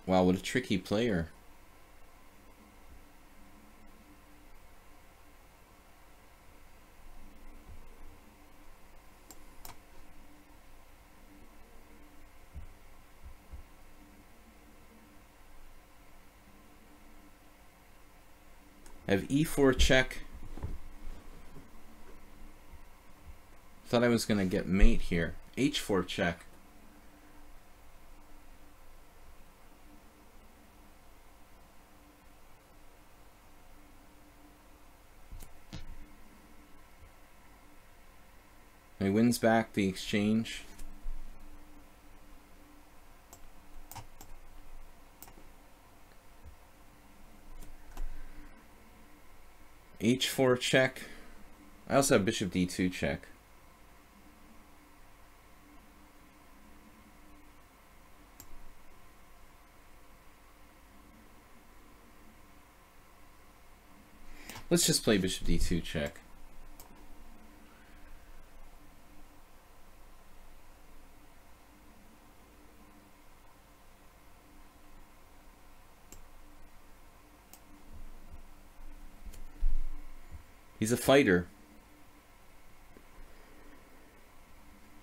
Wow, what a tricky player. I have e4 check. Thought I was going to get mate here. h4 check. He wins back the exchange. h4 check. I also have bishop d2 check. Let's just play bishop d2 check. He's a fighter.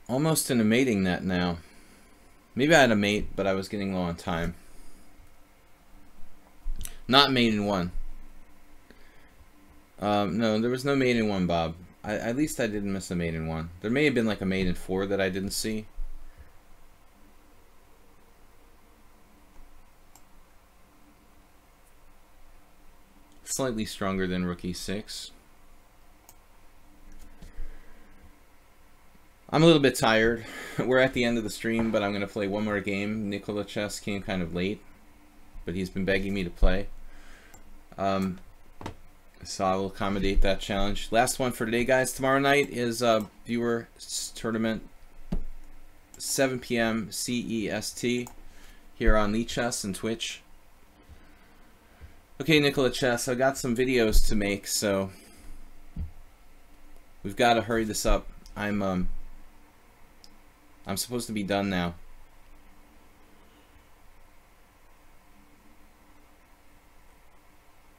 Almost in a mating net now. Maybe I had a mate, but I was getting low on time. Not mate in one. No, there was no mate in one, Bob. At least I didn't miss a mate in one. There may have been like a mate in 4 that I didn't see. Slightly stronger than rook e6. I'm a little bit tired. We're at the end of the stream, but I'm going to play one more game. Nikola Chess came kind of late, but he's been begging me to play. So I will accommodate that challenge. Last one for today, guys. Tomorrow night is a viewer tournament, 7 p.m. CEST, here on lichess and Twitch. Okay, Nikola Chess, I've got some videos to make, so we've got to hurry this up. I'm supposed to be done now.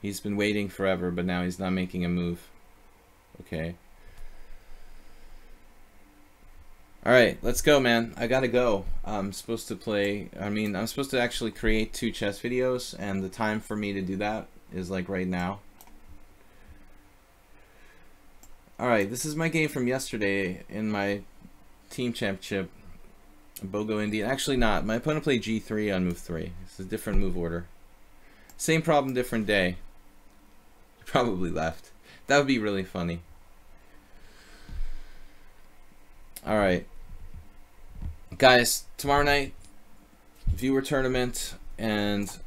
He's been waiting forever, but now he's not making a move. Okay. Alright, let's go, man. I gotta go. I'm supposed to play, I'm supposed to actually create 2 chess videos, and the time for me to do that is like right now. Alright, this is my game from yesterday in my team championship, Bogo Indian. Actually not. My opponent played G3 on move 3. It's a different move order. Same problem, different day. Probably left. That would be really funny. Alright. Guys, tomorrow night, viewer tournament, and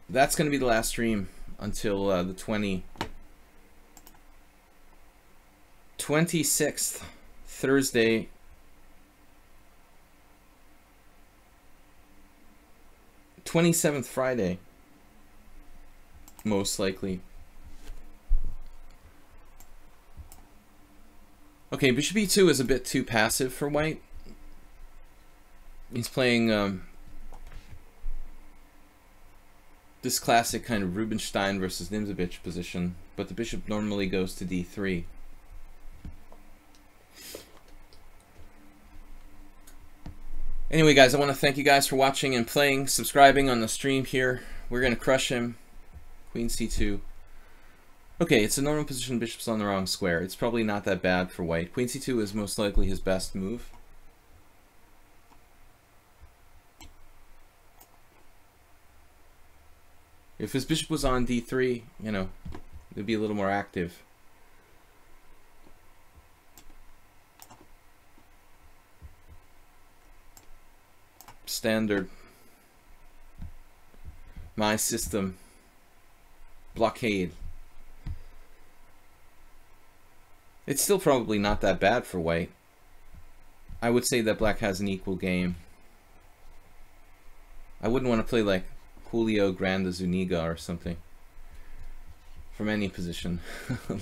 that's going to be the last stream until the 26th, Thursday. '27th, Friday, most likely. Okay, bishop e2 is a bit too passive for white. He's playing this classic kind of Rubinstein versus Nimzovich position, but the bishop normally goes to d3. Anyway, guys, I want to thank you guys for watching and playing, subscribing on the stream here. We're going to crush him. Queen c2. Okay, it's a normal position, bishop's on the wrong square. It's probably not that bad for white. Queen c2 is most likely his best move. If his bishop was on d3, you know, it'd be a little more active. Standard. My system. Blockade. It's still probably not that bad for white. I would say that black has an equal game. I wouldn't want to play like Julio Grande Zuniga or something from any position,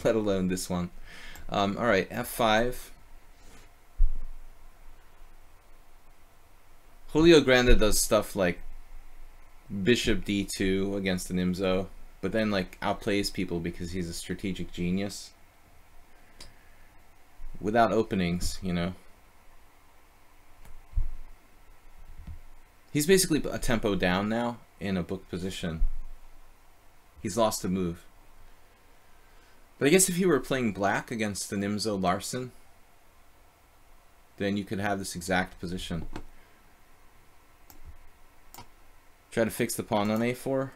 let alone this one. Alright, f5. Julio Grande does stuff like bishop d2 against the Nimzo, but then like outplays people because he's a strategic genius. Without openings, you know. He's basically a tempo down now in a book position. He's lost a move. But I guess if you were playing black against the Nimzo Larsen, then you could have this exact position. Try to fix the pawn on a4.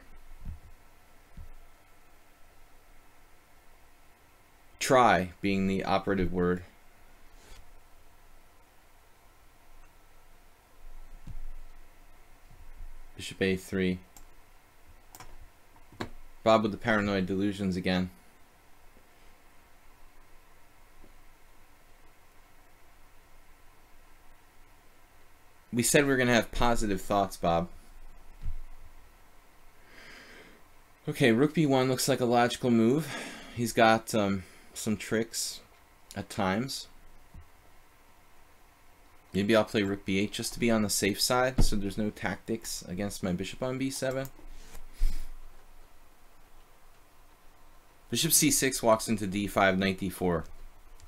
Try being the operative word. Bishop a3. Bob with the paranoid delusions again. We said we were going to have positive thoughts, Bob. Okay, rook b1 looks like a logical move. He's got some tricks at times. Maybe I'll play rook b8 just to be on the safe side, so there's no tactics against my bishop on b7. Bishop c6 walks into d5, knight d4.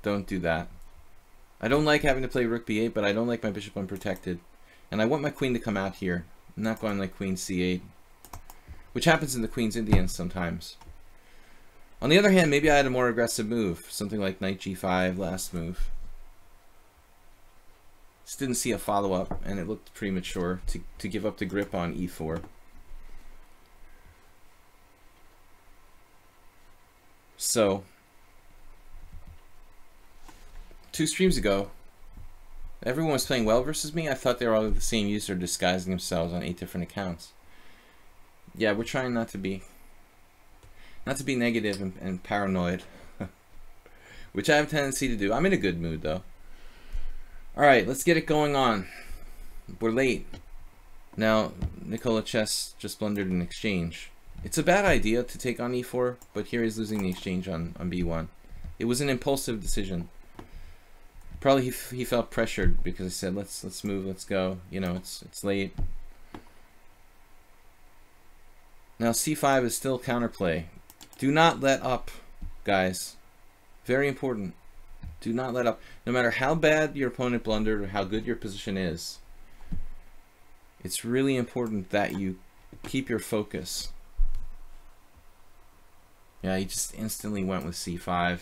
Don't do that. I don't like having to play rook b8, but I don't like my bishop unprotected. And I want my queen to come out here. I'm not going like queen c8. Which happens in the Queen's Indians sometimes. On the other hand, maybe I had a more aggressive move. Something like knight g5, last move. Just didn't see a follow-up, and it looked premature to give up the grip on e4. So, 2 streams ago, everyone was playing well versus me. I thought they were all the same user disguising themselves on 8 different accounts. Yeah, we're trying not to be negative and paranoid, which I have a tendency to do. I'm in a good mood though. All right, let's get it going on. We're late. Now, Nikola Chess just blundered an exchange. It's a bad idea to take on e4, but here he's losing the exchange on b1. It was an impulsive decision. Probably he felt pressured because I said let's move, let's go. You know, it's late. Now c5 is still counterplay. Do not let up, guys. Very important. Do not let up. No matter how bad your opponent blundered or how good your position is, it's really important that you keep your focus. Yeah, he just instantly went with c5.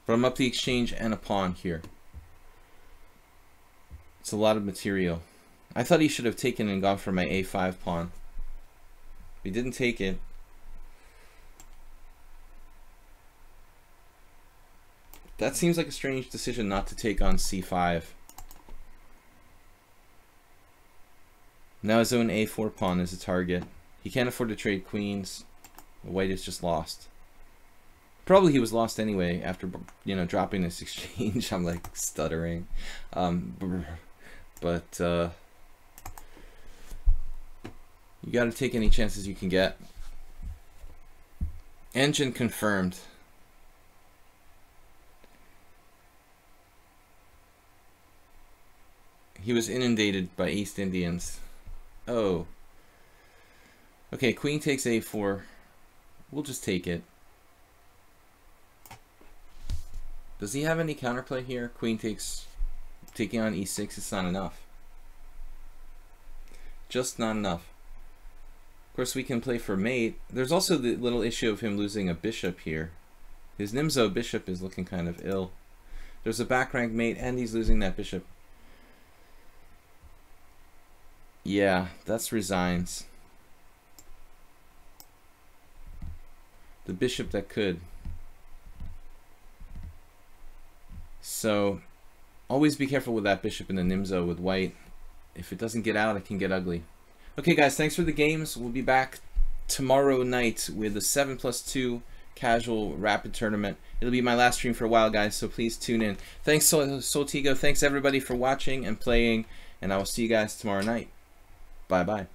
But I'm up the exchange and a pawn here. It's a lot of material. I thought he should have taken and gone for my a5 pawn. He didn't take it. That seems like a strange decision not to take on c5. Now his own a4 pawn is a target. He can't afford to trade queens. White is just lost. Probably he was lost anyway after, you know, dropping this exchange. I'm like stuttering. But you got to take any chances you can get. Engine confirmed. He was inundated by East Indians. Oh. Okay, queen takes a4. We'll just take it. Does he have any counterplay here? Queen takes, taking on e6, it's not enough. Just not enough. Of course, we can play for mate. There's also the little issue of him losing a bishop here. His Nimzo bishop is looking kind of ill. There's a back rank mate, and he's losing that bishop. Yeah, that's resigns. The bishop that could. So, always be careful with that bishop in the Nimzo with white. If it doesn't get out, it can get ugly. Okay, guys, thanks for the games. We'll be back tomorrow night with a 7+2 casual rapid tournament. It'll be my last stream for a while, guys, so please tune in. Thanks, Soltigo. Thanks, everybody, for watching and playing, and I will see you guys tomorrow night. Bye-bye.